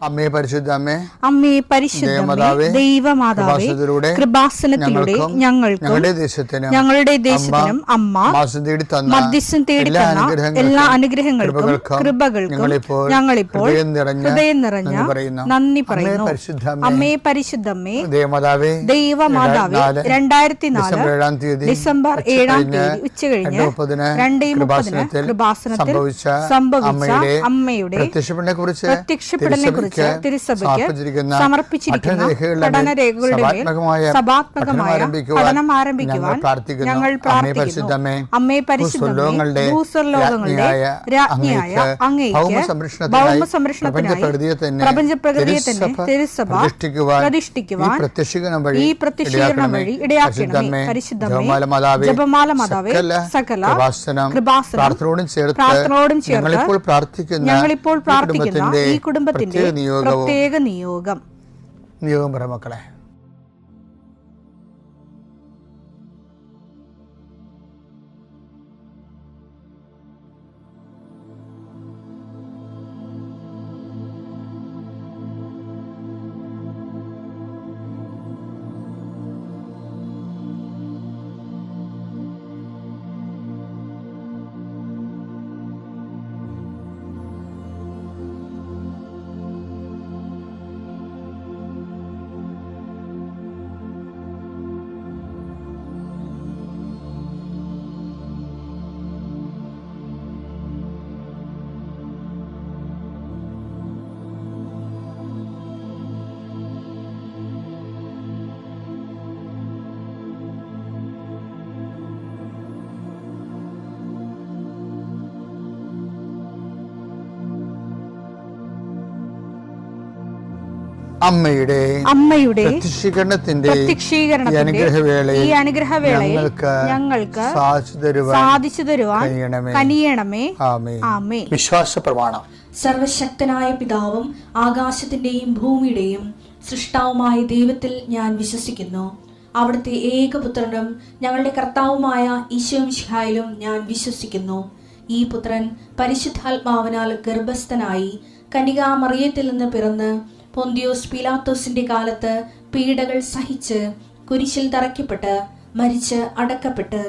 അമ്മേ പരിശുദ്ധ അമ്മേ, അമ്മേ പരിശുദ്ധ ദൈവമാതാവേ, കൃപാസനത്തിലൂടെ ഞങ്ങൾക്കും ഞങ്ങളുടെ ദേശത്തിനും അമ്മ മധ്യസ്ഥം തേടി തന്ന എല്ലാ അനുഗ്രഹങ്ങൾക്കും കൃപകൾക്കും ഞങ്ങളിപ്പോൾ ഹൃദയം നിറഞ്ഞ നന്ദി പറയുന്നു. അമ്മേ പരിശുദ്ധമ്മേ ദൈവമാതാവേ, 2004 ഡിസംബർ 7 ഉച്ചകഴിഞ്ഞ് 2:30 കൃപാസനത്തിൽ സംഭവിച്ച അമ്മയുടെ പ്രത്യക്ഷപ്പെടലിനെ കുറിച്ച് തിരുസഭയ്ക്ക് സമർപ്പിച്ചിരിക്കുന്ന പഠനരേഖകളുടെ മേൽ സഭാത്മകമായ പഠനം ആരംഭിക്കുവാൻ ഞങ്ങൾ പ്രാർത്ഥിക്കുന്നു. അമ്മേ പരിശുദ്ധമേ, ഭൂസ്വർലോകങ്ങളുടെ രാജ്ഞിയായ അങ്ങേയ്ക്ക് ഭൗമസംരക്ഷണത്തിനായി പ്രപഞ്ചപ്രകൃതിയെ തന്നെ തിരുസഭ പ്രതിഷ്ഠിക്കുവാൻ ഈ പ്രത്യക്ഷീകരണം വഴി ഇടയാക്കണമേ. പരിശുദ്ധമേ, ജപമാല മാതാവേ, സകല കൃപാസനം പ്രാർത്ഥനയോടും ചേർത്ത് ഞങ്ങളിപ്പോൾ പ്രാർത്ഥിക്കുന്ന ഈ കുടുംബത്തിന്റെ പ്രത്യേക നിയോഗം പറ മക്കളെ. അമ്മയുടെ പ്രത്യക്ഷീകരണത്തിന്റെ ഈ അനുഗ്രഹവേളയിൽ ഞങ്ങൾക്ക് സാധിച്ചു തരുവാൻ കനിയണമേ. ആമേൻ. വിശ്വാസ പ്രമാണം. സർവശക്തനായ പിതാവും ആകാശത്തിന്റെയും ഭൂമിയുടെയും സൃഷ്ടാവുമായ ദൈവത്തിൽ ഞാൻ വിശ്വസിക്കുന്നു. അവിടുത്തെ ഏകപുത്രനും ഞങ്ങളുടെ കർത്താവുമായ ഈശോ മിശിഹായിലും ഞാൻ വിശ്വസിക്കുന്നു. ഈ പുത്രൻ പരിശുദ്ധാത്മാവിനാൽ ഗർഭസ്ഥനായി കന്യകാമറിയത്തിൽ നിന്ന് പിറന്ന് പൊന്തിയോസ് പീലാത്തോസിന്റെ കാലത്ത് പീഡകൾ സഹിച്ച് കുരിശിൽ തറയ്ക്കപ്പെട്ട് മരിച്ച് അടക്കപ്പെട്ട്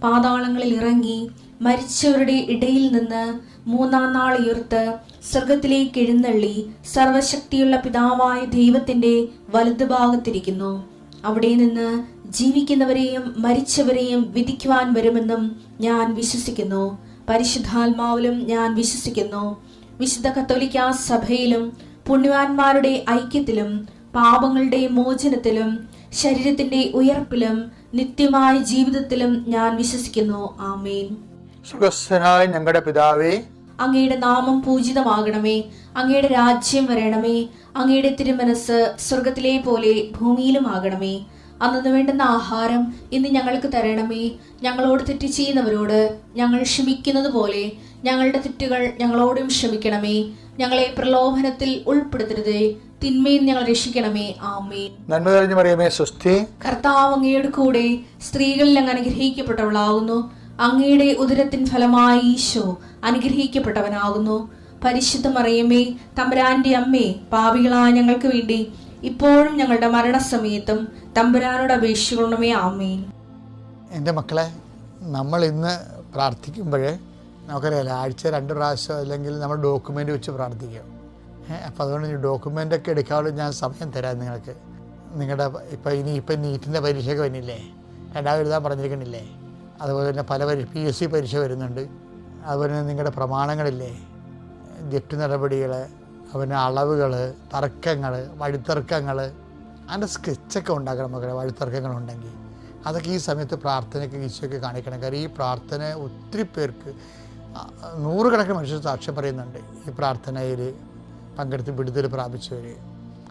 പാതാളങ്ങളിൽ ഇറങ്ങി മരിച്ചവരുടെ ഇടയിൽ നിന്ന് 3-ാം നാൾ ഉയർത്ത് സ്വർഗത്തിലേക്ക് എഴുന്നള്ളി സർവശക്തിയുള്ള പിതാവായ ദൈവത്തിന്റെ വലതുഭാഗത്തിരിക്കുന്നു. അവിടെ നിന്ന് ജീവിക്കുന്നവരെയും മരിച്ചവരെയും വിധിക്കുവാൻ വരുമെന്നും ഞാൻ വിശ്വസിക്കുന്നു. പരിശുദ്ധാത്മാവിലും ഞാൻ വിശ്വസിക്കുന്നു. വിശുദ്ധ കത്തോലിക്കാ സഭയിലും പുണ്യവാന്മാരുടെ ഐക്യത്തിലും പാപങ്ങളുടെ മോചനത്തിലും ശരീരത്തിന്റെ ഉയർപ്പിലും നിത്യമായ ജീവിതത്തിലും ഞാൻ വിശ്വസിക്കുന്നു. ആമേൻ. സുഖസ്ഥനായ ഞങ്ങളുടെ പിതാവേ, അങ്ങയുടെ നാമം പൂജിതമാകണമേ. അങ്ങയുടെ രാജ്യം വരണമേ. അങ്ങയുടെ തിരുമനസ് സ്വർഗത്തിലെ പോലെ ഭൂമിയിലും ആകണമേ. അന്നു വേണ്ടുന്ന ആഹാരം ഇന്ന് ഞങ്ങൾക്ക് തരണമേ. ഞങ്ങളോട് തെറ്റ് ചെയ്യുന്നവരോട് ഞങ്ങൾ ക്ഷമിക്കുന്നത് പോലെ ഞങ്ങളുടെ തെറ്റുകൾ ഞങ്ങളോടും ക്ഷമിക്കണമേ. ഞങ്ങളെ പ്രലോഭനത്തിൽ ഉൾപ്പെടുത്തരുതേ, തിന്മയിൽ ഞങ്ങൾ രക്ഷിക്കണമേ. ആമേൻ. നന്മ നിറഞ്ഞ മറിയമേ, സ്വസ്തി. കർത്താവ് അങ്ങയുടെ കൂടെ സ്ത്രീകളിൽ അങ്ങ് അനുഗ്രഹിക്കപ്പെട്ടവളാകുന്നു. അങ്ങയുടെ ഉദരത്തിൻ ഫലമായി ഈശോ അനുഗ്രഹിക്കപ്പെട്ടവനാകുന്നു. പരിശുദ്ധ മറിയമേ, തമ്പുരാന്റെ അമ്മേ, പാപികളായ ഞങ്ങൾക്ക് വേണ്ടി ഇപ്പോഴും ഞങ്ങളുടെ മരണസമയത്തും തമ്പുരാനോട് അപേക്ഷിക്കണമേ. ആമേൻ. എൻ്റെ മക്കളെ, നമ്മൾ ഇന്ന് പ്രാർത്ഥിക്കുമ്പോഴേ നമുക്കറിയാലോ, ആഴ്ച 2 പ്രാവശ്യം അല്ലെങ്കിൽ നമ്മൾ ഡോക്യുമെൻ്റ് വെച്ച് പ്രാർത്ഥിക്കും. അപ്പോൾ അതുകൊണ്ട് ഈ ഡോക്യുമെൻ്റൊക്കെ എടുക്കാനുള്ള ഞാൻ സമയം തരാം നിങ്ങൾക്ക്. നിങ്ങളുടെ ഇപ്പം നീറ്റിൻ്റെ പരീക്ഷയൊക്കെ വരുന്നില്ലേ, 2 എഴുതാൻ പറഞ്ഞിരിക്കണില്ലേ. അതുപോലെ തന്നെ പല PSC പരീക്ഷ വരുന്നുണ്ട്. അതുപോലെ തന്നെ നിങ്ങളുടെ പ്രമാണങ്ങളില്ലേ, ജപ്തി നടപടികൾ, അതുപോലെ അളവുകൾ, തർക്കങ്ങൾ, വഴിത്തർക്കങ്ങൾ, അതിൻ്റെ സ്കെച്ചൊക്കെ ഉണ്ടാക്കണം മക്കളെ. വഴിത്തർക്കങ്ങളുണ്ടെങ്കിൽ അതൊക്കെ ഈ സമയത്ത് പ്രാർത്ഥനയ്ക്ക് ഈശോയ്ക്ക് കാണിക്കണം. കാരണം ഈ പ്രാർത്ഥന ഒത്തിരി പേർക്ക്, 100 കണക്കിന് മനുഷ്യർ സാക്ഷ്യം പറയുന്നുണ്ട് ഈ പ്രാർത്ഥനയിൽ പങ്കെടുത്ത് വിടുതൽ പ്രാപിച്ചവർ.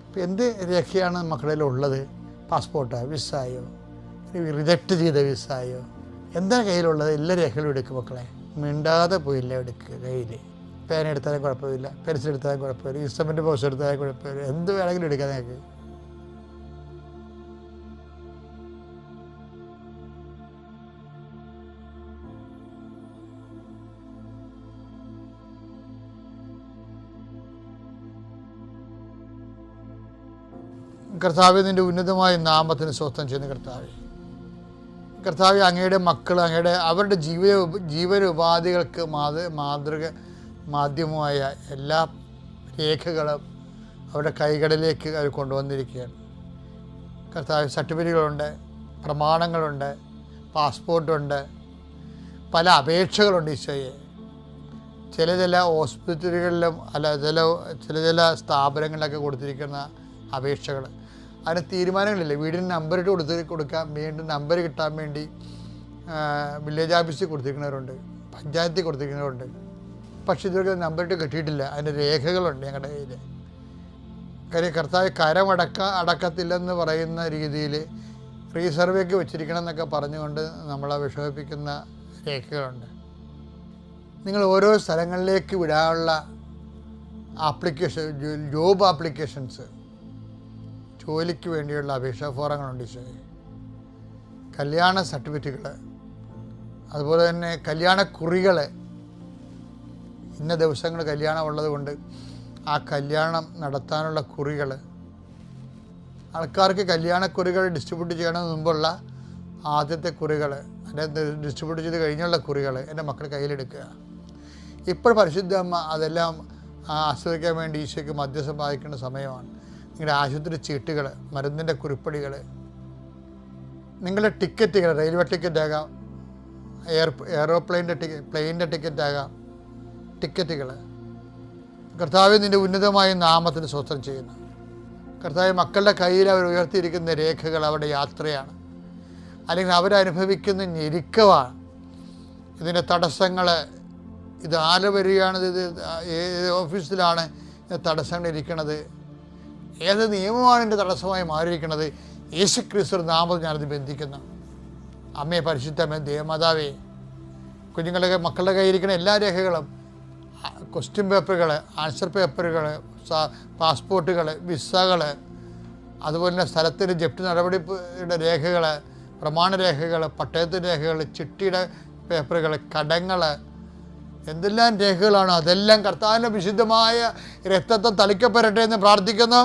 അപ്പോൾ എന്ത് രേഖയാണ് മക്കളിൽ ഉള്ളത്? പാസ്പോർട്ടോ, വിസയോ, റിജക്റ്റ് ചെയ്ത വിസയോ, എന്താണ് കയ്യിലുള്ളത്? എല്ലാ രേഖകളും എടുക്കുക മക്കളെ. മിണ്ടാതെ പോയില്ല എടുക്കുക. കയ്യിൽ പേന എടുത്താലും കുഴപ്പമില്ല, പെൻസിൽ എടുത്താലും കുഴപ്പമില്ല, ഇൻസ്ട്രുമെൻ്റ് ബോക്സ് എടുത്താലും കുഴപ്പമില്ല, എന്ത് വേണമെങ്കിലും എടുക്കാം നിങ്ങൾക്ക്. കർത്താവേ, നിൻ്റെ ഉന്നതമായ നാമത്തിന് സ്വസ്ഥം ചെയ്യുന്ന കർത്താവേ, അങ്ങയുടെ മക്കൾ അവരുടെ ജീവനോപാധികൾക്ക് മാധ്യമമായ എല്ലാ രേഖകളും അവരുടെ കൈകളിലേക്ക് അവർ കൊണ്ടുവന്നിരിക്കുകയാണ്. കർത്താവ്, സർട്ടിഫിക്കറ്റുകളുണ്ട്, പ്രമാണങ്ങളുണ്ട്, പാസ്പോർട്ടുണ്ട്, പല അപേക്ഷകളുണ്ട് ഈശോയെ. ചില ഹോസ്പിറ്റലുകളിലും ചില സ്ഥാപനങ്ങളിലൊക്കെ കൊടുത്തിരിക്കുന്ന അപേക്ഷകൾ, അതിന് തീരുമാനങ്ങളില്ല. വീടിന് നമ്പറിട്ട് കൊടുക്കാൻ വേണ്ടി, നമ്പർ കിട്ടാൻ വേണ്ടി വില്ലേജ് ഓഫീസിൽ കൊടുത്തിരിക്കുന്നവരുണ്ട്, പഞ്ചായത്തിൽ കൊടുത്തിരിക്കുന്നവരുണ്ട്. പക്ഷേ ഇതുവരെ നമ്പറിട്ട് കിട്ടിയിട്ടില്ല. അതിൻ്റെ രേഖകളുണ്ട് ഞങ്ങളുടെ കയ്യിൽ. കാര്യം കർത്താവ് അടക്കത്തില്ലെന്ന് പറയുന്ന രീതിയിൽ റീസർവേക്ക് വെച്ചിരിക്കണം എന്നൊക്കെ പറഞ്ഞുകൊണ്ട് നമ്മളെ വിഷമിപ്പിക്കുന്ന രേഖകളുണ്ട്. നിങ്ങൾ ഓരോ സ്ഥലങ്ങളിലേക്ക് വിടാനുള്ള ജോബ് ആപ്ലിക്കേഷൻസ്, ജോലിക്ക് വേണ്ടിയുള്ള അപേക്ഷാ ഫോറങ്ങളുണ്ട് ഈശോയെ. കല്യാണ സർട്ടിഫിക്കറ്റുകൾ, അതുപോലെ തന്നെ കല്യാണക്കുറികൾ. ഇന്ന ദിവസങ്ങൾ കല്യാണം ഉള്ളത് കൊണ്ട് ആ കല്യാണം നടത്താനുള്ള കുറികൾ, ആൾക്കാർക്ക് കല്യാണക്കുറികൾ ഡിസ്ട്രിബ്യൂട്ട് ചെയ്യണമെന്ന് മുമ്പുള്ള ആദ്യത്തെ കുറികൾ, അതിൻ്റെ ഡിസ്ട്രിബ്യൂട്ട് ചെയ്ത് കഴിഞ്ഞുള്ള കുറികൾ എൻ്റെ മക്കൾ കയ്യിലെടുക്കുക. ഇപ്പോൾ പരിശുദ്ധ അമ്മ അതെല്ലാം ആസ്വദിക്കാൻ വേണ്ടി ഈശോയ്ക്ക് മധ്യസ്ഥം വഹിക്കേണ്ട സമയമാണ്. നിങ്ങളുടെ ആശുപത്രി ചീട്ടുകൾ, മരുന്നിൻ്റെ കുറിപ്പടികൾ, നിങ്ങളുടെ ടിക്കറ്റുകൾ, റെയിൽവേ ടിക്കറ്റാകാം, പ്ലെയിനിൻ്റെ ടിക്കറ്റാകാം, ടിക്കറ്റുകൾ. കർത്താവെ, നിൻ്റെ ഉന്നതമായ നാമത്തിന് സ്വസ്ഥം ചെയ്യുന്നു. കർത്താവ്, മക്കളുടെ കയ്യിൽ അവർ ഉയർത്തിയിരിക്കുന്ന രേഖകൾ അവരുടെ യാത്രയാണ്, അല്ലെങ്കിൽ അവരനുഭവിക്കുന്ന ഞെരുക്കമാണ്. ഇതിൻ്റെ തടസ്സങ്ങൾ, ഇത് ആര് വരികയാണ്, ഇത് ഏത് ഓഫീസിലാണ് തടസ്സങ്ങൾ ഇരിക്കുന്നത്, ഏത് നിയമമാണ് എൻ്റെ തടസ്സമായി മാറിയിരിക്കുന്നത്. യേശുക്രിസ്തു നാമത്തിൽ ഞാനത് ബന്ധിക്കുന്നു. അമ്മേ, പരിശുദ്ധമേ, ദേവമാതാവേ, മക്കളുടെ കയ്യിരിക്കുന്ന എല്ലാ രേഖകളും, ക്വസ്റ്റ്യൻ പേപ്പറുകൾ, ആൻസർ പേപ്പറുകൾ, പാസ്പോർട്ടുകൾ, വിസകൾ, അതുപോലെ തന്നെ സ്ഥലത്തിൻ്റെ ജപ്തി നടപടിയുടെ രേഖകൾ, പ്രമാണരേഖകൾ, പട്ടയത്തിൻ്റെ രേഖകൾ, ചിട്ടിയുടെ പേപ്പറുകൾ, കടങ്ങൾ, എന്തെല്ലാം രേഖകളാണ് അതെല്ലാം കർത്താവിൻ്റെ വിശുദ്ധമായ രക്തത്തെ തളിക്കപ്പെടട്ടെ എന്ന് പ്രാർത്ഥിക്കുന്നു.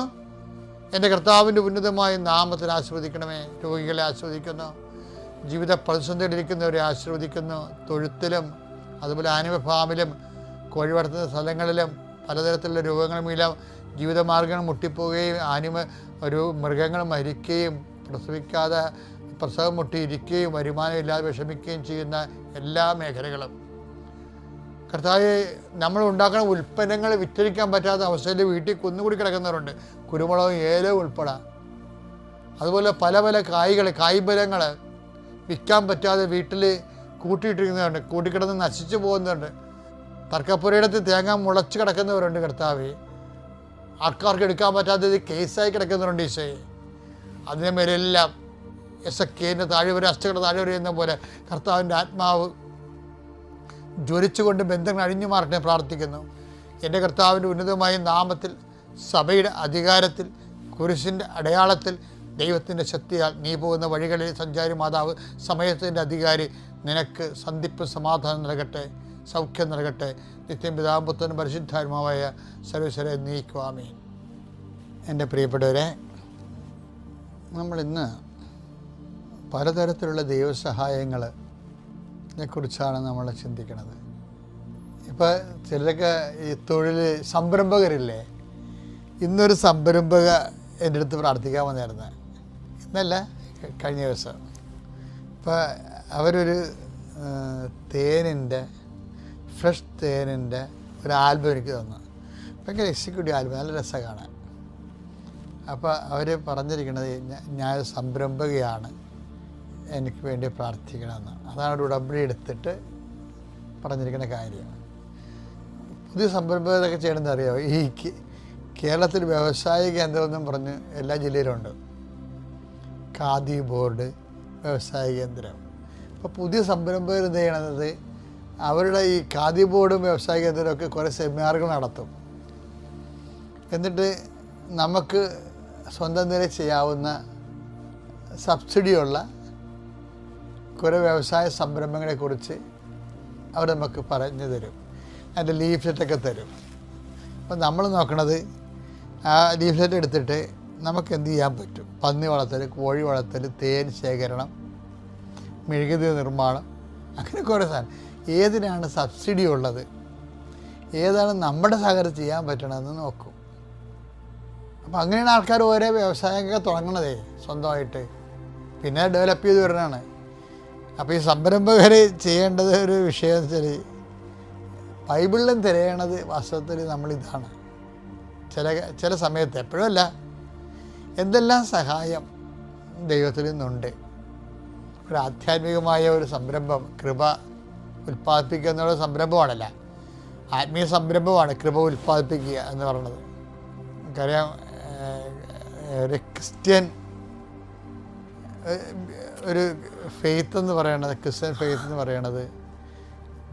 എൻ്റെ കർത്താവിൻ്റെ ഉന്നതമായ നാമത്തിൽ ആശീർവദിക്കണമേ. രോഗികളെ ആശീർവദിക്കുന്നു, ജീവിത പ്രതിസന്ധിയിലിരിക്കുന്നവരെ ആശീർവദിക്കുന്നു. തൊഴുത്തിലും അതുപോലെ ആനിമ ഫാമിലും കോഴി വളർത്തുന്ന സ്ഥലങ്ങളിലും പലതരത്തിലുള്ള രോഗങ്ങളുമെല്ലാം ജീവിതമാർഗ്ഗങ്ങൾ മുട്ടിപ്പോവുകയും മൃഗങ്ങൾ മരിക്കുകയും പ്രസവിക്കാതെ പ്രസവം മുട്ടിയിരിക്കുകയും വരുമാനം ഇല്ലാതെ വിഷമിക്കുകയും ചെയ്യുന്ന എല്ലാ മേഖലകളും കർത്താവേ, നമ്മൾ ഉണ്ടാക്കുന്ന ഉൽപ്പന്നങ്ങൾ വിറ്റഴിക്കാൻ പറ്റാത്ത അവസ്ഥയിൽ വീട്ടിൽ കുന്നുകൂടി കിടക്കുന്നവരുണ്ട്, കുരുമുളകും ഏലവും ഉൾപ്പെടെ. അതുപോലെ പല കായ്ഫലങ്ങൾ വിൽക്കാൻ പറ്റാതെ വീട്ടിൽ കൂട്ടിയിട്ടിരിക്കുന്നവരുണ്ട്, കൂട്ടിക്കിടന്ന് നശിച്ചു പോകുന്നുണ്ട്. തർക്കപ്പുരയിടത്ത് തേങ്ങ മുളച്ച് കിടക്കുന്നവരുണ്ട് കർത്താവേ. ആൾക്കാർക്ക് എടുക്കാൻ പറ്റാത്തത് കേസായി കിടക്കുന്നവരുണ്ട് ഈശോയെ. അതിനെ മേലെല്ലാം എസക്കേൻ്റെ താഴെ അസ്ഥികളുടെ താഴെ എന്ന പോലെ കർത്താവിൻ്റെ ആത്മാവ് ജ്വലിച്ചുകൊണ്ട് ബന്ധങ്ങൾ അഴിഞ്ഞു മാറട്ടെ പ്രാർത്ഥിക്കുന്നു. എൻ്റെ കർത്താവിൻ്റെ ഉന്നതമായ നാമത്തിൽ, സഭയുടെ അധികാരത്തിൽ, കുരിശിൻ്റെ അടയാളത്തിൽ, ദൈവത്തിൻ്റെ ശക്തിയാൽ നീ പോകുന്ന വഴികളിൽ സഞ്ചാരി മാതാവ്, സമയത്തിൻ്റെ അധികാരി, നിനക്ക് സന്ധിപ്പ് സമാധാനം നൽകട്ടെ, സൗഖ്യം നൽകട്ടെ. നിത്യം പിതാവും പുത്രനും പരിശുദ്ധാത്മാവായ സർവ്വീശ്വരെ നീക്കുവാമേൻ. എൻ്റെ പ്രിയപ്പെട്ടവരെ, നമ്മളിന്ന് പലതരത്തിലുള്ള ദൈവസഹായങ്ങളെ കുറിച്ചാണ് നമ്മൾ ചിന്തിക്കുന്നത്. ഇപ്പോൾ ചിലരൊക്കെ ഈ തൊഴിൽ സംരംഭകരില്ലേ, ഇന്നൊരു സംരംഭക എൻ്റെ അടുത്ത് പ്രാർത്ഥിക്കാൻ വന്നിരുന്നത്, ഇന്നല്ല കഴിഞ്ഞ ദിവസം. ഇപ്പോൾ അവരൊരു ഫ്രഷ് തേനിൻ്റെ ഒരു ആൽബം എനിക്ക് തന്നു. ഭയങ്കര എക്സിക്യൂട്ടീവ് ആൽബം, നല്ല രസമാണ് കാണാൻ. അപ്പോൾ അവർ പറഞ്ഞിരിക്കുന്നത്, ഞാൻ സംരംഭകയാണ്, എനിക്ക് വേണ്ടി പ്രാർത്ഥിക്കണമെന്ന്. അതാണ് ഒരു ഉടമ്പടി എടുത്തിട്ട് പറഞ്ഞിരിക്കുന്ന കാര്യം. പുതിയ സംരംഭകരൊക്കെ ചെയ്യണമെന്ന് അറിയാമോ? ഈ കേരളത്തിൽ വ്യവസായ കേന്ദ്രമെന്നും പറഞ്ഞ് എല്ലാ ജില്ലയിലുണ്ട്. ഖാദി ബോർഡ്, വ്യവസായ കേന്ദ്രം. അപ്പോൾ പുതിയ സംരംഭകർ എന്ത് ചെയ്യണത്, അവരുടെ ഈ ഖാദി ബോർഡും വ്യവസായ കേന്ദ്രമൊക്കെ കുറേ സെമിനാറുകൾ നടത്തും. എന്നിട്ട് നമുക്ക് സ്വന്തം നില ചെയ്യാവുന്ന സബ്സിഡിയുള്ള കുറേ വ്യവസായ സംരംഭങ്ങളെക്കുറിച്ച് അവർ നമുക്ക് പറഞ്ഞു തരും, അതിൻ്റെ ലീഫ്ലെറ്റൊക്കെ തരും. അപ്പം നമ്മൾ നോക്കണത് ആ ലീഫ്ലെറ്റ് എടുത്തിട്ട് നമുക്ക് എന്ത് ചെയ്യാൻ പറ്റും? പന്നി വളർത്തൽ, കോഴി വളർത്തൽ, തേൻ ശേഖരണം, മെഴുകുതിരി നിർമ്മാണം, അങ്ങനെ കുറേ സാധനം. ഏതിനാണ് സബ്സിഡി ഉള്ളത്, ഏതാണ് നമ്മുടെ സഹകരണം ചെയ്യാൻ പറ്റണമെന്ന് നോക്കും. അപ്പം അങ്ങനെയാണ് ആൾക്കാർ ഓരോ വ്യവസായമൊക്കെ തുടങ്ങണതേ സ്വന്തമായിട്ട്, പിന്നെ ഡെവലപ്പ് ചെയ്ത് വരുന്നതാണ്. അപ്പോൾ ഈ സംരംഭകർ ചെയ്യേണ്ടത് ഒരു വിഷയം എന്ന് വെച്ചാൽ, ബൈബിളിലും തിരയണത് വാസ്തവത്തിൽ നമ്മളിതാണ്. ചില സമയത്ത്, എപ്പോഴും അല്ല, എന്തെല്ലാം സഹായം ദൈവത്തിൽ നിന്നുണ്ട്. ഒരു ആധ്യാത്മികമായ ഒരു സംരംഭം, കൃപ ഉൽപ്പാദിപ്പിക്കുക എന്നുള്ള സംരംഭമാണല്ല, ആത്മീയ സംരംഭമാണ് കൃപ ഉൽപ്പാദിപ്പിക്കുക എന്ന് പറയുന്നത്. നമുക്കറിയാം, ഒരു ക്രിസ്ത്യൻ ഒരു ഫെയ്ത്ത് എന്ന് പറയണത്, ക്രിസ്ത്യൻ ഫെയ്ത്ത് എന്ന് പറയണത്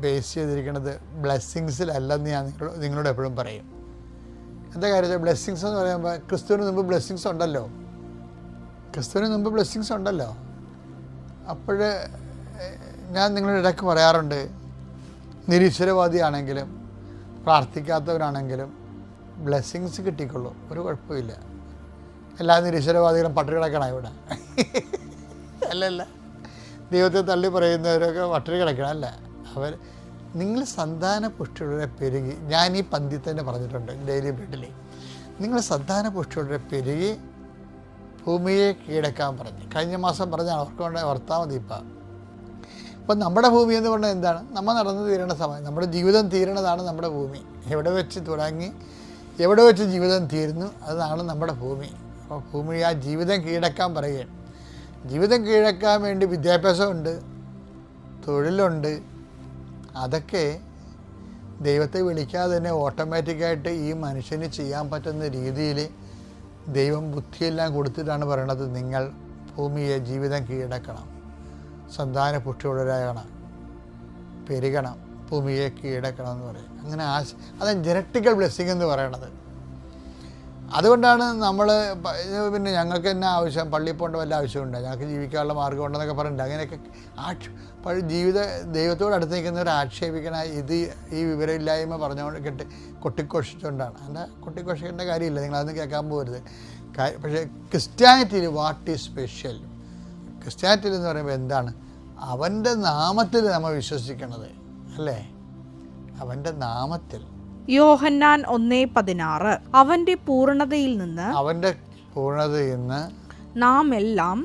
ബേസ് ചെയ്തിരിക്കുന്നത് ബ്ലെസ്സിങ്സിലല്ലെന്ന് ഞാൻ നിങ്ങളോട് എപ്പോഴും പറയും. എന്താ കാര്യം? ബ്ലെസ്സിങ്സ് എന്ന് പറയുമ്പോൾ ക്രിസ്തുവിന് മുമ്പ് ബ്ലെസ്സിങ്സ് ഉണ്ടല്ലോ, അപ്പോൾ ഞാൻ നിങ്ങളുടെ ഇടയ്ക്ക് പറയാറുണ്ട്, നിരീശ്വരവാദിയാണെങ്കിലും പ്രാർത്ഥിക്കാത്തവരാണെങ്കിലും ബ്ലെസ്സിങ്സ് കിട്ടിക്കൊള്ളൂ, ഒരു കുഴപ്പമില്ല. എല്ലാ നിരീശ്വരവാദികളും പട്ടിണി കിടക്കണം ഇവിടെ, അല്ലല്ല. ദൈവത്തെ തള്ളി പറയുന്നവരൊക്കെ പട്ടിണി കിടക്കണം, അല്ല. നിങ്ങൾ സന്താന പുഷ്ടിയുടെ പെരുകി, ഞാൻ ഈ പന്തി തന്നെ പറഞ്ഞിട്ടുണ്ട് ഡെയിലി ബ്രെഡിൽ, നിങ്ങൾ സന്താന പുഷ്ടിയുടെ പെരുകി ഭൂമിയെ കീഴടക്കാൻ പറഞ്ഞു. കഴിഞ്ഞ മാസം പറഞ്ഞാൽ അവർക്ക് കൊണ്ട് ഓർത്താൽ മതി. ഇപ്പം നമ്മുടെ ഭൂമി എന്ന് പറഞ്ഞാൽ എന്താണ്? നമ്മൾ നടന്നു തീരണ സമയം, നമ്മുടെ ജീവിതം തീരണതാണ് നമ്മുടെ ഭൂമി. എവിടെ വെച്ച് തുടങ്ങി എവിടെ വെച്ച് ജീവിതം തീരുന്നു, അതാണ് നമ്മുടെ ഭൂമി. അപ്പോൾ ഭൂമി ആ ജീവിതം കീഴടക്കാൻ പറയുകയാണ്. ജീവിതം കീഴടക്കാൻ വേണ്ടി വിദ്യാഭ്യാസമുണ്ട്, തൊഴിലുണ്ട്. അതൊക്കെ ദൈവത്തെ വിളിക്കാതെ തന്നെ ഓട്ടോമാറ്റിക്കായിട്ട് ഈ മനുഷ്യന് ചെയ്യാൻ പറ്റുന്ന രീതിയിൽ ദൈവം ബുദ്ധിയെല്ലാം കൊടുത്തിട്ടാണ് പറയണത്, നിങ്ങൾ ഭൂമിയെ ജീവിതം കീഴടക്കണം, സന്താന പുഷ്ടിയുള്ളവരാകണം, പെരുകണം, ഭൂമിയെ കീഴടക്കണം എന്ന് പറയും. അങ്ങനെ അത് ജനറ്റിക്കൽ ബ്ലെസ്സിങ് എന്ന് പറയണത്. അതുകൊണ്ടാണ് നമ്മൾ പിന്നെ ഞങ്ങൾക്ക് തന്നെ ആവശ്യം, പള്ളിയിൽ പോകേണ്ട വല്ല ആവശ്യമുണ്ട്, ഞങ്ങൾക്ക് ജീവിക്കാനുള്ള മാർഗ്ഗം ഉണ്ടെന്നൊക്കെ പറഞ്ഞിട്ടുണ്ട്. അങ്ങനെയൊക്കെ ദൈവത്തോട് അടുത്ത് നിൽക്കുന്നവർ ആക്ഷേപിക്കണ ഇത് ഈ വിവരമില്ലായ്മ പറഞ്ഞുകൊണ്ട് കൊട്ടിക്കൊഷിച്ചുകൊണ്ടാണ്. അതിൻ്റെ കൊട്ടിക്കൊഷിക്കേണ്ട കാര്യമില്ല, നിങ്ങളതൊന്നും കേൾക്കാൻ പോകരുത്. പക്ഷേ ക്രിസ്ത്യാനിറ്റിയിൽ വാട്ട് ഈസ് സ്പെഷ്യൽ, ക്രിസ്ത്യാനിറ്റിയിൽ എന്ന് പറയുമ്പോൾ എന്താണ്? അവൻ്റെ നാമത്തിൽ നമ്മൾ വിശ്വസിക്കണത്, അല്ലേ? അവൻ്റെ നാമത്തിൽ. യോഹന്നാൻ 1:16 അവന്റെ പൂർണ്ണതയിൽ നിന്ന് നാം എല്ലാം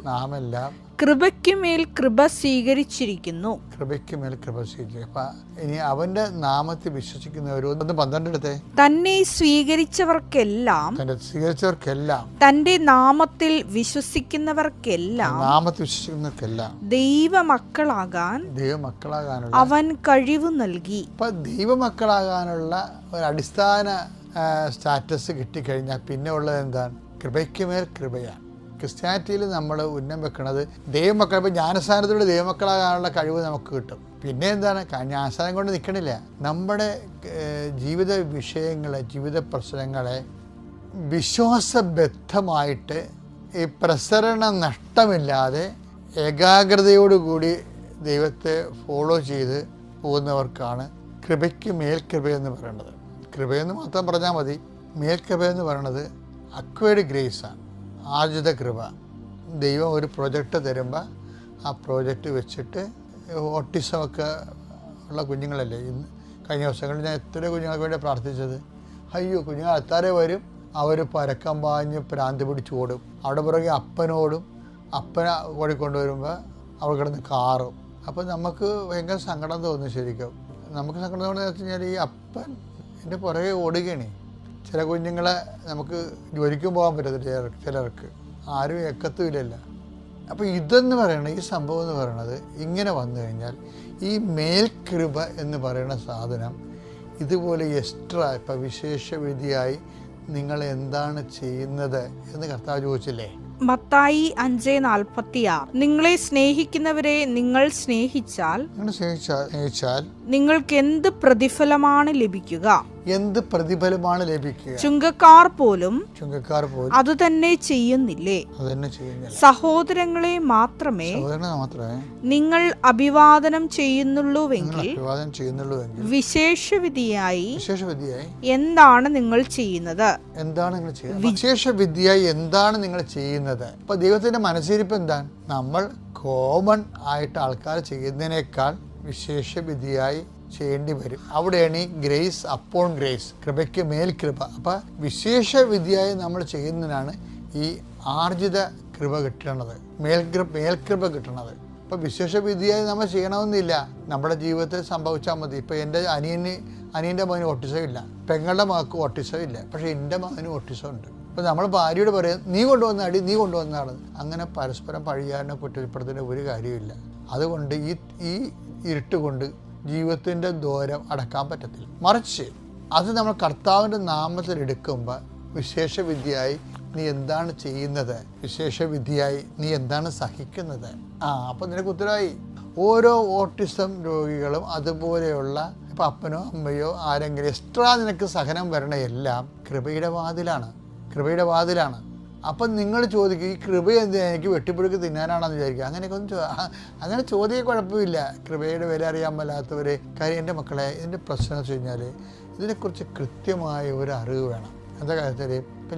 കൃപയ്ക്കുമേൽ കൃപ സ്വീകരിച്ചിരിക്കുന്നു. അപ്പം ഇനി അവന്റെ നാമത്തിൽ വിശ്വസിക്കുന്നവർ 12 തന്നെ സ്വീകരിച്ചവർക്കെല്ലാം തന്റെ നാമത്തിൽ വിശ്വസിക്കുന്നവർക്കെല്ലാം ദൈവമക്കളാകാൻ അവൻ കഴിവ് നൽകി. അപ്പൊ ദൈവമക്കളാകാനുള്ള ഒരു അടിസ്ഥാന സ്റ്റാറ്റസ് കിട്ടിക്കഴിഞ്ഞാൽ പിന്നെ ഉള്ളത് എന്താണ്? കൃപയ്ക്കുമേൽ കൃപയാണ്. ക്രിസ്ത്യാനിറ്റിയിൽ നമ്മൾ ഉന്നം വെക്കുന്നത് ദൈവമക്കൾ. ഇപ്പോൾ ജ്ഞാനസ്ഥാനത്തിലൂടെ ദൈവമക്കളാകാനുള്ള കഴിവ് നമുക്ക് കിട്ടും. പിന്നെ എന്താണ്? ജ്ഞാനസ്ഥാനം കൊണ്ട് നിൽക്കണില്ല, നമ്മുടെ ജീവിത വിഷയങ്ങളെ, ജീവിത പ്രശ്നങ്ങളെ വിശ്വാസബദ്ധമായിട്ട് ഈ പ്രസരണ നഷ്ടമില്ലാതെ ഏകാഗ്രതയോടുകൂടി ദൈവത്തെ ഫോളോ ചെയ്ത് പോകുന്നവർക്കാണ് കൃപയ്ക്ക് മേൽകൃപയെന്ന് പറയുന്നത്. കൃപയെന്ന് മാത്രം പറഞ്ഞാൽ മതി. മേൽകൃപയെന്ന് പറയുന്നത് അക്വയർഡ് ഗ്രേസാണ്, ആർജിത കൃപ. ദൈവം ഒരു പ്രൊജക്റ്റ് തരുമ്പോൾ ആ പ്രോജക്റ്റ് വെച്ചിട്ട് ഓട്ടിസമൊക്കെ ഉള്ള കുഞ്ഞുങ്ങളല്ലേ, ഇന്ന് കഴിഞ്ഞ ദിവസങ്ങളിൽ ഞാൻ എത്ര കുഞ്ഞുങ്ങൾക്ക് വേണ്ടി പ്രാർത്ഥിച്ചത്. അയ്യോ, കുഞ്ഞുങ്ങൾ അത്താരെ വരും, അവർ പരക്കം പാഞ്ഞ് ഭ്രാന്ത് പിടിച്ച് ഓടും. അവിടെ പുറകെ അപ്പനോടും, അപ്പന ഓടിക്കൊണ്ടുവരുമ്പോൾ അവർ കിടന്ന് കാറും. അപ്പോൾ നമുക്ക് ഭയങ്കര സങ്കടം തോന്നും. ശരിക്കും നമുക്ക് സങ്കടം തോന്നുന്നത് വെച്ച് കഴിഞ്ഞാൽ ഈ അപ്പൻ എൻ്റെ പുറകെ ഓടുകയാണ്. ചില കുഞ്ഞുങ്ങളെ നമുക്ക് ജോലിക്കും പോകാൻ പറ്റത്തില്ല, ചിലർക്ക് ആരും എക്കത്തുമില്ലല്ല. അപ്പോൾ ഇതെന്ന് പറയണത്, ഈ സംഭവം എന്ന് പറയണത് ഇങ്ങനെ വന്നു കഴിഞ്ഞാൽ ഈ മേൽകൃപ എന്ന് പറയുന്ന സാധനം ഇതുപോലെ എക്സ്ട്രാ ഇപ്പം വിശേഷവിധിയായി നിങ്ങൾ എന്താണ് ചെയ്യുന്നത് എന്ന് കർത്താവ് ചോദിച്ചില്ലേ? മത്തായി 5:46 നിങ്ങളെ സ്നേഹിക്കുന്നവരെ നിങ്ങൾ സ്നേഹിച്ചാൽ നിങ്ങൾക്ക് എന്ത് പ്രതിഫലമാണ് ലഭിക്കുക? എന്ത് പ്രതിഫലമാണ് ലഭിക്കുക? ചുങ്കക്കാർ പോലും അത് തന്നെ ചെയ്യുന്നില്ലേ? സഹോദരങ്ങളെ മാത്രമേ നിങ്ങൾ അഭിവാദനം ചെയ്യുന്നുള്ളൂവെങ്കിൽ വിശേഷവിധിയായി എന്താണ് നിങ്ങൾ ചെയ്യുന്നത്? വിശേഷവിധിയായി എന്താണ് നിങ്ങൾ ചെയ്യുന്നത്? ഇപ്പൊ ദൈവത്തിന്റെ മനസ്സിരിപ്പ് എന്താണ്? നമ്മൾ കോമൺ ആയിട്ട് ആൾക്കാർ ചെയ്യുന്നതിനേക്കാൾ വിശേഷവിധിയായി ചെയ്യേണ്ടി വരും. അവിടെയാണ് ഈ ഗ്രേസ് അപ്പോൺ ഗ്രേസ്, കൃപയ്ക്ക് മേൽ കൃപ. അപ്പം വിശേഷവിധിയായി നമ്മൾ ചെയ്യുന്നതിനാണ് ഈ ആർജിത കൃപ കിട്ടണത്, മേൽകൃപ കിട്ടണത്. അപ്പം വിശേഷവിധിയായി നമ്മൾ ചെയ്യണമെന്നില്ല, നമ്മുടെ ജീവിതത്തിൽ സംഭവിച്ചാൽ മതി. ഇപ്പം എൻ്റെ അനിയൻ്റെ മകന് ഓട്ടിസം ഇല്ല, പെങ്ങളുടെ മകൾക്ക് ഓട്ടിസം ഇല്ല, പക്ഷേ എൻ്റെ മകന് ഓട്ടിസം ഉണ്ട്. അപ്പം നമ്മൾ ഭാര്യയോട് പറയും, നീ കൊണ്ടുവന്ന അടി, നീ കൊണ്ടുവന്നതാണ്. അങ്ങനെ പരസ്പരം പഴിയാനോ കുറ്റപ്പെടുത്തുന്ന ഒരു കാര്യമില്ല. അതുകൊണ്ട് ഈ ഇരുട്ട് കൊണ്ട് ജീവിതത്തിൻ്റെ ദൂരം അടക്കാൻ പറ്റത്തില്ല. മറിച്ച് അത് നമ്മൾ കർത്താവിൻ്റെ നാമത്തിൽ എടുക്കുമ്പോൾ വിശേഷവിധിയായി നീ എന്താണ് ചെയ്യുന്നത്, വിശേഷവിധിയായി നീ എന്താണ് സഹിക്കുന്നത്. അപ്പം നിനക്ക് ഉത്തരവായി. ഓരോ ഓട്ടിസം രോഗികളും അതുപോലെയുള്ള ഇപ്പം അപ്പനോ അമ്മയോ ആരെങ്കിലും എക്സ്ട്രാ നിനക്ക് സഹനം വരണ എല്ലാം കൃപയുടെ വാതിലാണ്. അപ്പം നിങ്ങൾ ചോദിക്കും, ഈ കൃപ എന്തിനാ, എനിക്ക് വെട്ടിപ്പുഴുക്ക് തിന്നാനാണെന്ന് വിചാരിക്കുക. അങ്ങനെ ചോദിക്കാൻ കുഴപ്പമില്ല. കൃപയുടെ വില അറിയാൻ മേലാത്തവർ. കാര്യം എൻ്റെ മക്കളെ, ഇതിൻ്റെ പ്രശ്നം എന്ന് വെച്ച് കഴിഞ്ഞാൽ ഇതിനെക്കുറിച്ച് കൃത്യമായ ഒരു അറിവ് വേണം. എന്താ കാര്യത്തിൽ ഇപ്പം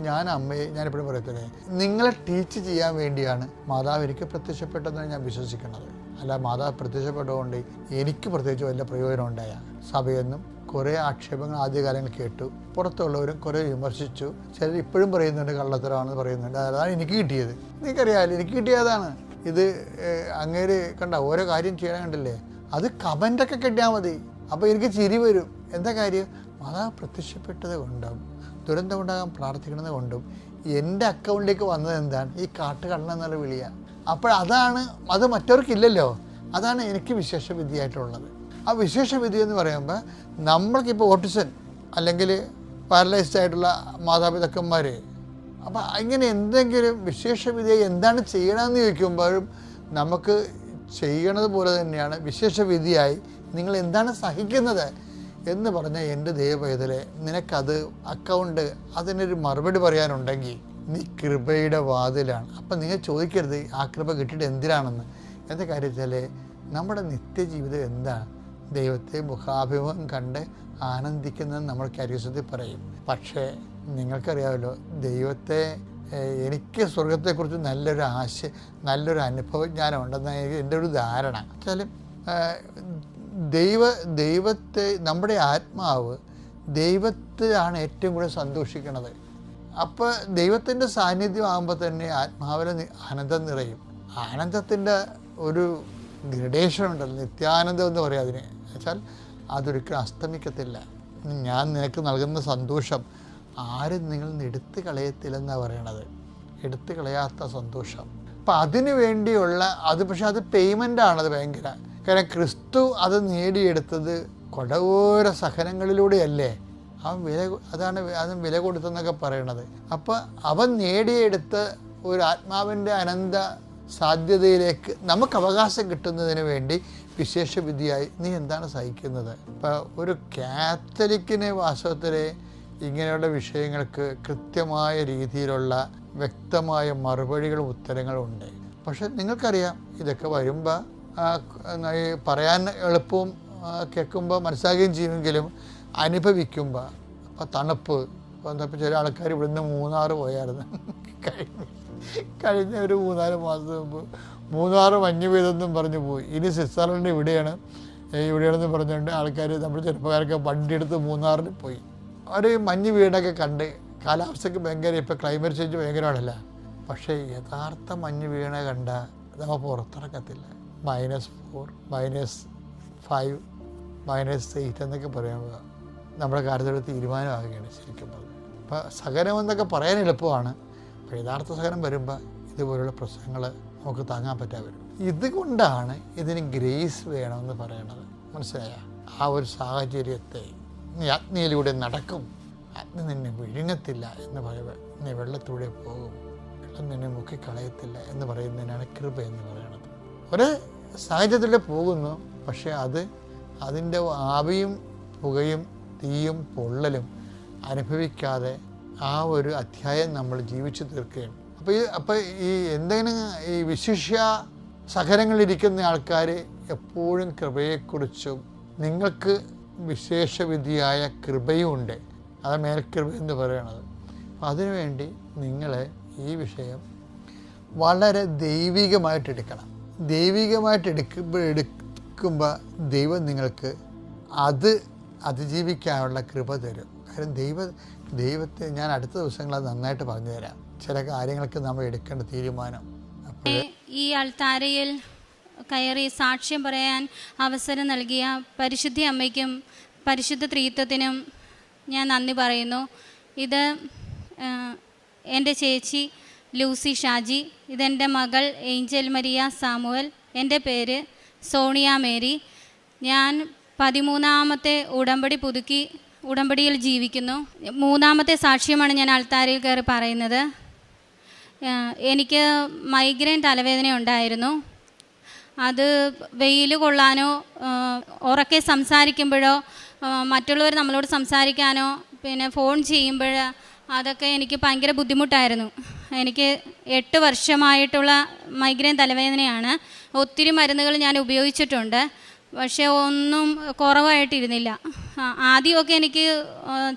ഞാനെപ്പോഴും പറയത്തില്ലേ, നിങ്ങളെ ടീച്ച് ചെയ്യാൻ വേണ്ടിയാണ് മാതാവ് എനിക്ക് പ്രത്യക്ഷപ്പെട്ടതെന്നാണ് ഞാൻ വിശ്വസിക്കുന്നത്. അല്ല മാതാവ് പ്രത്യക്ഷപ്പെട്ടതുകൊണ്ട് എനിക്ക് പ്രത്യേകിച്ച് വല്ല പ്രയോജനം ഉണ്ടായ. സഭയെന്നും കുറേ ആക്ഷേപങ്ങൾ ആദ്യകാലങ്ങൾ കേട്ടു, പുറത്തുള്ളവരും കുറേ വിമർശിച്ചു. ചിലർ ഇപ്പോഴും പറയുന്നുണ്ട് കള്ളത്തരമാണെന്ന് പറയുന്നുണ്ട്. അതാണ് എനിക്ക് കിട്ടിയത്. നിങ്ങൾക്കറിയാമല്ലോ, എനിക്ക് കിട്ടിയതാണ് ഇത്. അങ്ങേര് കണ്ട ഓരോ കാര്യം ചെയ്യണം കണ്ടില്ലേ, അത് കമൻ്റൊക്കെ കിട്ടിയാൽ മതി. അപ്പോൾ എനിക്ക് ചിരി വരും. എന്താ കാര്യം? മാതാവ് പ്രത്യക്ഷപ്പെട്ടത് കൊണ്ടും ദുരന്തമുണ്ടാകാൻ പ്രാർത്ഥിക്കുന്നത് കൊണ്ടും എൻ്റെ അക്കൗണ്ടിലേക്ക് വന്നത് എന്താണ്? ഈ കാട്ടുകള്ളൻ എന്നുള്ള വിളിയാണ്. അപ്പോൾ അത് മറ്റവർക്കില്ലല്ലോ. അതാണ് എനിക്ക് വിശേഷവിധിയായിട്ടുള്ളത്. ആ വിശേഷവിധി എന്ന് പറയുമ്പോൾ നമ്മൾക്കിപ്പോൾ ഓട്ടിസൺ അല്ലെങ്കിൽ പാരലൈസ്ഡ് ആയിട്ടുള്ള മാതാപിതാക്കന്മാർ, അപ്പം ഇങ്ങനെ എന്തെങ്കിലും വിശേഷവിധിയായി എന്താണ് ചെയ്യണമെന്ന് ചോദിക്കുമ്പോഴും നമുക്ക് ചെയ്യണത് പോലെ തന്നെയാണ് വിശേഷവിധിയായി നിങ്ങൾ എന്താണ് സഹിക്കുന്നത് എന്ന് പറഞ്ഞാൽ, എൻ്റെ ദൈവവേദലെ നിനക്കത് അക്കൗണ്ട് അതിനൊരു മറുപടി പറയാനുണ്ടെങ്കിൽ നീ കൃപയുടെ വാതിലാണ്. അപ്പം നിങ്ങൾ ചോദിക്കരുത് ആ കൃപ കിട്ടിയിട്ട് എന്തിനാണെന്ന്. എന്താ കാര്യത്തിൽ നമ്മുടെ നിത്യജീവിതം എന്താണ്? ദൈവത്തെ മുഖാഭിമുഖം കണ്ട് ആനന്ദിക്കുന്നതെന്ന് നമ്മൾ കരിസ്യത്തിൽ പറയും. പക്ഷേ നിങ്ങൾക്കറിയാമല്ലോ, ദൈവത്തെ എനിക്ക് സ്വർഗത്തെക്കുറിച്ച് നല്ലൊരു അനുഭവജ്ഞാനം ഉണ്ടെന്ന് എൻ്റെ ഒരു ധാരണ. വെച്ചാലും ദൈവത്തെ നമ്മുടെ ആത്മാവ് ദൈവത്തിലാണ് ഏറ്റവും കൂടുതൽ സന്തോഷിക്കുന്നത്. അപ്പോൾ ദൈവത്തിൻ്റെ സാന്നിധ്യം ആകുമ്പോൾ തന്നെ ആത്മാവിൽ ആനന്ദം നിറയും. ആനന്ദത്തിൻ്റെ ഒരു ഗ്രഡേഷൻ ഉണ്ടല്ലോ, നിത്യാനന്ദം എന്ന് പറയാം അതിന്. വെച്ചാൽ അതൊരിക്കലും അസ്തമിക്കത്തില്ല. ഞാൻ നിനക്ക് നൽകുന്ന സന്തോഷം ആരും നിങ്ങൾ എടുത്തു കളയത്തില്ലെന്നാണ് പറയണത്. എടുത്തു കളയാത്ത സന്തോഷം. അപ്പം അതിനു വേണ്ടിയുള്ള പക്ഷേ അത് പേയ്മെൻ്റാണ്. അത് ഭയങ്കര. കാരണം ക്രിസ്തു അത് നേടിയെടുത്തത് കൊടോര സഹനങ്ങളിലൂടെയല്ലേ. അവൻ വില കൊടുത്തെന്നൊക്കെ പറയണത്. അപ്പോൾ അവൻ നേടിയെടുത്ത ഒരു ആത്മാവിൻ്റെ അനന്ത സാധ്യതയിലേക്ക് നമുക്ക് അവകാശം കിട്ടുന്നതിന് വേണ്ടി വിശേഷവിധിയായി നീ എന്താണ് സഹിക്കുന്നത്? ഇപ്പോൾ ഒരു കാത്തലിക്കിന് വാസ്തവത്തിൽ ഇങ്ങനെയുള്ള വിഷയങ്ങൾക്ക് കൃത്യമായ രീതിയിലുള്ള വ്യക്തമായ മറുപടികളും ഉത്തരങ്ങളും ഉണ്ട്. പക്ഷെ നിങ്ങൾക്കറിയാം, ഇതൊക്കെ വരുമ്പോൾ പറയാൻ എളുപ്പവും കേൾക്കുമ്പോൾ മനസ്സിലാക്കുകയും ചെയ്യുമെങ്കിലും അനുഭവിക്കുമ്പോൾ അപ്പോൾ തണുപ്പ്. ഇപ്പോൾ ചില ആൾക്കാർ ഇവിടുന്ന് മൂന്നാർ പോയായിരുന്നു കഴിഞ്ഞ ഒരു 3-4 മാസം മുമ്പ്. മൂന്നാർ മഞ്ഞ് പെയ്തെന്നും പറഞ്ഞു പോയി. ഇനി സ്വിറ്റ്സർലൻഡ് ഇവിടെയാണെന്ന് പറഞ്ഞുകൊണ്ട് ആൾക്കാർ, നമ്മുടെ ചെറുപ്പക്കാരൊക്കെ വണ്ടിയെടുത്ത് മൂന്നാറിൽ പോയി. അവർ മഞ്ഞ് വീടൊക്കെ കണ്ട് കാലാവസ്ഥയ്ക്ക് ഭയങ്കര, ഇപ്പോൾ ക്ലൈമറ്റ് ചേഞ്ച് ഭയങ്കരമാണല്ല. പക്ഷേ യഥാർത്ഥ മഞ്ഞ് വീണ കണ്ട നമ്മൾ പുറത്തിറക്കത്തില്ല. -4, -5, -8 എന്നൊക്കെ പറയുമ്പോൾ നമ്മുടെ കാര്യത്തിൽ തീരുമാനമാകുകയാണ് ശരിക്കും പറഞ്ഞത്. അപ്പോൾ സഹനമെന്നൊക്കെ പറയാൻ എളുപ്പമാണ്. അപ്പോൾ യഥാർത്ഥ സഹനം വരുമ്പോൾ ഇതുപോലുള്ള പ്രശ്നങ്ങൾ നമുക്ക് താങ്ങാൻ പറ്റാതെ വരും. ഇതുകൊണ്ടാണ് ഇതിന് ഗ്രേസ് വേണമെന്ന് പറയണത്. മനസ്സിലായ? ആ ഒരു സാഹചര്യത്തെ നീ അഗ്നിയിലൂടെ നടക്കും, അഗ്നി നിന്നെ വിഴുങ്ങത്തില്ല എന്ന് പറയുമ്പോൾ നീ വെള്ളത്തിലൂടെ പോകും, വെള്ളം നിന്നെ മുക്കിക്കളയത്തില്ല എന്ന് പറയുന്നതിനാണ് കൃപ എന്ന് പറയുന്നത്. ഒരു സാഹചര്യത്തിലൂടെ പോകുന്നു, പക്ഷേ അതിൻ്റെ ആവിയും പുകയും തീയും പൊള്ളലും അനുഭവിക്കാതെ ആ ഒരു അധ്യായം നമ്മൾ ജീവിച്ചു തീർക്കുകയാണ്. അപ്പോൾ ഈ എന്തെങ്കിലും ഈ വിശിഷ്യ സഹനങ്ങളിരിക്കുന്ന ആൾക്കാർ എപ്പോഴും കൃപയെക്കുറിച്ചും നിങ്ങൾക്ക് വിശേഷവിധിയായ കൃപയുമുണ്ട്, അത് മേൽക്കൃപ എന്ന് പറയണത്. അപ്പം അതിനുവേണ്ടി നിങ്ങൾ ഈ വിഷയം വളരെ ദൈവികമായിട്ട് എടുക്കണം. ദൈവികമായിട്ട് എടുക്കുമ്പോൾ ദൈവം നിങ്ങൾക്ക് അത് അതിജീവിക്കാനുള്ള കൃപ തരും. കാര്യം ദൈവത്തെ ഞാൻ അടുത്ത ദിവസങ്ങൾ അത് നന്നായിട്ട് പറഞ്ഞു തരാം. ചില കാര്യങ്ങൾക്ക് നമ്മൾ എടുക്കേണ്ട തീരുമാനം. ഈ അൾത്താരയിൽ കയറി സാക്ഷ്യം പറയാൻ അവസരം നൽകിയ പരിശുദ്ധ അമ്മയ്ക്കും പരിശുദ്ധ ത്രിത്വത്തിനും ഞാൻ നന്ദി പറയുന്നു. ഇത് എൻ്റെ ചേച്ചി ലൂസി ഷാജി, ഇതെൻ്റെ മകൾ ഏഞ്ചൽ മരിയ സാമുവൽ, എൻ്റെ പേര് സോണിയ മേരി. ഞാൻ 13ാമത്തെ ഉടമ്പടി പുതുക്കി ഉടമ്പടിയിൽ ജീവിക്കുന്നു. 3ാമത്തെ സാക്ഷ്യമാണ് ഞാൻ അൾത്താരയിൽ കയറി പറയുന്നത്. എനിക്ക് മൈഗ്രെയിൻ തലവേദന ഉണ്ടായിരുന്നു. അത് വെയിൽ കൊള്ളാനോ ഉറക്കെ സംസാരിക്കുമ്പോഴോ മറ്റുള്ളവർ നമ്മളോട് സംസാരിക്കാനോ പിന്നെ ഫോൺ ചെയ്യുമ്പോൾ അതൊക്കെ എനിക്ക് ഭയങ്കര ബുദ്ധിമുട്ടായിരുന്നു. എനിക്ക് 8 വർഷമായിട്ടുള്ള മൈഗ്രെയിൻ തലവേദനയാണ്. ഒത്തിരി മരുന്നുകൾ ഞാൻ ഉപയോഗിച്ചിട്ടുണ്ട്, പക്ഷേ ഒന്നും കുറവായിട്ടിരുന്നില്ല. ആദ്യമൊക്കെ എനിക്ക്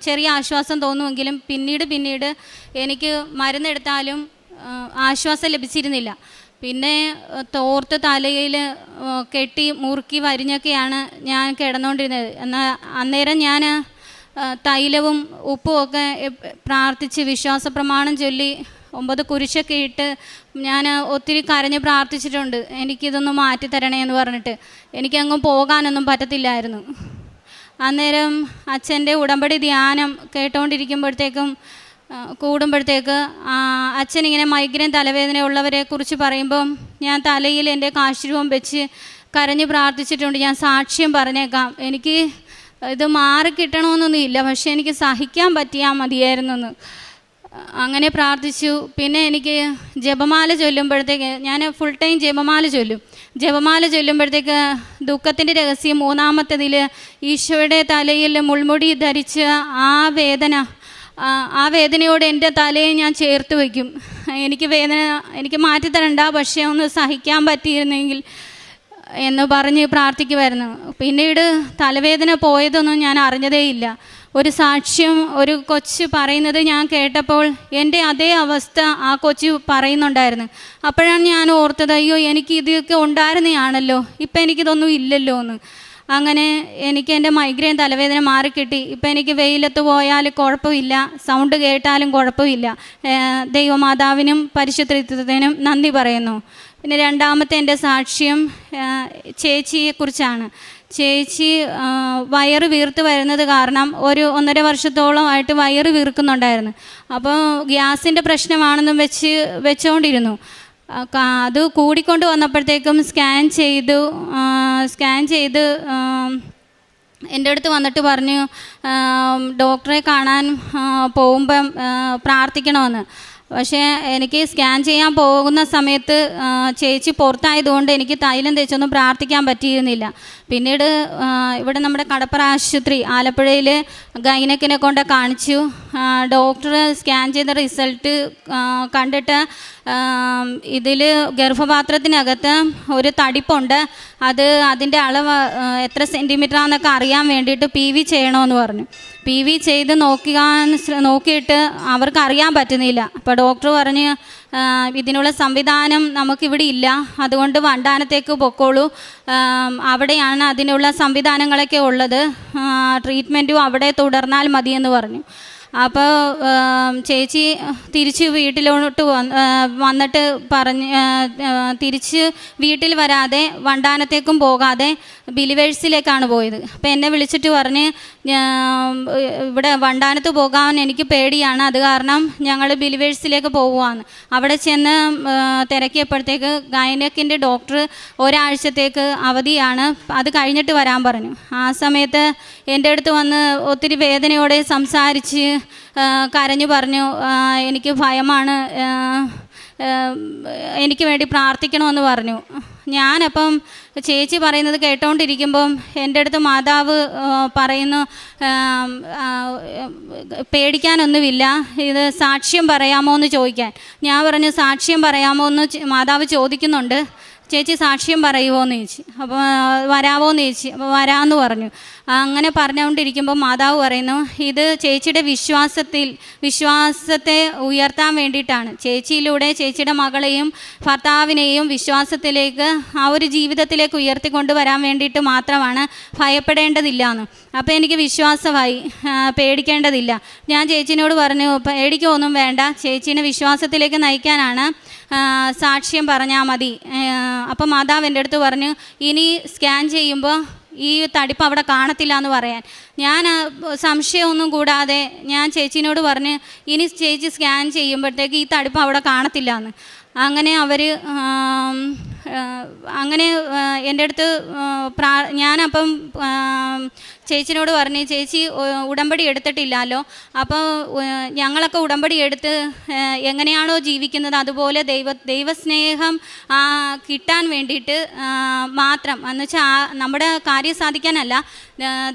ചെറിയ ആശ്വാസം തോന്നുമെങ്കിലും പിന്നീട് എനിക്ക് മരുന്നെടുത്താലും ആശ്വാസം ലഭിച്ചിരുന്നില്ല. പിന്നെ തോർത്ത് തലയിൽ കെട്ടി മുറുക്കി വരിഞ്ഞൊക്കെയാണ് ഞാൻ കിടന്നുകൊണ്ടിരുന്നത്. എന്നാൽ അന്നേരം ഞാൻ തൈലവും ഉപ്പും ഒക്കെ പ്രാർത്ഥിച്ച് വിശ്വാസ പ്രമാണം ചൊല്ലി 9 കുരിശൊക്കെ ഇട്ട് ഞാൻ ഒത്തിരി കരഞ്ഞ് പ്രാർത്ഥിച്ചിട്ടുണ്ട്. എനിക്കിതൊന്ന് മാറ്റിത്തരണേ എന്ന് പറഞ്ഞിട്ട്. എനിക്കങ്ങും പോകാനൊന്നും പറ്റത്തില്ലായിരുന്നു. അന്നേരം അച്ഛൻ്റെ ഉടമ്പടി ധ്യാനം കേട്ടുകൊണ്ടിരിക്കുമ്പോഴത്തേക്കും കൂടുമ്പോഴത്തേക്ക് അച്ഛനിങ്ങനെ മൈഗ്രെയിൻ തലവേദന ഉള്ളവരെ കുറിച്ച് പറയുമ്പം ഞാൻ തലയിൽ എൻ്റെ കാശുരൂപം വെച്ച് കരഞ്ഞ് പ്രാർത്ഥിച്ചിട്ടുണ്ട്. ഞാൻ സാക്ഷ്യം പറഞ്ഞേക്കാം, എനിക്ക് ഇത് മാറിക്കിട്ടണമെന്നൊന്നും ഇല്ല, പക്ഷേ എനിക്ക് സഹിക്കാൻ പറ്റിയാൽ മതിയായിരുന്നെന്ന് അങ്ങനെ പ്രാർത്ഥിച്ചു. പിന്നെ എനിക്ക് ജപമാല ചൊല്ലുമ്പോഴത്തേക്ക് ഞാൻ ഫുൾ ടൈം ജപമാല ചൊല്ലുമ്പോഴത്തേക്ക് ദുഃഖത്തിൻ്റെ രഹസ്യം 3ാമത്തേതിൽ ഈശോയുടെ തലയിൽ മുൾമുടി ധരിച്ച ആ വേദനയോട് എൻ്റെ തലയെ ഞാൻ ചേർത്ത് വയ്ക്കും. എനിക്ക് മാറ്റിത്തരണ്ട, പക്ഷേ ഒന്ന് സഹിക്കാൻ പറ്റിയിരുന്നെങ്കിൽ എന്ന് പറഞ്ഞ് പ്രാർത്ഥിക്കുമായിരുന്നു. പിന്നീട് തലവേദന പോയതൊന്നും ഞാൻ അറിഞ്ഞതേയില്ല. ഒരു സാക്ഷ്യം ഒരു കൊച്ച് പറയുന്നത് ഞാൻ കേട്ടപ്പോൾ എൻ്റെ അതേ അവസ്ഥ ആ കൊച്ച് പറയുന്നുണ്ടായിരുന്നു. അപ്പോഴാണ് ഞാൻ ഓർത്തത്, അയ്യോ എനിക്ക് ഇതൊക്കെ ഉണ്ടായിരുന്നതാണല്ലോ, ഇപ്പം എനിക്കിതൊന്നും ഇല്ലല്ലോ എന്ന്. അങ്ങനെ എനിക്ക് എൻ്റെ മൈഗ്രെയിൻ തലവേദന മാറിക്കിട്ടി. ഇപ്പം എനിക്ക് വെയിലത്ത് പോയാൽ കുഴപ്പമില്ല, സൗണ്ട് കേട്ടാലും കുഴപ്പമില്ല. ദൈവമാതാവിനും പരിശുദ്ധ ത്രിത്വത്തിനും നന്ദി പറയുന്നു. പിന്നെ 2ാമത്തെ എൻ്റെ സാക്ഷ്യം ചേച്ചിയെക്കുറിച്ചാണ്. ചേച്ചി വയറ് വീർത്ത് വരുന്നത് കാരണം 1.5 വർഷത്തോളമായിട്ട് വയറ് വീർക്കുന്നുണ്ടായിരുന്നു. അപ്പോൾ ഗ്യാസിൻ്റെ പ്രശ്നമാണെന്നും വെച്ചുകൊണ്ടിരുന്നു. അത് കൂടിക്കൊണ്ട് വന്നപ്പോഴത്തേക്കും സ്കാൻ ചെയ്ത് എൻ്റെ അടുത്ത് വന്നിട്ട് പറഞ്ഞു ഡോക്ടറെ കാണാൻ പോകുമ്പം പ്രാർത്ഥിക്കണമെന്ന്. പക്ഷേ എനിക്ക് സ്കാൻ ചെയ്യാൻ പോകുന്ന സമയത്ത് ചേച്ചി പുറത്തായതുകൊണ്ട് എനിക്ക് തൈലം തേച്ചൊന്നും പ്രാർത്ഥിക്കാൻ പറ്റിയിരുന്നില്ല. പിന്നീട് ഇവിടെ നമ്മുടെ കടപ്പുറ ആശുപത്രി ആലപ്പുഴയിൽ ഗൈനക്കിനെ കൊണ്ട് കാണിച്ചു. ഡോക്ടർ സ്കാൻ ചെയ്ത റിസൾട്ട് കണ്ടിട്ട് ഇതിൽ ഗർഭപാത്രത്തിനകത്ത് ഒരു തടിപ്പുണ്ട്, അതിൻ്റെ അളവ് എത്ര സെൻറ്റിമീറ്ററാണെന്നൊക്കെ അറിയാൻ വേണ്ടിയിട്ട് PV ചെയ്യണമെന്ന് പറഞ്ഞു. PV ചെയ്ത് നോക്കിയിട്ട് അവർക്ക് അറിയാൻ പറ്റുന്നില്ല. അപ്പോൾ ഡോക്ടർ പറഞ്ഞ് ഇതിനുള്ള സംവിധാനം നമുക്കിവിടെ ഇല്ല, അതുകൊണ്ട് വണ്ടാനത്തേക്ക് പൊക്കോളൂ, അവിടെയാണ് അതിനുള്ള സംവിധാനങ്ങളൊക്കെ ഉള്ളത്, ട്രീറ്റ്മെൻറ്റും അവിടെ തുടർന്നാൽ മതിയെന്ന് പറഞ്ഞു. അപ്പോൾ ചേച്ചി തിരിച്ച് വീട്ടിലോട്ട് വന്നിട്ട് തിരിച്ച് വീട്ടിൽ വരാതെ വണ്ടാനത്തേക്കും പോകാതെ ബിലിവേഴ്സിലേക്കാണ് പോയത്. അപ്പോൾ എന്നെ വിളിച്ചിട്ട് പറഞ്ഞ് ഇവിടെ വണ്ടാനത്ത് പോകാൻ എനിക്ക് പേടിയാണ്, അത് കാരണം ഞങ്ങൾ ബിലിവേഴ്സിലേക്ക് പോകുവാന്ന്. അവിടെ ചെന്ന് തിരക്കിയപ്പോഴത്തേക്ക് ഗൈനക്കിൻ്റെ ഡോക്ടർ ഒരാഴ്ചത്തേക്ക് അവധിയാണ്, അത് കഴിഞ്ഞിട്ട് വരാൻ പറഞ്ഞു. ആ സമയത്ത് എൻ്റെ അടുത്ത് വന്ന് ഒത്തിരി വേദനയോടെ സംസാരിച്ച് കരഞ്ഞു പറഞ്ഞു എനിക്ക് ഭയമാണ്, എനിക്ക് വേണ്ടി പ്രാർത്ഥിക്കണമെന്ന് പറഞ്ഞു. ഞാനപ്പം ചേച്ചി പറയുന്നത് കേട്ടോണ്ടിരിക്കുമ്പം എൻ്റെ അടുത്ത് മാതാവ് പറയുന്നു, പേടിക്കാനൊന്നുമില്ല, ഇത് സാക്ഷ്യം പറയാമോ എന്ന് ചോദിക്കാൻ. ഞാൻ പറഞ്ഞു സാക്ഷ്യം പറയാമോ എന്ന് മാതാവ് ചോദിക്കുന്നുണ്ട്, ചേച്ചി സാക്ഷ്യം പറയുമോ എന്ന് ചോദിച്ചു. അപ്പോൾ വരാമോ എന്ന് ചോദിച്ചു. അപ്പോൾ വരാമെന്ന് പറഞ്ഞു. അങ്ങനെ പറഞ്ഞുകൊണ്ടിരിക്കുമ്പോൾ മാതാവ് പറയുന്നു, ഇത് ചേച്ചിയുടെ വിശ്വാസത്തെ ഉയർത്താൻ വേണ്ടിയിട്ടാണ്. ചേച്ചിയിലൂടെ ചേച്ചിയുടെ മകളെയും ഭർത്താവിനെയും വിശ്വാസത്തിലേക്ക്, ആ ഒരു ജീവിതത്തിലേക്ക് ഉയർത്തിക്കൊണ്ട് വരാൻ വേണ്ടിയിട്ട് മാത്രമാണ്, ഭയപ്പെടേണ്ടതില്ല എന്ന്. അപ്പോൾ എനിക്ക് വിശ്വാസമായി, പേടിക്കേണ്ടതില്ല. ഞാൻ ചേച്ചിനോട് പറഞ്ഞു, പേടിക്കൊന്നും വേണ്ട, ചേച്ചീനെ വിശ്വാസത്തിലേക്ക് നയിക്കാനാണ്, സാക്ഷ്യം പറഞ്ഞാൽ മതി. അപ്പം മാതാവ് എൻ്റെ അടുത്ത് പറഞ്ഞു, ഇനി സ്കാൻ ചെയ്യുമ്പോൾ ഈ തടിപ്പ് അവിടെ കാണത്തില്ല എന്ന് പറയാൻ. ഞാൻ സംശയമൊന്നും കൂടാതെ ഞാൻ ചേച്ചീനോട് പറഞ്ഞ്, ഇനി ചേച്ചി സ്കാൻ ചെയ്യുമ്പോഴത്തേക്ക് ഈ തടിപ്പ് അവിടെ കാണത്തില്ല എന്ന്. അങ്ങനെ അങ്ങനെ എൻ്റെ അടുത്ത് ഞാനപ്പം ചേച്ചിനോട് പറഞ്ഞ്, ചേച്ചി ഉടമ്പടി എടുത്തിട്ടില്ലല്ലോ, അപ്പോൾ ഞങ്ങളൊക്കെ ഉടമ്പടി എടുത്ത് എങ്ങനെയാണോ ജീവിക്കുന്നത് അതുപോലെ ദൈവസ്നേഹം കിട്ടാൻ വേണ്ടിയിട്ട് മാത്രം, എന്നുവെച്ചാൽ നമ്മുടെ കാര്യം സാധിക്കാനല്ല,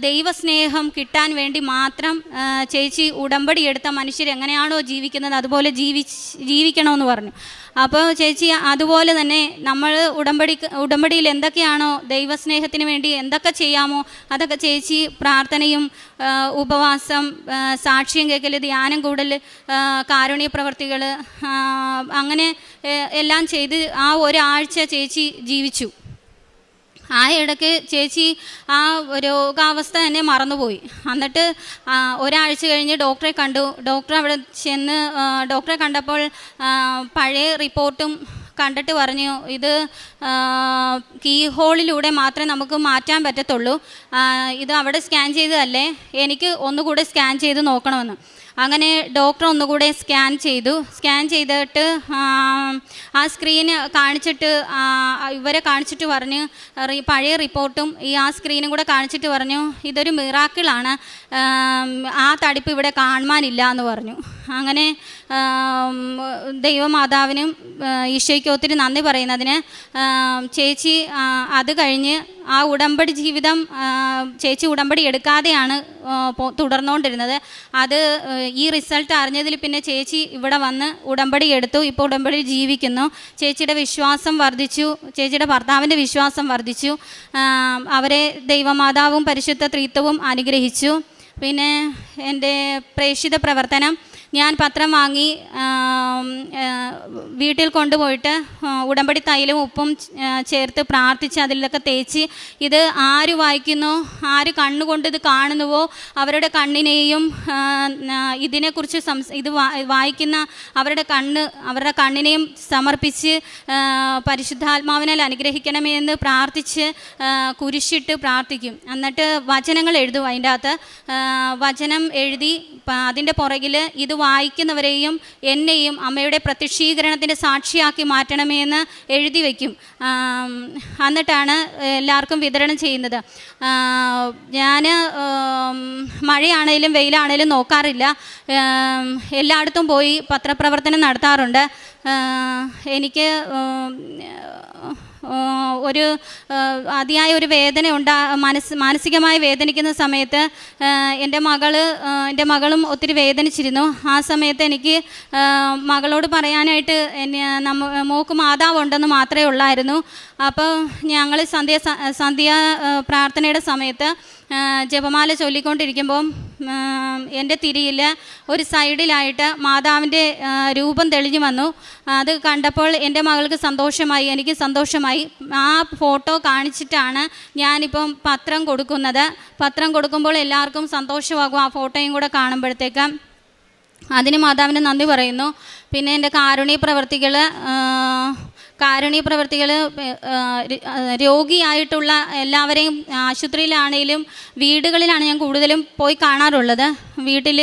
ദൈവസ്നേഹം കിട്ടാൻ വേണ്ടി മാത്രം ചേച്ചി ഉടമ്പടി എടുത്ത മനുഷ്യർ എങ്ങനെയാണോ ജീവിക്കുന്നത് അതുപോലെ ജീവിക്കണമെന്ന് പറഞ്ഞു. അപ്പോൾ ചേച്ചി അതുപോലെ തന്നെ നമ്മൾ ഉടമ്പടിയിൽ എന്തൊക്കെയാണോ ദൈവസ്നേഹത്തിന് വേണ്ടി എന്തൊക്കെ ചെയ്യാമോ അതൊക്കെ ചേച്ചി പ്രാർത്ഥനയും ഉപവാസം, സാക്ഷ്യം കേൾക്കൽ, ധ്യാനം കൂടൽ, കാരുണ്യ പ്രവർത്തികൾ, അങ്ങനെ എല്ലാം ചെയ്ത് ആ ഒരാഴ്ച ചേച്ചി ജീവിച്ചു. ആ ഇടയ്ക്ക് ചേച്ചി ആ രോഗാവസ്ഥ തന്നെ മറന്നുപോയി. എന്നിട്ട് ഒരാഴ്ച കഴിഞ്ഞ് ഡോക്ടറെ കണ്ടു. ഡോക്ടർ അവിടെ ചെന്ന് ഡോക്ടറെ കണ്ടപ്പോൾ പഴയ റിപ്പോർട്ടും കണ്ടിട്ട് പറഞ്ഞു, ഇത് കീ ഹോളിലൂടെ മാത്രമേ നമുക്ക് മാറ്റാൻ പറ്റത്തുള്ളൂ, ഇത് അവിടെ സ്കാൻ ചെയ്തതല്ലേ, എനിക്ക് ഒന്നുകൂടെ സ്കാൻ ചെയ്ത് നോക്കണമെന്ന്. അങ്ങനെ ഡോക്ടർ ഒന്നുകൂടെ സ്കാൻ ചെയ്തിട്ട് ആ സ്ക്രീന് കാണിച്ചിട്ട് ഇവരെ കാണിച്ചിട്ട് പറഞ്ഞു, പഴയ റിപ്പോർട്ടും ആ സ്ക്രീനും കൂടെ കാണിച്ചിട്ട് പറഞ്ഞു, ഇതൊരു മിറാക്കിളാണ്, ആ തടിപ്പ് ഇവിടെ കാണുവാനില്ല എന്ന് പറഞ്ഞു. അങ്ങനെ ദൈവമാതാവിനും ഈശോയ്ക്ക് ഒത്തിരി നന്ദി പറയുന്നതിന് ചേച്ചി അത് കഴിഞ്ഞ് ആ ഉടമ്പടി ജീവിതം ചേച്ചി ഉടമ്പടി എടുക്കാതെയാണ് തുടർന്നുകൊണ്ടിരുന്നത്. അത് ഈ റിസൾട്ട് അറിഞ്ഞതിൽ പിന്നെ ചേച്ചി ഇവിടെ വന്ന് ഉടമ്പടി എടുത്തു. ഇപ്പോൾ ഉടമ്പടി ജീവിക്കുന്നു. ചേച്ചിയുടെ വിശ്വാസം വർദ്ധിച്ചു, ചേച്ചിയുടെ ഭർത്താവിൻ്റെ വിശ്വാസം വർദ്ധിച്ചു. അവരെ ദൈവമാതാവും പരിശുദ്ധ ത്രിത്വവും അനുഗ്രഹിച്ചു. പിന്നെ എൻ്റെ പ്രേക്ഷിത പ്രവർത്തനം, ഞാൻ പത്രം വാങ്ങി വീട്ടിൽ കൊണ്ടുപോയിട്ട് ഉടമ്പടി തൈലും ഉപ്പും ചേർത്ത് പ്രാർത്ഥിച്ച് അതിലൊക്കെ തേച്ച്, ഇത് ആര് വായിക്കുന്നോ, ആര് കണ്ണുകൊണ്ട് ഇത് കാണുന്നുവോ അവരുടെ കണ്ണിനെയും ഇതിനെക്കുറിച്ച് ഇത് വായിക്കുന്ന അവരുടെ കണ്ണിനെയും സമർപ്പിച്ച് പരിശുദ്ധാത്മാവിനാൽ അനുഗ്രഹിക്കണമേ എന്ന് പ്രാർത്ഥിച്ച് കുരിശിട്ട് പ്രാർത്ഥിക്കും. എന്നിട്ട് വചനങ്ങൾ എഴുതും. അതിൻ്റെ അകത്ത് വചനം എഴുതി അതിൻ്റെ പുറകിൽ ഇത് വായിക്കുന്നവരെയും എന്നെയും അമ്മയുടെ പ്രത്യക്ഷീകരണത്തിൻ്റെ സാക്ഷിയാക്കി മാറ്റണമേ എന്ന് എഴുതി വയ്ക്കും. എന്നിട്ടാണ് എല്ലാവർക്കും വിതരണം ചെയ്യുന്നത്. ഞാൻ മഴയാണേലും വെയിലാണേലും നോക്കാറില്ല. എല്ലായിടത്തും പോയി പത്രപ്രവർത്തനം നടത്താറുണ്ട്. എനിക്ക് ഒരു അതിയായ ഒരു വേദന മാനസികമായി വേദനിക്കുന്ന സമയത്ത് എൻ്റെ മകളും ഒത്തിരി വേദനിച്ചിരുന്നു. ആ സമയത്ത് എനിക്ക് മകളോട് പറയാനായിട്ട് മോക്ക് മാതാവുണ്ടെന്ന് മാത്രമേ ഉള്ളായിരുന്നു. അപ്പോൾ ഞങ്ങൾ സന്ധ്യ പ്രാർത്ഥനയുടെ സമയത്ത് ജപമാല ചൊല്ലിക്കൊണ്ടിരിക്കുമ്പം എൻ്റെ തിരിയിൽ ഒരു സൈഡിലായിട്ട് മാതാവിൻ്റെ രൂപം തെളിഞ്ഞു വന്നു. അത് കണ്ടപ്പോൾ എൻ്റെ മകൾക്ക് സന്തോഷമായി, എനിക്ക് സന്തോഷമായി. ആ ഫോട്ടോ കാണിച്ചിട്ടാണ് ഞാനിപ്പം പത്രം കൊടുക്കുന്നത്. പത്രം കൊടുക്കുമ്പോൾ എല്ലാവർക്കും സന്തോഷമാകും ആ ഫോട്ടോയും കൂടെ കാണുമ്പോഴത്തേക്ക്. അതിന് മാതാവിന് നന്ദി പറയുന്നു. പിന്നെ എൻ്റെ കാരുണ്യ പ്രവർത്തികൾ രോഗിയായിട്ടുള്ള എല്ലാവരെയും ആശുപത്രിയിലാണെങ്കിലും വീടുകളിലാണ് ഞാൻ കൂടുതലും പോയി കാണാറുള്ളത്. വീട്ടിൽ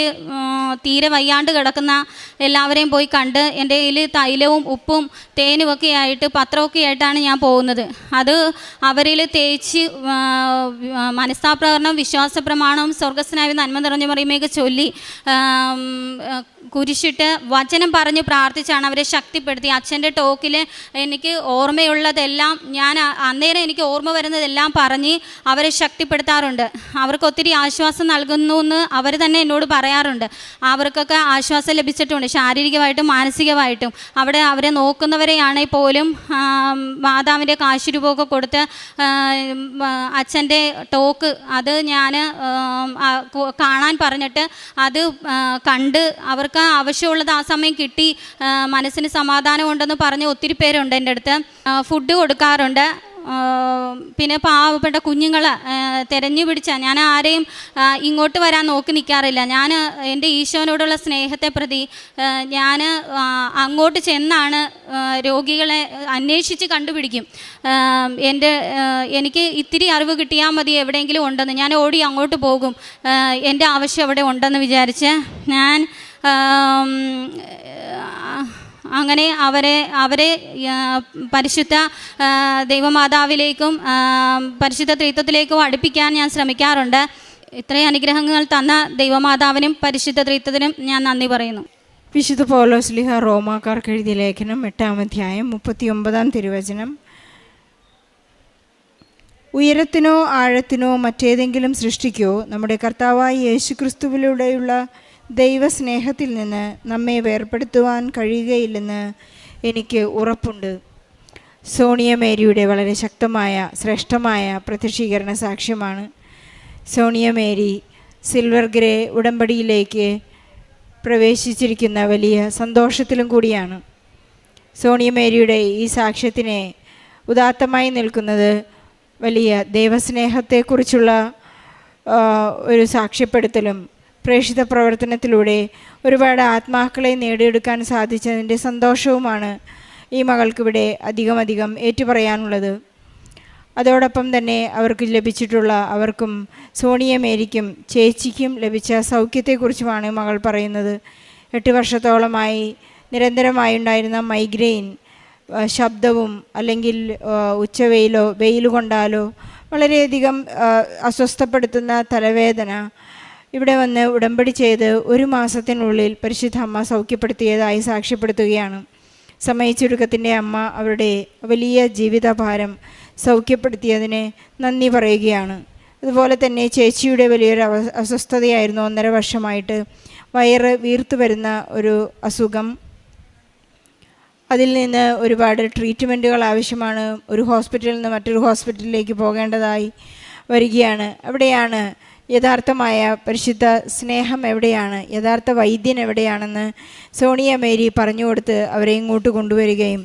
തീരെ വയ്യാണ്ട് കിടക്കുന്ന എല്ലാവരെയും പോയി കണ്ട് എൻ്റെ കയ്യിൽ തൈലവും ഉപ്പും തേനുമൊക്കെ ആയിട്ട് പത്രമൊക്കെ ആയിട്ടാണ് ഞാൻ പോകുന്നത്. അത് അവരിൽ തേച്ച് മനസ്താപ്രകരണം, വിശ്വാസ പ്രമാണവും സ്വർഗസ്നായ നന്മ നിറഞ്ഞ മറിയുമൊക്കെ ചൊല്ലി കുരിശിട്ട് വചനം പറഞ്ഞ് പ്രാർത്ഥിച്ചാണ് അവരെ ശക്തിപ്പെടുത്തി. അച്ഛൻ്റെ ടോക്കിൽ എനിക്ക് ഓർമ്മയുള്ളതെല്ലാം ഞാൻ അന്നേരം എനിക്ക് ഓർമ്മ വരുന്നതെല്ലാം പറഞ്ഞ് അവരെ ശക്തിപ്പെടുത്താറുണ്ട്. അവർക്ക് ഒത്തിരി ആശ്വാസം നൽകുന്നു എന്ന് അവർ തന്നെ എന്നോട് പറയാറുണ്ട്. അവർക്കൊക്കെ ആശ്വാസം ലഭിച്ചിട്ടുണ്ട്, ശാരീരികമായിട്ടും മാനസികമായിട്ടും. അവിടെ അവരെ നോക്കുന്നവരെയാണെങ്കിൽ പോലും മാതാവിൻ്റെ കാശുരൂപമൊക്കെ കൊടുത്ത് അച്ഛൻ്റെ ടോക്ക് അത് ഞാൻ കാണാൻ പറഞ്ഞിട്ട് അത് കണ്ട് അവർക്ക് ആവശ്യമുള്ളത് ആ സമയം കിട്ടി, മനസ്സിന് സമാധാനം ഉണ്ടെന്ന് പറഞ്ഞ് ഒത്തിരി പേരുണ്ട് എൻ്റെ അടുത്ത്. ഫുഡ് കൊടുക്കാറുണ്ട്. പിന്നെ പാവപ്പെട്ട കുഞ്ഞുങ്ങൾ തിരഞ്ഞു പിടിച്ച, ഞാൻ ആരെയും ഇങ്ങോട്ട് വരാൻ നോക്കി നിൽക്കാറില്ല. ഞാൻ എൻ്റെ ഈശോനോടുള്ള സ്നേഹത്തെ പ്രതി ഞാൻ അങ്ങോട്ട് ചെന്നാണ് രോഗികളെ അന്വേഷിച്ച് കണ്ടുപിടിക്കും. എനിക്ക് ഇത്തിരി അറിവ് കിട്ടിയാൽ മതി എവിടെയെങ്കിലും ഉണ്ടെന്ന്, ഞാൻ ഓടി അങ്ങോട്ട് പോകും. എൻ്റെ ആവശ്യം അവിടെ ഉണ്ടെന്ന് വിചാരിച്ച് ഞാൻ അങ്ങനെ അവരെ പരിശുദ്ധ ദൈവമാതാവിലേക്കും പരിശുദ്ധ ത്രിത്വത്തിലേക്കും അടുപ്പിക്കാൻ ഞാൻ ശ്രമിക്കാറുണ്ട്. ഇത്രയും അനുഗ്രഹങ്ങൾ തന്ന ദൈവമാതാവിനും പരിശുദ്ധ ത്രിത്വത്തിനും ഞാൻ നന്ദി പറയുന്നു. വിശുദ്ധ പൗലോസ്ലീഹ റോമാക്കാർക്ക് എഴുതിയ ലേഖനം 8-ാം അധ്യായം 39-ാം തിരുവചനം. ഉയരത്തിനോ ആഴത്തിനോ മറ്റേതെങ്കിലും സൃഷ്ടിക്കോ നമ്മുടെ കർത്താവായ യേശുക്രിസ്തുവിലൂടെയുള്ള ദൈവസ്നേഹത്തിൽ നിന്ന് നമ്മെ വേർപെടുത്തുവാൻ കഴിയുകയില്ലെന്ന് എനിക്ക് ഉറപ്പുണ്ട്. സോണിയ മേരിയുടെ വളരെ ശക്തമായ ശ്രേഷ്ഠമായ പ്രത്യക്ഷീകരണ സാക്ഷ്യമാണ്. സോണിയ മേരി സിൽവർ ഗ്രേ ഉടമ്പടിയിലേക്ക് പ്രവേശിച്ചിരിക്കുന്ന വലിയ സന്തോഷത്തിലും കൂടിയാണ്. സോണിയ മേരിയുടെ ഈ സാക്ഷ്യത്തിനെ ഉദാത്തമായി നിൽക്കുന്നത് വലിയ ദൈവസ്നേഹത്തെക്കുറിച്ചുള്ള ഒരു സാക്ഷ്യപ്പെടുത്തലും പ്രേക്ഷിത പ്രവർത്തനത്തിലൂടെ ഒരുപാട് ആത്മാക്കളെ നേടിയെടുക്കാൻ സാധിച്ചതിൻ്റെ സന്തോഷവുമാണ് ഈ മകൾക്കിവിടെ അധികം ഏറ്റുപറയാനുള്ളത്. അതോടൊപ്പം തന്നെ അവർക്ക് ലഭിച്ചിട്ടുള്ള, അവർക്കും സോണിയ മേരിക്കും ചേച്ചിക്കും ലഭിച്ച സൗഖ്യത്തെക്കുറിച്ചുമാണ് മകൾ പറയുന്നത്. 8 വർഷത്തോളമായി നിരന്തരമായി ഉണ്ടായിരുന്ന മൈഗ്രെയിൻ, ശബ്ദവും അല്ലെങ്കിൽ ഉച്ചവെയിലോ വെയിൽ കൊണ്ടാലോ വളരെയധികം അസ്വസ്ഥപ്പെടുത്തുന്ന തലവേദന ഇവിടെ വന്ന് ഉടമ്പടി ചെയ്ത് 1 മാസത്തിനുള്ളിൽ പരിശുദ്ധ അമ്മ സൗഖ്യപ്പെടുത്തിയതായി സാക്ഷ്യപ്പെടുത്തുകയാണ്. സമയച്ചുരുക്കത്തിൻ്റെ അമ്മ അവരുടെ വലിയ ജീവിതഭാരം സൗഖ്യപ്പെടുത്തിയതിന് നന്ദി പറയുകയാണ്. അതുപോലെ തന്നെ ചേച്ചിയുടെ വലിയൊരു അസ്വസ്ഥതയായിരുന്നു 1.5 വർഷമായിട്ട് വയറ് വീർത്തു വരുന്ന ഒരു അസുഖം. അതിൽ നിന്ന് ഒരുപാട് ട്രീറ്റ്മെൻറ്റുകൾ ആവശ്യമാണ്. ഒരു ഹോസ്പിറ്റലിൽ നിന്ന് മറ്റൊരു ഹോസ്പിറ്റലിലേക്ക് പോകേണ്ടതായി വരികയാണ്. അവിടെയാണ് യഥാർത്ഥമായ പരിശുദ്ധ സ്നേഹം എവിടെയാണ്, യഥാർത്ഥ വൈദ്യൻ എവിടെയാണെന്ന് സോണിയ മേരി പറഞ്ഞു കൊടുത്ത് അവരെ ഇങ്ങോട്ട് കൊണ്ടുവരികയും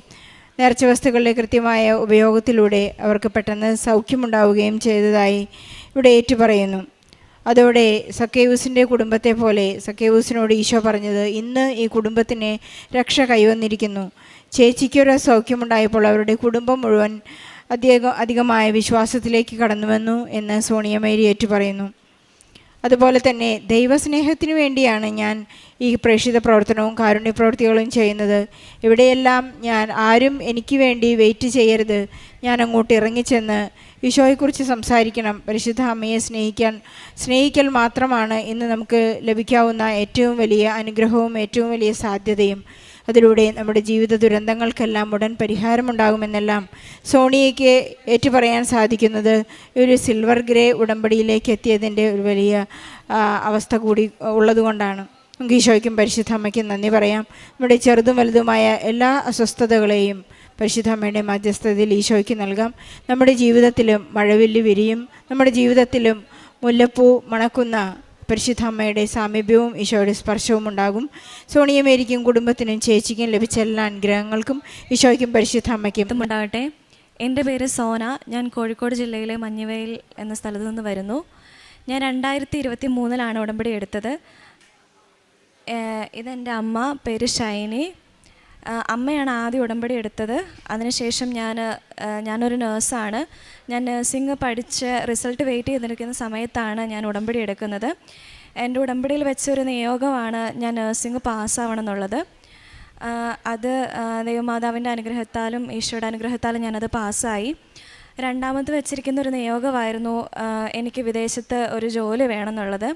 നേർച്ച വസ്തുക്കളുടെ കൃത്യമായ ഉപയോഗത്തിലൂടെ അവർക്ക് പെട്ടെന്ന് സൗഖ്യമുണ്ടാവുകയും ചെയ്തതായി ഇവിടെ ഏറ്റുപറയുന്നു. അതോടെ സക്കേവൂസിൻ്റെ കുടുംബത്തെ പോലെ സക്കേവൂസിനോട് ഈശോ പറഞ്ഞത്, ഇന്ന് ഈ കുടുംബത്തിന് രക്ഷ കൈവന്നിരിക്കുന്നു. ചേച്ചിക്കൊരു സൗഖ്യമുണ്ടായപ്പോൾ അവരുടെ കുടുംബം മുഴുവൻ അധികമായ വിശ്വാസത്തിലേക്ക് കടന്നുവന്നു എന്ന് സോണിയ മേരി ഏറ്റുപറയുന്നു. അതുപോലെ തന്നെ ദൈവസ്നേഹത്തിനു വേണ്ടിയാണ് ഞാൻ ഈ പ്രേക്ഷിത പ്രവർത്തനവും കാരുണ്യ പ്രവൃത്തികളും ചെയ്യുന്നത്. ഇവിടെയെല്ലാം ഞാൻ ആരും എനിക്ക് വേണ്ടി വെയിറ്റ് ചെയ്യരുത്, ഞാൻ അങ്ങോട്ട് ഇറങ്ങിച്ചെന്ന് ഈശോയെക്കുറിച്ച് സംസാരിക്കണം. പരിശുദ്ധ അമ്മയെ സ്നേഹിക്കൽ മാത്രമാണ് ഇന്ന് നമുക്ക് ലഭിക്കാവുന്ന ഏറ്റവും വലിയ അനുഗ്രഹവും ഏറ്റവും വലിയ സാധ്യതയും. അതിലൂടെ നമ്മുടെ ജീവിത ദുരന്തങ്ങൾക്കെല്ലാം ഉടൻ പരിഹാരമുണ്ടാകുമെന്നെല്ലാം സോണിയയ്ക്ക് ഏറ്റുപറയാൻ സാധിക്കുന്നത് ഒരു സിൽവർ ഗ്രേ ഉടമ്പടിയിലേക്ക് എത്തിയതിൻ്റെ ഒരു വലിയ അവസ്ഥ കൂടി ഉള്ളതുകൊണ്ടാണ്. നമുക്ക് ഈശോയ്ക്കും പരിശുദ്ധ അമ്മയ്ക്കും നന്ദി പറയാം. നമ്മുടെ ചെറുതും വലുതുമായ എല്ലാ അസ്വസ്ഥതകളെയും പരിശുദ്ധ അമ്മയുടെ മധ്യസ്ഥതയിൽ ഈശോയ്ക്ക് നൽകാം. നമ്മുടെ ജീവിതത്തിലും മഴവില്ല് വിരിയും, നമ്മുടെ ജീവിതത്തിലും മുല്ലപ്പൂ മണക്കുന്ന പരിശുദ്ധ അമ്മയുടെ സാമീപ്യവും ഈശോയുടെ സ്പർശവും ഉണ്ടാകും. സോണിയ മേരിക്കും കുടുംബത്തിനും ചേച്ചിക്കും ലഭിച്ച എല്ലാ അനുഗ്രഹങ്ങൾക്കും ഈശോയ്ക്കും പരിശുദ്ധ അമ്മയ്ക്കും ഉണ്ടാകട്ടെ. എൻ്റെ പേര് സോന. ഞാൻ കോഴിക്കോട് ജില്ലയിലെ മഞ്ഞവയൽ എന്ന സ്ഥലത്ത് നിന്ന് വരുന്നു. ഞാൻ 2023 ഉടമ്പടി എടുത്തത്. ഇതെൻ്റെ അമ്മ, പേര് ഷൈനി. അമ്മയാണ് ആദ്യം ഉടമ്പടി എടുത്തത്. അതിനുശേഷം ഞാനൊരു നേഴ്സാണ്. ഞാൻ നേഴ്സിംഗ് പഠിച്ച് റിസൾട്ട് വെയിറ്റ് ചെയ്തിരിക്കുന്ന സമയത്താണ് ഞാൻ ഉടമ്പടി എടുക്കുന്നത്. എൻ്റെ ഉടമ്പടിയിൽ വെച്ചൊരു നിയോഗമാണ് ഞാൻ നേഴ്സിംഗ് പാസ്സാവണം എന്നുള്ളത്. അത് ദൈവമാതാവിൻ്റെ അനുഗ്രഹത്താലും ഈശോയുടെ അനുഗ്രഹത്താലും ഞാനത് പാസ്സായി. രണ്ടാമത് വെച്ചിരിക്കുന്ന ഒരു നിയോഗമായിരുന്നു എനിക്ക് വിദേശത്ത് ഒരു ജോലി വേണമെന്നുള്ളത്.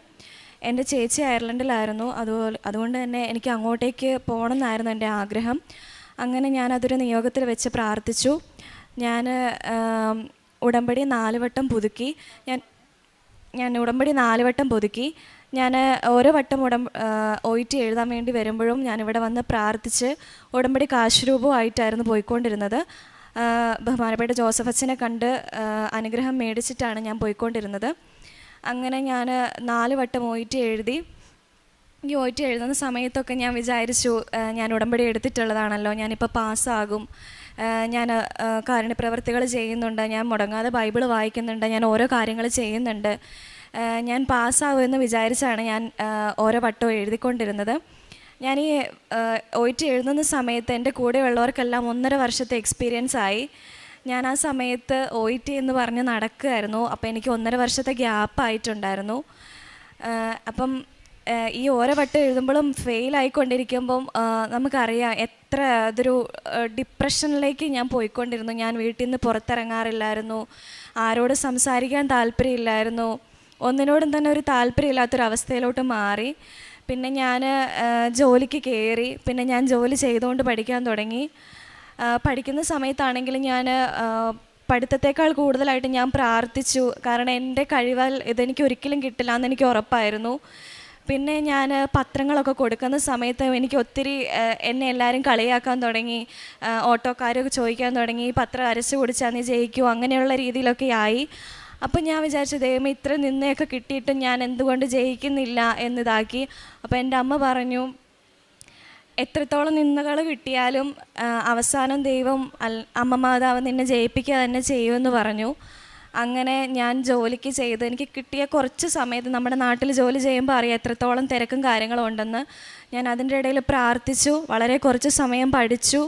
എൻ്റെ ചേച്ചി അയർലൻഡിലായിരുന്നു. അതുകൊണ്ട് തന്നെ എനിക്ക് അങ്ങോട്ടേക്ക് പോകണമെന്നായിരുന്നു എൻ്റെ ആഗ്രഹം. അങ്ങനെ ഞാനതൊരു നിയോഗത്തിൽ വെച്ച് പ്രാർത്ഥിച്ചു. ഞാൻ ഉടമ്പടി 4 വട്ടം പുതുക്കി. ഞാൻ ഉടമ്പടി 4 വട്ടം പുതുക്കി. ഞാൻ ഓരോ വട്ടം OET എഴുതാൻ വേണ്ടി വരുമ്പോഴും ഞാനിവിടെ വന്ന് പ്രാർത്ഥിച്ച് ഉടമ്പടി കാശുരൂപമായിട്ടായിരുന്നു പോയിക്കൊണ്ടിരുന്നത്. ബഹുമാനപ്പെട്ട ജോസഫ് അച്ഛനെ കണ്ട് അനുഗ്രഹം മേടിച്ചിട്ടാണ് ഞാൻ പോയിക്കൊണ്ടിരുന്നത്. അങ്ങനെ ഞാൻ 4 വട്ടം OET എഴുതി. ഈ OET എഴുതുന്ന സമയത്തൊക്കെ ഞാൻ വിചാരിച്ചു, ഞാൻ ഉടമ്പടി എടുത്തിട്ടുള്ളതാണല്ലോ, ഞാനിപ്പോൾ പാസ്സാകും, ഞാൻ കാരുണ്യപ്രവർത്തികൾ ചെയ്യുന്നുണ്ട്, ഞാൻ മുടങ്ങാതെ ബൈബിൾ വായിക്കുന്നുണ്ട്, ഞാൻ ഓരോ കാര്യങ്ങൾ ചെയ്യുന്നുണ്ട്, ഞാൻ പാസ്സാകുമെന്ന് വിചാരിച്ചാണ് ഞാൻ ഓരോ വട്ടവും എഴുതിക്കൊണ്ടിരുന്നത്. ഞാൻ ഈ OET എഴുതുന്ന സമയത്ത് എൻ്റെ കൂടെയുള്ളവർക്കെല്ലാം 1.5 വർഷത്തെ എക്സ്പീരിയൻസ് ആയി. ഞാൻ ആ സമയത്ത് OET എന്ന് പറഞ്ഞ് നടക്കുകയായിരുന്നു. അപ്പോൾ എനിക്ക് 1.5 വർഷത്തെ ഗ്യാപ്പായിട്ടുണ്ടായിരുന്നു. അപ്പം ഈ ഓരോ വട്ടം എഴുതുമ്പോഴും ഫെയിലായിക്കൊണ്ടിരിക്കുമ്പം നമുക്കറിയാം എത്ര അതൊരു ഡിപ്രഷനിലേക്ക് ഞാൻ പോയിക്കൊണ്ടിരുന്നു. ഞാൻ വീട്ടിൽ നിന്ന് പുറത്തിറങ്ങാറില്ലായിരുന്നു, ആരോട് സംസാരിക്കാൻ താല്പര്യമില്ലായിരുന്നു, ഒന്നിനോടും തന്നെ ഒരു താല്പര്യമില്ലാത്തൊരവസ്ഥയിലോട്ട് മാറി. പിന്നെ ഞാൻ ജോലിക്ക് കയറി. പിന്നെ ഞാൻ ജോലി ചെയ്തുകൊണ്ട് പഠിക്കാൻ തുടങ്ങി. പഠിക്കുന്ന സമയത്താണെങ്കിൽ ഞാൻ പഠിത്തത്തേക്കാൾ കൂടുതലായിട്ട് ഞാൻ പ്രാർത്ഥിച്ചു. കാരണം എൻ്റെ കഴിവാൽ ഇതെനിക്ക് ഒരിക്കലും കിട്ടില്ല എന്ന് എനിക്ക് ഉറപ്പായിരുന്നു. പിന്നെ ഞാൻ പത്രങ്ങളൊക്കെ കൊടുക്കുന്ന സമയത്ത് എനിക്ക് ഒത്തിരി എന്നെ എല്ലാവരും കളിയാക്കാൻ തുടങ്ങി. ഓട്ടോക്കാരൊക്കെ ചോദിക്കാൻ തുടങ്ങി, പത്രം അരച്ചു കുടിച്ചാൽ നീ ജയിക്കുമോ, അങ്ങനെയുള്ള രീതിയിലൊക്കെ ആയി. അപ്പം ഞാൻ വിചാരിച്ചു, ദൈവമേ ഇത്ര നിന്നയൊക്കെ കിട്ടിയിട്ടും ഞാൻ എന്തുകൊണ്ട് ജയിക്കുന്നില്ല എന്നിതാക്കി. അപ്പോൾ എൻ്റെ അമ്മ പറഞ്ഞു, എത്രത്തോളം നിന്ദകൾ കിട്ടിയാലും അവസാനം ദൈവം അമ്മ മാതാവ് നിന്നെ ജയിപ്പിക്കുക തന്നെ ചെയ്യുമെന്ന് പറഞ്ഞു. അങ്ങനെ ഞാൻ ജോലിക്ക് ചെയ്ത് എനിക്ക് കിട്ടിയ കുറച്ച് സമയത്ത്, നമ്മുടെ നാട്ടിൽ ജോലി ചെയ്യുമ്പോൾ അറിയാം എത്രത്തോളം തിരക്കും കാര്യങ്ങളും ഉണ്ടെന്ന്, ഞാൻ അതിൻ്റെ ഇടയിൽ പ്രാർത്ഥിച്ചു. വളരെ കുറച്ച് സമയം പഠിച്ചു.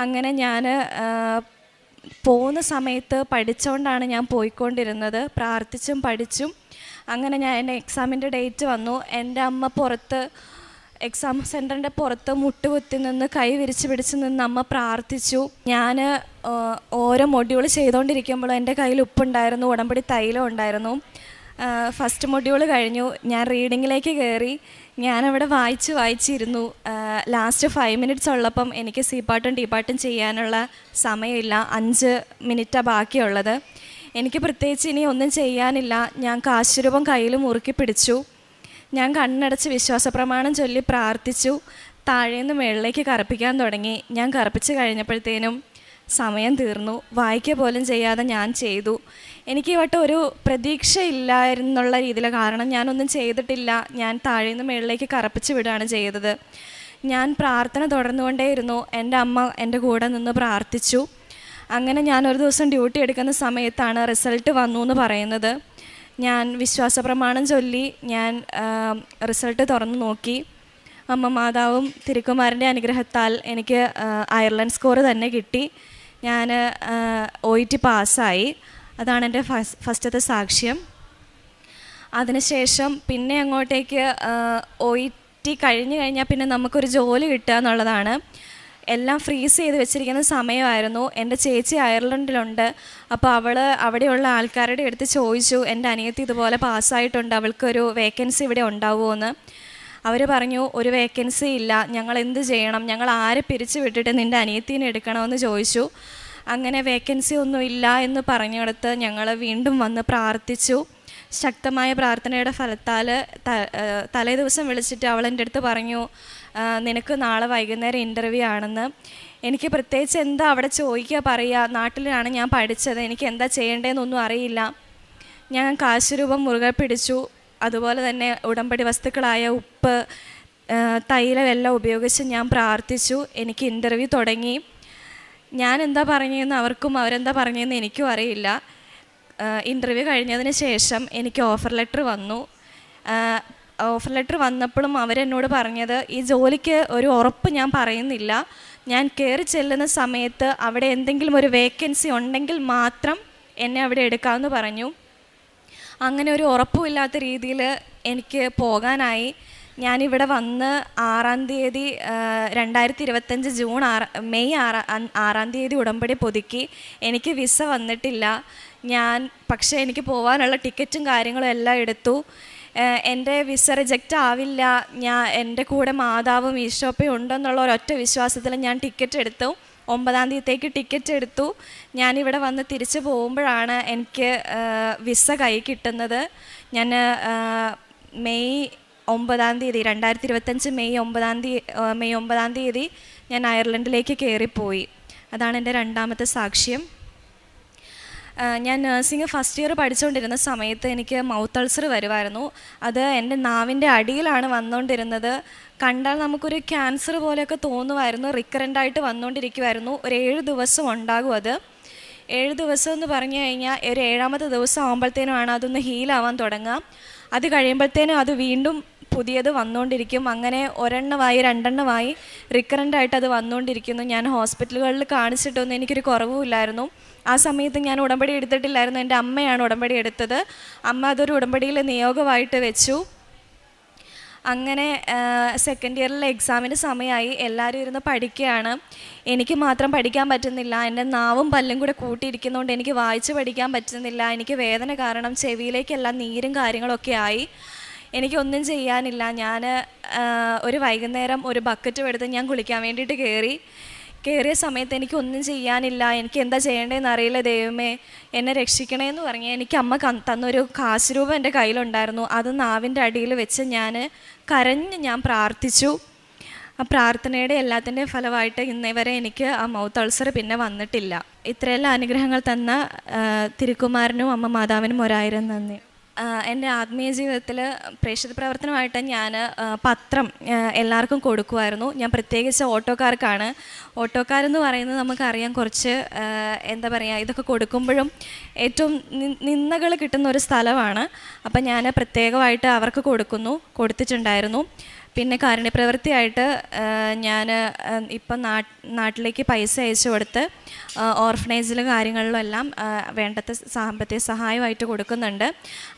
അങ്ങനെ ഞാൻ പോകുന്ന സമയത്ത് പഠിച്ചുകൊണ്ടാണ് ഞാൻ പോയിക്കൊണ്ടിരുന്നത്, പ്രാർത്ഥിച്ചും പഠിച്ചും. അങ്ങനെ ഞാൻ എൻ്റെ എക്സാമിൻ്റെ ഡേറ്റ് വന്നു. എൻ്റെ അമ്മ പുറത്ത് എക്സാം സെൻറ്ററിൻ്റെ പുറത്ത് മുട്ടുകുത്തി നിന്ന് കൈ വിരിച്ച് പിടിച്ച് നിന്ന് അമ്മ പ്രാർത്ഥിച്ചു. ഞാൻ ഓരോ മൊഡ്യൂൾ ചെയ്തുകൊണ്ടിരിക്കുമ്പോൾ എൻ്റെ കയ്യിൽ ഉപ്പുണ്ടായിരുന്നു, ഉടമ്പടി തൈലം ഉണ്ടായിരുന്നു. ഫസ്റ്റ് മൊഡ്യൂൾ കഴിഞ്ഞു, ഞാൻ റീഡിങ്ങിലേക്ക് കയറി. ഞാനവിടെ വായിച്ചിരുന്നു. ലാസ്റ്റ് 5 മിനിറ്റ്സ് ഉള്ളപ്പം എനിക്ക് സി പാട്ടും ഡി പാട്ടും ചെയ്യാനുള്ള സമയമില്ല, 5 മിനിറ്റാണ് ബാക്കിയുള്ളത്. എനിക്ക് പ്രത്യേകിച്ച് ഇനി ഒന്നും ചെയ്യാനില്ല. ഞാൻ കാശുരൂപം കയ്യിൽ മുറുക്കി പിടിച്ചു. ഞാൻ കണ്ണടച്ച് വിശ്വാസപ്രമാണം ചൊല്ലി പ്രാർത്ഥിച്ചു. താഴേന്ന് മുകളിലേക്ക് കറുപ്പിക്കാൻ തുടങ്ങി. ഞാൻ കറുപ്പിച്ച് കഴിഞ്ഞപ്പോഴത്തേനും സമയം തീർന്നു. വായിക്കുക പോലും ചെയ്യാതെ ഞാൻ ചെയ്തു. എനിക്ക് ഈ വട്ടം ഒരു പ്രതീക്ഷ ഇല്ലായിരുന്നുള്ള രീതിയിൽ, കാരണം ഞാനൊന്നും ചെയ്തിട്ടില്ല, ഞാൻ താഴേന്ന് മുകളിലേക്ക് കറുപ്പിച്ച് വിടുകയാണ് ചെയ്തത്. ഞാൻ പ്രാർത്ഥന തുടർന്നുകൊണ്ടേയിരുന്നു. എൻ്റെ അമ്മ എൻ്റെ കൂടെ നിന്ന് പ്രാർത്ഥിച്ചു. അങ്ങനെ ഞാനൊരു ദിവസം ഡ്യൂട്ടി എടുക്കുന്ന സമയത്താണ് റിസൾട്ട് വന്നു എന്ന് പറയുന്നത്. ഞാൻ വിശ്വാസപ്രമാണം ചൊല്ലി ഞാൻ റിസൾട്ട് തുറന്നു നോക്കി. അമ്മ മാതാവും തിരുക്കുമാരൻ്റെ അനുഗ്രഹത്താൽ എനിക്ക് അയർലൻഡ് സ്കോർ തന്നെ കിട്ടി. ഞാൻ OET പാസ്സായി. അതാണ് എൻ്റെ ഫസ്റ്റത്തെ സാക്ഷ്യം. അതിനുശേഷം പിന്നെ അങ്ങോട്ടേക്ക് OET കഴിഞ്ഞാൽ പിന്നെ നമുക്കൊരു ജോലി കിട്ടുക എന്നുള്ളതാണ്. എല്ലാം ഫ്രീസ് ചെയ്ത് വെച്ചിരിക്കുന്ന സമയമായിരുന്നു. എൻ്റെ ചേച്ചി അയർലൻഡിലുണ്ട്. അപ്പോൾ അവൾ അവിടെയുള്ള ആൾക്കാരുടെ അടുത്ത് ചോദിച്ചു, എൻ്റെ അനിയത്തി ഇതുപോലെ പാസ്സായിട്ടുണ്ട്, അവൾക്കൊരു വേക്കൻസി ഇവിടെ ഉണ്ടാവുമോ എന്ന്. അവർ പറഞ്ഞു, ഒരു വേക്കൻസി ഇല്ല, ഞങ്ങൾ എന്ത് ചെയ്യണം, ഞങ്ങൾ ആരെ പിരിച്ചു വിട്ടിട്ട് നിൻ്റെ അനിയത്തീനെ എടുക്കണമെന്ന് ചോദിച്ചു. അങ്ങനെ വേക്കൻസി ഒന്നും ഇല്ല എന്ന് പറഞ്ഞിടത്ത് ഞങ്ങൾ വീണ്ടും വന്ന് പ്രാർത്ഥിച്ചു. ശക്തമായ പ്രാർത്ഥനയുടെ ഫലത്താൽ തലേ ദിവസം വിളിച്ചിട്ട് അവൾ എൻ്റെ അടുത്ത് പറഞ്ഞു, നിനക്ക് നാളെ വൈകുന്നേരം ഇൻ്റർവ്യൂ ആണെന്ന്. എനിക്ക് പ്രത്യേകിച്ച് എന്താ അവിടെ ചോദിക്കുക പറയുക, നാട്ടിലാണ് ഞാൻ പഠിച്ചത്, എനിക്ക് എന്താ ചെയ്യേണ്ടതെന്നൊന്നും അറിയില്ല. ഞാൻ കാശുരൂപം മുറുകെ പിടിച്ചു. അതുപോലെ തന്നെ ഉടമ്പടി വസ്തുക്കളായ ഉപ്പ്, തൈലം എല്ലാം ഉപയോഗിച്ച് ഞാൻ പ്രാർത്ഥിച്ചു. എനിക്ക് ഇൻ്റർവ്യൂ തുടങ്ങി. ഞാൻ എന്താ പറഞ്ഞതെന്ന് അവർക്കും അവരെന്താ പറഞ്ഞതെന്ന് എനിക്കും അറിയില്ല. ഇൻ്റർവ്യൂ കഴിഞ്ഞതിന് ശേഷം എനിക്ക് ഓഫർ ലെറ്റർ വന്നു. ഓഫർ ലെറ്റർ വന്നപ്പോഴും അവരെന്നോട് പറഞ്ഞത്, ഈ ജോലിക്ക് ഒരു ഉറപ്പ് ഞാൻ പറയുന്നില്ല, ഞാൻ കയറി ചെല്ലുന്ന സമയത്ത് അവിടെ എന്തെങ്കിലും ഒരു വേക്കൻസി ഉണ്ടെങ്കിൽ മാത്രം എന്നെ അവിടെ എടുക്കാമെന്ന് പറഞ്ഞു. അങ്ങനെ ഒരു ഉറപ്പുമില്ലാത്ത രീതിയിൽ എനിക്ക് പോകാനായി. ഞാനിവിടെ വന്ന് 6-ാം തീയതി 2025 മെയ് 6-ാം തീയതി ഉടമ്പടി പുതുക്കി. എനിക്ക് വിസ വന്നിട്ടില്ല. പക്ഷേ എനിക്ക് പോകാനുള്ള ടിക്കറ്റും കാര്യങ്ങളും എല്ലാം എടുത്തു. എൻ്റെ വിസ റിജക്റ്റ് ആവില്ല, എൻ്റെ കൂടെ മാതാവും ഈശോപ്പയും ഉണ്ടെന്നുള്ള ഒരൊറ്റ വിശ്വാസത്തിൽ ഞാൻ ടിക്കറ്റ് എടുത്തു. 9-ാം തീയതിക്ക് ടിക്കറ്റ് എടുത്തു. ഞാനിവിടെ വന്ന് തിരിച്ചു പോകുമ്പോഴാണ് എനിക്ക് വിസ കൈ കിട്ടുന്നത്. ഞാൻ മെയ് 9-ാം തീയതി 2025 മെയ് 9-ാം തീയതി ഞാൻ അയർലൻഡിലേക്ക് കയറിപ്പോയി. അതാണ് എൻ്റെ രണ്ടാമത്തെ സാക്ഷ്യം. ഞാൻ നഴ്സിംഗ് ഫസ്റ്റ് ഇയർ പഠിച്ചുകൊണ്ടിരുന്ന സമയത്ത് എനിക്ക് മൗത്ത് അൾസർ വരുമായിരുന്നു. അത് എൻ്റെ നാവിൻ്റെ അടിയിലാണ് വന്നുകൊണ്ടിരുന്നത്. കണ്ടാൽ നമുക്കൊരു ക്യാൻസർ പോലെയൊക്കെ തോന്നുമായിരുന്നു. റിക്കറൻ്റായിട്ട് വന്നുകൊണ്ടിരിക്കുമായിരുന്നു. ഒരു 7 ദിവസം ഉണ്ടാകും. അത് 7 ദിവസം എന്ന് പറഞ്ഞു കഴിഞ്ഞാൽ ഒരു 7ാമത്തെ ദിവസം ആകുമ്പോഴത്തേനുമാണ് അതൊന്ന് ഹീലാവാൻ തുടങ്ങുക. അത് കഴിയുമ്പോഴത്തേനും അത് വീണ്ടും പുതിയത് വന്നുകൊണ്ടിരിക്കും. അങ്ങനെ 1എണ്ണമായി 2എണ്ണമായി റിക്കറൻ്റായിട്ട് അത് വന്നുകൊണ്ടിരിക്കുന്നു. ഞാൻ ഹോസ്പിറ്റലുകളിൽ കാണിച്ചിട്ടൊന്നും എനിക്കൊരു കുറവുമില്ലായിരുന്നു. ആ സമയത്ത് ഞാൻ ഉടമ്പടി എടുത്തിട്ടില്ലായിരുന്നു. എൻ്റെ അമ്മയാണ് ഉടമ്പടി എടുത്തത്. അമ്മ അതൊരു ഉടമ്പടിയിൽ നിയോഗമായിട്ട് വെച്ചു. അങ്ങനെ സെക്കൻഡ് ഇയറിലെ എക്സാമിന് സമയമായി. എല്ലാവരും ഇരുന്ന് പഠിക്കുകയാണ്. എനിക്ക് മാത്രം പഠിക്കാൻ പറ്റുന്നില്ല. എൻ്റെ നാവും പല്ലും കൂടെ കൂട്ടിയിരിക്കുന്നതുകൊണ്ട് എനിക്ക് വായിച്ച് പഠിക്കാൻ പറ്റുന്നില്ല. എനിക്ക് വേദന കാരണം ചെവിയിലേക്കെല്ലാം നീരും കാര്യങ്ങളൊക്കെ ആയി. എനിക്കൊന്നും ചെയ്യാനില്ല. ഞാൻ ഒരു വൈകുന്നേരം ഒരു ബക്കറ്റും എടുത്ത് ഞാൻ കുളിക്കാൻ വേണ്ടിയിട്ട് കയറിയ സമയത്ത് എനിക്കൊന്നും ചെയ്യാനില്ല. എനിക്ക് എന്താ ചെയ്യേണ്ടതെന്ന് അറിയില്ല. ദൈവമേ എന്നെ രക്ഷിക്കണേന്ന് പറഞ്ഞ് എനിക്ക് അമ്മ തന്നൊരു കാശ് രൂപ എൻ്റെ കയ്യിലുണ്ടായിരുന്നു. അത് നാവിൻ്റെ അടിയിൽ വെച്ച് കരഞ്ഞ് ഞാൻ പ്രാർത്ഥിച്ചു. ആ പ്രാർത്ഥനയുടെ എല്ലാത്തിൻ്റെയും ഫലമായിട്ട് ഇന്നേ വരെ എനിക്ക് ആ മൗത്ത് അൾസർ പിന്നെ വന്നിട്ടില്ല. ഇത്രയെല്ലാം അനുഗ്രഹങ്ങൾ തന്ന തിരുക്കുമാരനും അമ്മ മാതാവിനും 1000 നന്ദി. എൻ്റെ ആത്മീയ ജീവിതത്തിൽ പ്രേക്ഷിത പ്രവർത്തനമായിട്ട് ഞാൻ പത്രം എല്ലാവർക്കും കൊടുക്കുമായിരുന്നു. ഞാൻ പ്രത്യേകിച്ച് ഓട്ടോക്കാർക്കാണ്. ഓട്ടോക്കാരെന്ന് പറയുന്നത് നമുക്കറിയാം കുറച്ച് എന്താ പറയുക, ഇതൊക്കെ കൊടുക്കുമ്പോഴും ഏറ്റവും നിന്ദകൾ കിട്ടുന്ന ഒരു സ്ഥലമാണ്. അപ്പം ഞാൻ പ്രത്യേകമായിട്ട് അവർക്ക് കൊടുത്തിട്ടുണ്ടായിരുന്നു. പിന്നെ കാരുണ്യപ്രവൃത്തിയായിട്ട് ഞാൻ ഇപ്പം നാട്ടിലേക്ക് പൈസ അയച്ചു കൊടുത്ത് ഓർഫനേജിലും കാര്യങ്ങളിലും എല്ലാം വേണ്ടത്ര സാമ്പത്തിക സഹായമായിട്ട് കൊടുക്കുന്നുണ്ട്.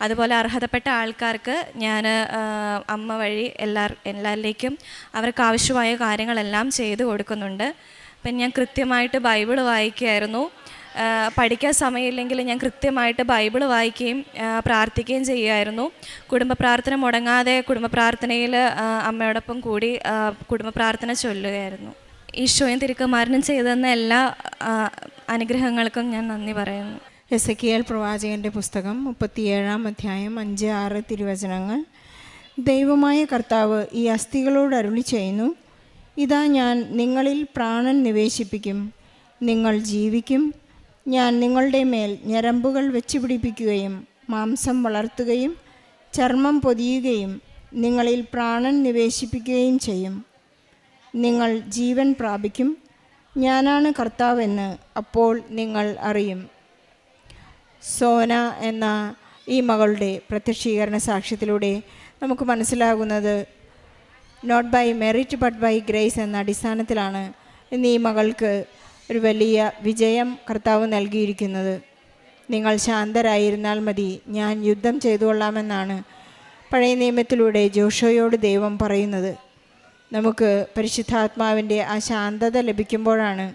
അതുപോലെ അർഹതപ്പെട്ട ആൾക്കാർക്ക് ഞാൻ അമ്മ വഴി എല്ലാവരിലേക്കും അവർക്ക് ആവശ്യമായ കാര്യങ്ങളെല്ലാം ചെയ്തു കൊടുക്കുന്നുണ്ട്. പിന്നെ ഞാൻ കൃത്യമായിട്ട് ബൈബിൾ വായിക്കുമായിരുന്നു. പഠിക്കാൻ സമയമില്ലെങ്കിൽ ഞാൻ കൃത്യമായിട്ട് ബൈബിൾ വായിക്കുകയും പ്രാർത്ഥിക്കുകയും ചെയ്യുമായിരുന്നു. കുടുംബ പ്രാർത്ഥന മുടങ്ങാതെ കുടുംബ പ്രാർത്ഥനയിൽ അമ്മയോടൊപ്പം കൂടി കുടുംബ പ്രാർത്ഥന ചൊല്ലുകയായിരുന്നു. ഈശോയും തിരുക്കുമാരനും ചെയ്തെന്ന എല്ലാ അനുഗ്രഹങ്ങൾക്കും ഞാൻ നന്ദി പറയുന്നു. എസെക്കിയേൽ പ്രവാചകൻ്റെ പുസ്തകം 37-ാം അധ്യായം 5-6 തിരുവചനങ്ങൾ. ദൈവമായ കർത്താവ് ഈ അസ്ഥികളോട് അരുളി ചെയ്യുന്നു, ഇതാ ഞാൻ നിങ്ങളിൽ പ്രാണൻ നിവേശിപ്പിക്കും, നിങ്ങൾ ജീവിക്കും. ഞാൻ നിങ്ങളുടെ മേൽ ഞരമ്പുകൾ വെച്ചുപിടിപ്പിക്കുകയും മാംസം വളർത്തുകയും ചർമ്മം പൊതിയുകയും നിങ്ങളിൽ പ്രാണൻ നിവേശിപ്പിക്കുകയും ചെയ്യും. നിങ്ങൾ ജീവൻ പ്രാപിക്കും. ഞാനാണ് കർത്താവെന്ന് അപ്പോൾ നിങ്ങൾ അറിയും. സോന എന്ന ഈ മകളുടെ പ്രത്യക്ഷീകരണ സാക്ഷ്യത്തിലൂടെ നമുക്ക് മനസ്സിലാകുന്നത് not by merit but by grace എന്ന അടിസ്ഥാനത്തിലാണ് ഇന്ന് ഈ മകൾക്ക് ഒരു വലിയ വിജയം കർത്താവ് നൽകിയിരിക്കുന്നത്. നിങ്ങൾ ശാന്തരായിരുന്നാൽ മതി, ഞാൻ യുദ്ധം ചെയ്തുകൊള്ളാമെന്നാണ് പഴയ നിയമത്തിലൂടെ ജോഷുവയോട് ദൈവം പറയുന്നത്. നമുക്ക് പരിശുദ്ധാത്മാവിൻ്റെ ആ ശാന്തത ലഭിക്കുമ്പോഴാണ്,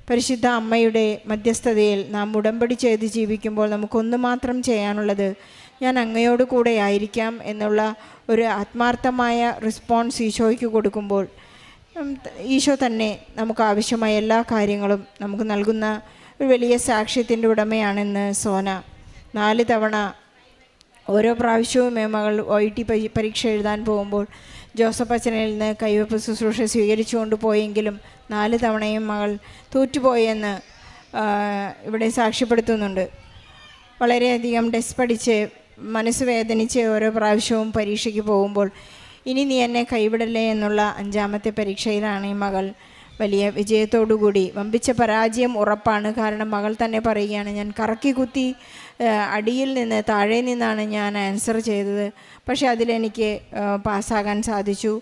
പരിശുദ്ധ അമ്മയുടെ മധ്യസ്ഥതയിൽ നാം ഉടമ്പടി ചെയ്ത് ജീവിക്കുമ്പോൾ നമുക്കൊന്നു മാത്രം ചെയ്യാനുള്ളത്, ഞാൻ അങ്ങയോട് കൂടെ ആയിരിക്കാം എന്നുള്ള ഒരു ആത്മാർത്ഥമായ റെസ്പോൺസ് ഈശോയ്ക്ക് കൊടുക്കുമ്പോൾ ഈശോ തന്നെ നമുക്ക് ആവശ്യമായ എല്ലാ കാര്യങ്ങളും നമുക്ക് നൽകുന്ന ഒരു വലിയ സാക്ഷ്യത്തിൻ്റെ ഉടമയാണെന്ന് സോന. 4 തവണ ഓരോ പ്രാവശ്യവും മകൾ OIT പരീക്ഷ എഴുതാൻ പോകുമ്പോൾ ജോസഫ് അച്ഛനിൽ നിന്ന് കൈവപ്പ് ശുശ്രൂഷ സ്വീകരിച്ചുകൊണ്ട് പോയെങ്കിലും 4 തവണയും മകൾ തോറ്റുപോയെന്ന് ഇവിടെ സാക്ഷ്യപ്പെടുത്തുന്നുണ്ട്. വളരെയധികം ടെസ്റ്റ് പഠിച്ച് മനസ്സ് വേദനിച്ച് ഓരോ പ്രാവശ്യവും പരീക്ഷയ്ക്ക് പോകുമ്പോൾ ഇനി നീ എന്നെ കൈവിടല്ലേ എന്നുള്ള 5ാമത്തെ പരീക്ഷയിലാണ് ഈ മകൾ വലിയ വിജയത്തോടുകൂടി. വമ്പിച്ച പരാജയം ഉറപ്പാണ്. കാരണം മകൾ തന്നെ പറയുകയാണ്, ഞാൻ കറക്കി കുത്തി അടിയിൽ നിന്ന് താഴെ നിന്നാണ് ഞാൻ ആൻസർ ചെയ്തത്, പക്ഷേ അതിലെനിക്ക് പാസ്സാകാൻ സാധിച്ചു.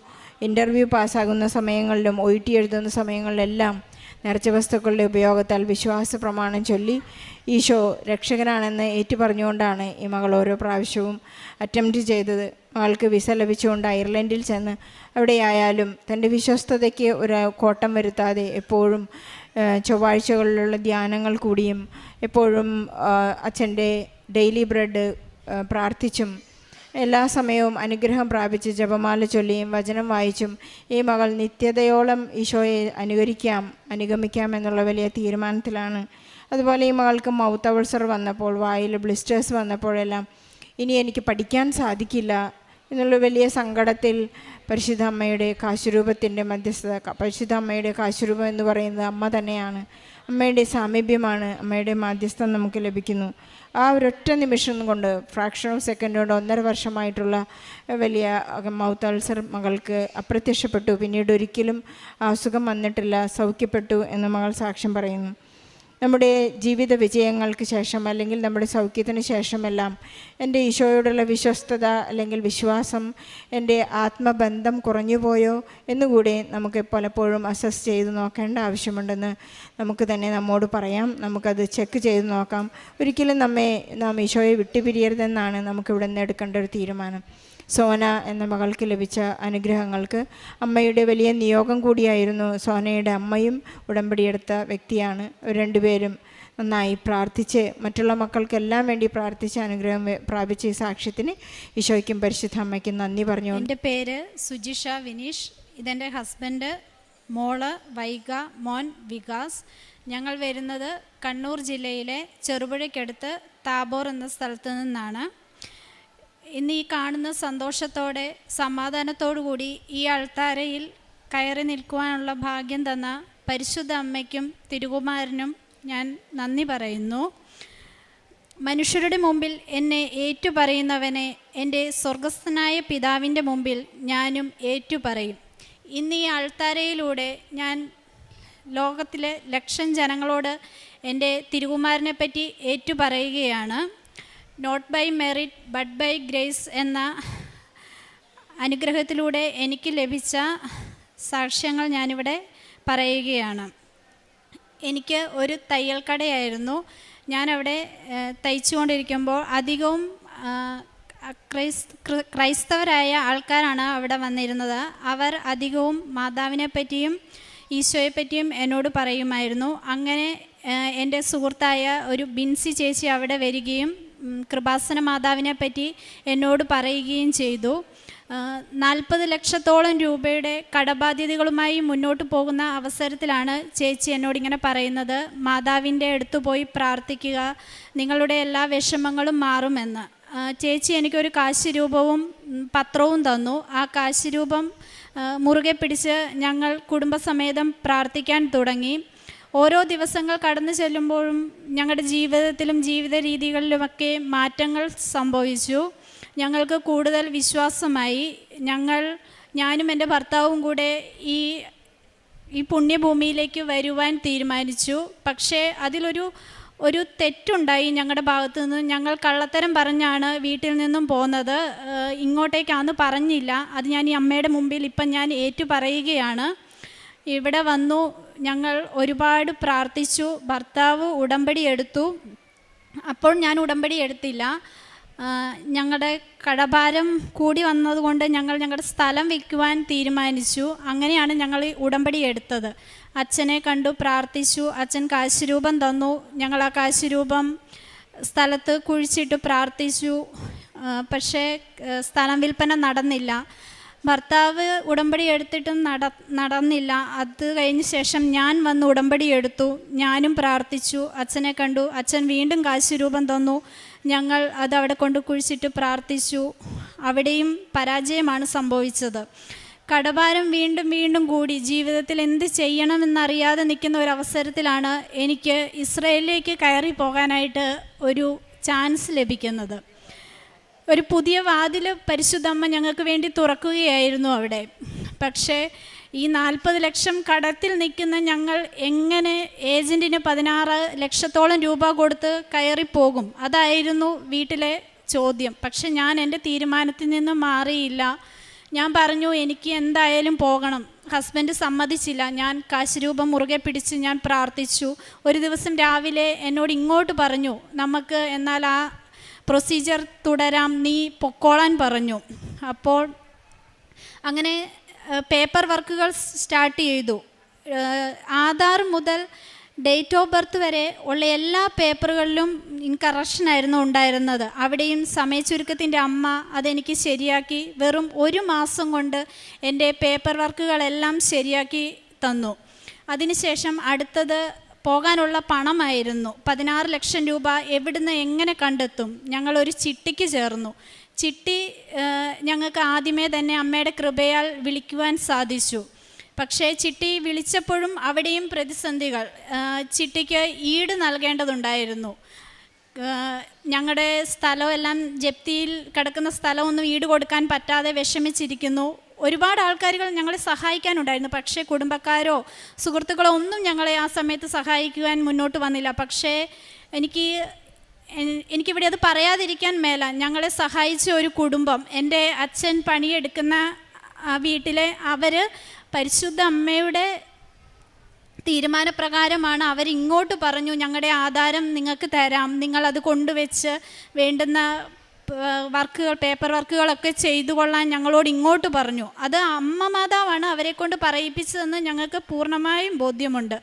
ഇൻ്റർവ്യൂ പാസ്സാകുന്ന സമയങ്ങളിലും OIT എഴുതുന്ന സമയങ്ങളിലെല്ലാം നേർച്ച വസ്തുക്കളുടെ ഉപയോഗത്താൽ വിശ്വാസ പ്രമാണം ചൊല്ലി ഈശോ രക്ഷകനാണെന്ന് ഏറ്റുപറഞ്ഞുകൊണ്ടാണ് ഈ മകൾ ഓരോ പ്രാവശ്യവും അറ്റംപ്റ്റ് ചെയ്തത്. മകൾക്ക് വിസ ലഭിച്ചുകൊണ്ട് അയർലൻഡിൽ ചെന്ന് അവിടെയായാലും തൻ്റെ വിശ്വസ്തതയ്ക്ക് ഒരു കോട്ടം വരുത്താതെ എപ്പോഴും ചൊവ്വാഴ്ചകളിലുള്ള ധ്യാനങ്ങൾ കൂടിയും എപ്പോഴും അച്ഛൻ്റെ ഡെയിലി ബ്രെഡ് പ്രാർത്ഥിച്ചും എല്ലാ സമയവും അനുഗ്രഹം പ്രാപിച്ച് ജപമാല ചൊല്ലിയും വചനം വായിച്ചും ഈ മകൾ നിത്യതയോളം ഈശോയെ അനുഗമിക്കാം എന്നുള്ള വലിയ തീരുമാനത്തിലാണ്. അതുപോലെ ഈ മകൾക്ക് മൗത്ത് അൾസർ വന്നപ്പോൾ, വായിൽ ബ്ലിസ്റ്റേഴ്സ് വന്നപ്പോഴെല്ലാം ഇനി എനിക്ക് പഠിക്കാൻ സാധിക്കില്ല എന്നുള്ള വലിയ സങ്കടത്തിൽ പരിശുദ്ധ അമ്മയുടെ കാശുരൂപത്തിൻ്റെ മധ്യസ്ഥത, പരിശുദ്ധ അമ്മയുടെ കാശുരൂപം എന്ന് പറയുന്നത് അമ്മ തന്നെയാണ്. അമ്മയുടെ സാമീപ്യമാണ്, അമ്മയുടെ മാധ്യസ്ഥം നമുക്ക് ലഭിക്കുന്നു. ആ ഒരൊറ്റ നിമിഷം കൊണ്ട്, ഫ്രാക്ഷൻ ഓഫ് സെക്കൻഡ് കൊണ്ട് 1.5 വർഷമായിട്ടുള്ള വലിയ മൗത്ത് അൾസർ മകൾക്ക് അപ്രത്യക്ഷപ്പെട്ടു. പിന്നീട് ഒരിക്കലും ആ അസുഖം വന്നിട്ടില്ല, സൗഖ്യപ്പെട്ടു എന്ന് മകൾ സാക്ഷ്യം പറയുന്നു. നമ്മുടെ ജീവിത വിജയങ്ങൾക്ക് ശേഷം അല്ലെങ്കിൽ നമ്മുടെ സൗഖ്യത്തിന് ശേഷമെല്ലാം എൻ്റെ ഈശോയോടുള്ള വിശ്വസ്തത അല്ലെങ്കിൽ വിശ്വാസം, എൻ്റെ ആത്മബന്ധം കുറഞ്ഞുപോയോ എന്നുകൂടി നമുക്ക് പലപ്പോഴും അസസ് ചെയ്ത് നോക്കേണ്ട ആവശ്യമുണ്ടെന്ന് നമുക്ക് തന്നെ നമ്മോട് പറയാം. നമുക്കത് ചെക്ക് ചെയ്ത് നോക്കാം. ഒരിക്കലും നാം ഈശോയെ വിട്ടുപിരിയരുതെന്നാണ് നമുക്കിവിടെ നിന്ന് എടുക്കേണ്ട ഒരു തീരുമാനം. സോന എന്ന മകൾക്ക് ലഭിച്ച അനുഗ്രഹങ്ങൾക്ക് അമ്മയുടെ വലിയ നിയോഗം കൂടിയായിരുന്നു. സോനയുടെ അമ്മയും ഉടമ്പടിയെടുത്ത വ്യക്തിയാണ്. രണ്ടുപേരും നന്നായി പ്രാർത്ഥിച്ച്, മറ്റുള്ള മക്കൾക്കെല്ലാം വേണ്ടി പ്രാർത്ഥിച്ച് അനുഗ്രഹം പ്രാപിച്ച ഈ സാക്ഷ്യത്തിന് ഈശോയ്ക്കും പരിശുദ്ധ അമ്മയ്ക്കും നന്ദി പറഞ്ഞു. എൻ്റെ പേര് സുജിഷ വിനീഷ്. ഇതെൻ്റെ ഹസ്ബൻഡ്, മോള് വൈഗ, മോൻ വികാസ്. ഞങ്ങൾ വരുന്നത് കണ്ണൂർ ജില്ലയിലെ ചെറുപുഴയ്ക്കടുത്ത് താബോർ എന്ന സ്ഥലത്ത് നിന്നാണ്. ഇന്ന് ഈ കാണുന്ന സന്തോഷത്തോടെ സമാധാനത്തോടു കൂടി ഈ അൾത്താരയിൽ കയറി നിൽക്കുവാനുള്ള ഭാഗ്യം തന്ന പരിശുദ്ധ അമ്മയ്ക്കും തിരുകുമാരനും ഞാൻ നന്ദി പറയുന്നു. മനുഷ്യരുടെ മുമ്പിൽ എന്നെ ഏറ്റുപറയുന്നവനെ എൻ്റെ സ്വർഗസ്ഥനായ പിതാവിൻ്റെ മുമ്പിൽ ഞാനും ഏറ്റുപറയും. ഇന്ന് ഈ അൾത്താരയിലൂടെ ഞാൻ ലോകത്തിലെ ലക്ഷം ജനങ്ങളോട് എൻ്റെ തിരുകുമാരനെ പറ്റി ഏറ്റുപറയുകയാണ്. Not by merit but by grace എന്ന അനുഗ്രഹത്തിലൂടെ എനിക്ക് ലഭിച്ച സാക്ഷ്യങ്ങൾ ഞാനിവിടെ പറയുകയാണ്. എനിക്ക് ഒരു തയ്യൽ കടയായിരുന്നു. ഞാനവിടെ തയ്ച്ചുകൊണ്ടിരിക്കുമ്പോൾ അധികവും ക്രൈസ്തവരായ ആൾക്കാരാണ് അവിടെ വന്നിരുന്നത്. അവർ അധികവും മാതാവിനെ പറ്റിയും ഈശോയെ പറ്റിയും എന്നോട് പറയുമായിരുന്നു. അങ്ങനെ എൻ്റെ സുഹൃത്തായ ഒരു ബിൻസി ചേച്ചി അവിടെ വരികയും കൃപാസന മാതാവിനെ പറ്റി എന്നോട് പറയുകയും ചെയ്തു. 40 ലക്ഷത്തോളം രൂപയുടെ കടബാധ്യതകളുമായി മുന്നോട്ട് പോകുന്ന അവസരത്തിലാണ് ചേച്ചി എന്നോടിങ്ങനെ പറയുന്നത്, മാതാവിൻ്റെ അടുത്ത് പോയി പ്രാർത്ഥിക്കുക, നിങ്ങളുടെ എല്ലാ വിഷമങ്ങളും മാറുമെന്ന്. ചേച്ചി എനിക്കൊരു കാശുരൂപവും പത്രവും തന്നു. ആ കാശുരൂപം മുറുകെ പിടിച്ച് ഞങ്ങൾ കുടുംബസമേതം പ്രാർത്ഥിക്കാൻ തുടങ്ങി. ഓരോ ദിവസങ്ങൾ കടന്നു ചെല്ലുമ്പോഴും ഞങ്ങളുടെ ജീവിതത്തിലും ജീവിത രീതികളിലുമൊക്കെ മാറ്റങ്ങൾ സംഭവിച്ചു. ഞങ്ങൾക്ക് കൂടുതൽ വിശ്വാസമായി. ഞാനും എൻ്റെ ഭർത്താവും കൂടെ ഈ പുണ്യഭൂമിയിലേക്ക് വരുവാൻ തീരുമാനിച്ചു. പക്ഷേ അതിലൊരു തെറ്റുണ്ടായി ഞങ്ങളുടെ ഭാഗത്തു നിന്ന്. ഞങ്ങൾ കള്ളത്തരം പറഞ്ഞാണ് വീട്ടിൽ നിന്നും പോന്നത്. ഇങ്ങോട്ടേക്കാന്ന് പറഞ്ഞില്ല. അത് ഞാൻ ഈ അമ്മയുടെ മുമ്പിൽ ഇപ്പം ഞാൻ ഏറ്റുപറയുകയാണ്. ഇവിടെ വന്നു ഞങ്ങൾ ഒരുപാട് പ്രാർത്ഥിച്ചു. ഭർത്താവ് ഉടമ്പടി എടുത്തു. അപ്പോൾ ഞാൻ ഉടമ്പടി എടുത്തില്ല. ഞങ്ങളുടെ കടഭാരം കൂടി വന്നതുകൊണ്ട് ഞങ്ങളുടെ സ്ഥലം വിൽക്കുവാൻ തീരുമാനിച്ചു. അങ്ങനെയാണ് ഞങ്ങൾ ഉടമ്പടി എടുത്തത്. അച്ഛനെ കണ്ടു പ്രാർത്ഥിച്ചു. അച്ഛൻ കാശുരൂപം തന്നു. ഞങ്ങൾ ആ കാശുരൂപം സ്ഥലത്ത് കുഴിച്ചിട്ട് പ്രാർത്ഥിച്ചു. പക്ഷേ സ്ഥലം വിൽപ്പന നടന്നില്ല. ഭർത്താവ് ഉടമ്പടി എടുത്തിട്ടും നടന്നില്ല. അത് കഴിഞ്ഞ ശേഷം ഞാൻ വന്ന് ഉടമ്പടി എടുത്തു. ഞാനും പ്രാർത്ഥിച്ചു. അച്ഛനെ കണ്ടു. അച്ഛൻ വീണ്ടും കാശുരൂപം തന്നു. ഞങ്ങൾ അതവിടെ കൊണ്ട് കുഴിച്ചിട്ട് പ്രാർത്ഥിച്ചു. അവിടെയും പരാജയമാണ് സംഭവിച്ചത്. കടഭാരം വീണ്ടും വീണ്ടും കൂടി. ജീവിതത്തിൽ എന്ത് ചെയ്യണമെന്നറിയാതെ നിൽക്കുന്ന ഒരവസരത്തിലാണ് എനിക്ക് ഇസ്രയേലിലേക്ക് കയറി പോകാനായിട്ട് ഒരു ചാൻസ് ലഭിക്കുന്നത്. ഒരു പുതിയ വാതിൽ പരിശുദ്ധമ്മ ഞങ്ങൾക്ക് വേണ്ടി തുറക്കുകയായിരുന്നു അവിടെ. പക്ഷേ ഈ 40 ലക്ഷം കടത്തിൽ നിൽക്കുന്ന ഞങ്ങൾ എങ്ങനെ ഏജൻറ്റിന് 16 ലക്ഷത്തോളം രൂപ കൊടുത്ത് കയറിപ്പോകും? അതായിരുന്നു വീട്ടിലെ ചോദ്യം. പക്ഷെ ഞാൻ എൻ്റെ തീരുമാനത്തിൽ നിന്ന് മാറിയില്ല. ഞാൻ പറഞ്ഞു എനിക്ക് എന്തായാലും പോകണം. ഹസ്ബൻഡ് സമ്മതിച്ചില്ല. ഞാൻ കാശുരൂപം മുറുകെ പിടിച്ച് ഞാൻ പ്രാർത്ഥിച്ചു. ഒരു ദിവസം രാവിലെ എന്നോട് ഇങ്ങോട്ട് പറഞ്ഞു, നമുക്ക് എന്നാൽ ആ പ്രൊസീജിയർ തുടരാം, നീ പൊക്കോളാൻ പറഞ്ഞു. അപ്പോൾ അങ്ങനെ പേപ്പർ വർക്കുകൾ സ്റ്റാർട്ട് ചെയ്തു. ആധാർ മുതൽ ഡേറ്റ് ഓഫ് ബർത്ത് വരെ ഉള്ള എല്ലാ പേപ്പറുകളിലും ഇൻകറക്ഷനായിരുന്നു ഉണ്ടായിരുന്നത്. അവിടെയും സമയച്ചുരുക്കത്തിൻ്റെ അമ്മ അതെനിക്ക് ശരിയാക്കി വെറും 1 മാസം കൊണ്ട് എൻ്റെ പേപ്പർ വർക്കുകളെല്ലാം ശരിയാക്കി തന്നു. അതിനുശേഷം അടുത്തത് പോകാനുള്ള പണമായിരുന്നു. 16 ലക്ഷം രൂപ എവിടുന്ന് എങ്ങനെ കണ്ടെത്തും? ഞങ്ങളൊരു ചിട്ടിക്ക് ചേർന്നു. ചിട്ടി ഞങ്ങൾക്ക് ആദ്യമേ തന്നെ അമ്മയുടെ കൃപയാൽ വിളിക്കുവാൻ സാധിച്ചു. പക്ഷേ ചിട്ടി വിളിച്ചപ്പോഴും അവിടെയും പ്രതിസന്ധികൾ. ചിട്ടിക്ക് ഈട് നൽകേണ്ടതുണ്ടായിരുന്നു. ഞങ്ങളുടെ സ്ഥലമെല്ലാം ജപ്തിയിൽ കിടക്കുന്ന സ്ഥലമൊന്നും ഈട് കൊടുക്കാൻ പറ്റാതെ വിഷമിച്ചിരിക്കുന്നു. ഒരുപാട് ആൾക്കാരുകൾ ഞങ്ങളെ സഹായിക്കാനുണ്ടായിരുന്നു. പക്ഷേ കുടുംബക്കാരോ സുഹൃത്തുക്കളോ ഒന്നും ഞങ്ങളെ ആ സമയത്ത് സഹായിക്കുവാൻ മുന്നോട്ട് വന്നില്ല. പക്ഷേ എനിക്കിവിടെ അത് പറയാതിരിക്കാൻ മേല. ഞങ്ങളെ സഹായിച്ച ഒരു കുടുംബം, എൻ്റെ അച്ഛൻ പണിയെടുക്കുന്ന വീട്ടിലെ അവർ പരിശുദ്ധ അമ്മയുടെ തീരുമാനപ്രകാരമാണ് അവരിങ്ങോട്ട് പറഞ്ഞു, ഞങ്ങളുടെ ആധാരം നിങ്ങൾക്ക് തരാം, നിങ്ങളത് കൊണ്ടുവച്ച് വേണ്ടുന്ന വർക്കുകൾ, പേപ്പർ വർക്കുകളൊക്കെ ചെയ്തു കൊള്ളാൻ ഞങ്ങളോട് ഇങ്ങോട്ട് പറഞ്ഞു. അത് അമ്മ മാതാവാണ് അവരെ കൊണ്ട് പറയിപ്പിച്ചതെന്ന് ഞങ്ങൾക്ക് പൂർണ്ണമായും ബോധ്യമുണ്ട്.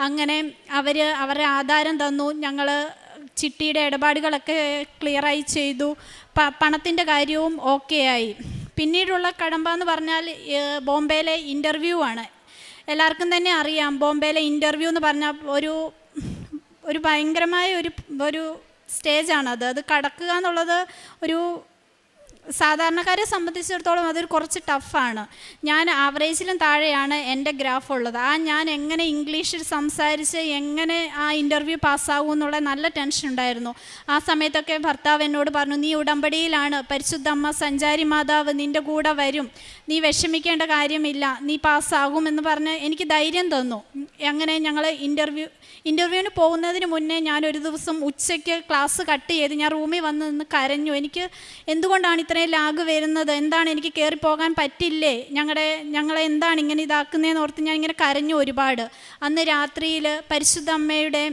അങ്ങനെ അവരുടെ ആധാരം തന്നു. ഞങ്ങൾ ചിട്ടിയുടെ ഇടപാടുകളൊക്കെ ക്ലിയറായി ചെയ്തു. പണത്തിൻ്റെ കാര്യവും ഓക്കെ ആയി. പിന്നീടുള്ള കടമ്പ എന്ന് പറഞ്ഞാൽ ബോംബെയിലെ ഇൻ്റർവ്യൂ ആണ്. എല്ലാവർക്കും തന്നെ അറിയാം, ബോംബെയിലെ ഇൻ്റർവ്യൂ എന്ന് പറഞ്ഞാൽ ഒരു ഭയങ്കരമായ ഒരു സ്റ്റേജാണത്. അത് കടക്കുക എന്നുള്ളത് ഒരു സാധാരണക്കാരെ സംബന്ധിച്ചിടത്തോളം അതൊരു കുറച്ച് ടഫാണ്. ഞാൻ ആവറേജിലും താഴെയാണ് എൻ്റെ ഗ്രാഫ് ഉള്ളത്. ഞാൻ എങ്ങനെ ഇംഗ്ലീഷിൽ സംസാരിച്ച് എങ്ങനെ ആ ഇൻ്റർവ്യൂ പാസ്സാകും എന്നുള്ള നല്ല ടെൻഷൻ ഉണ്ടായിരുന്നു. ആ സമയത്തൊക്കെ ഭർത്താവ് എന്നോട് പറഞ്ഞു, നീ ഉടമ്പടിയിലാണ്, പരിശുദ്ധ അമ്മ സഞ്ചാരി മാതാവ് നിൻ്റെ കൂടെ വരും, നീ വിഷമിക്കേണ്ട കാര്യമില്ല, നീ പാസ്സാകുമെന്ന് പറഞ്ഞ് എനിക്ക് ധൈര്യം തന്നു. അങ്ങനെ ഞങ്ങൾ ഇൻ്റർവ്യൂവിന് പോകുന്നതിന് മുന്നേ ഞാൻ ഒരു ദിവസം ഉച്ചയ്ക്ക് ക്ലാസ് കട്ട് ചെയ്ത് ഞാൻ റൂമിൽ വന്ന് നിന്ന് കരഞ്ഞു. എനിക്ക് എന്തുകൊണ്ടാണ് ഇത്രയും ലാഗ് വരുന്നത്? എന്താണ്, എനിക്ക് കയറിപ്പോകാൻ പറ്റില്ലേ? ഞങ്ങളെ എന്താണ് ഇങ്ങനെ ഇതാക്കുന്നതെന്ന് ഓർത്ത് ഞാൻ ഇങ്ങനെ കരഞ്ഞു ഒരുപാട്. അന്ന് രാത്രിയിൽ പരിശുദ്ധ അമ്മയുടെ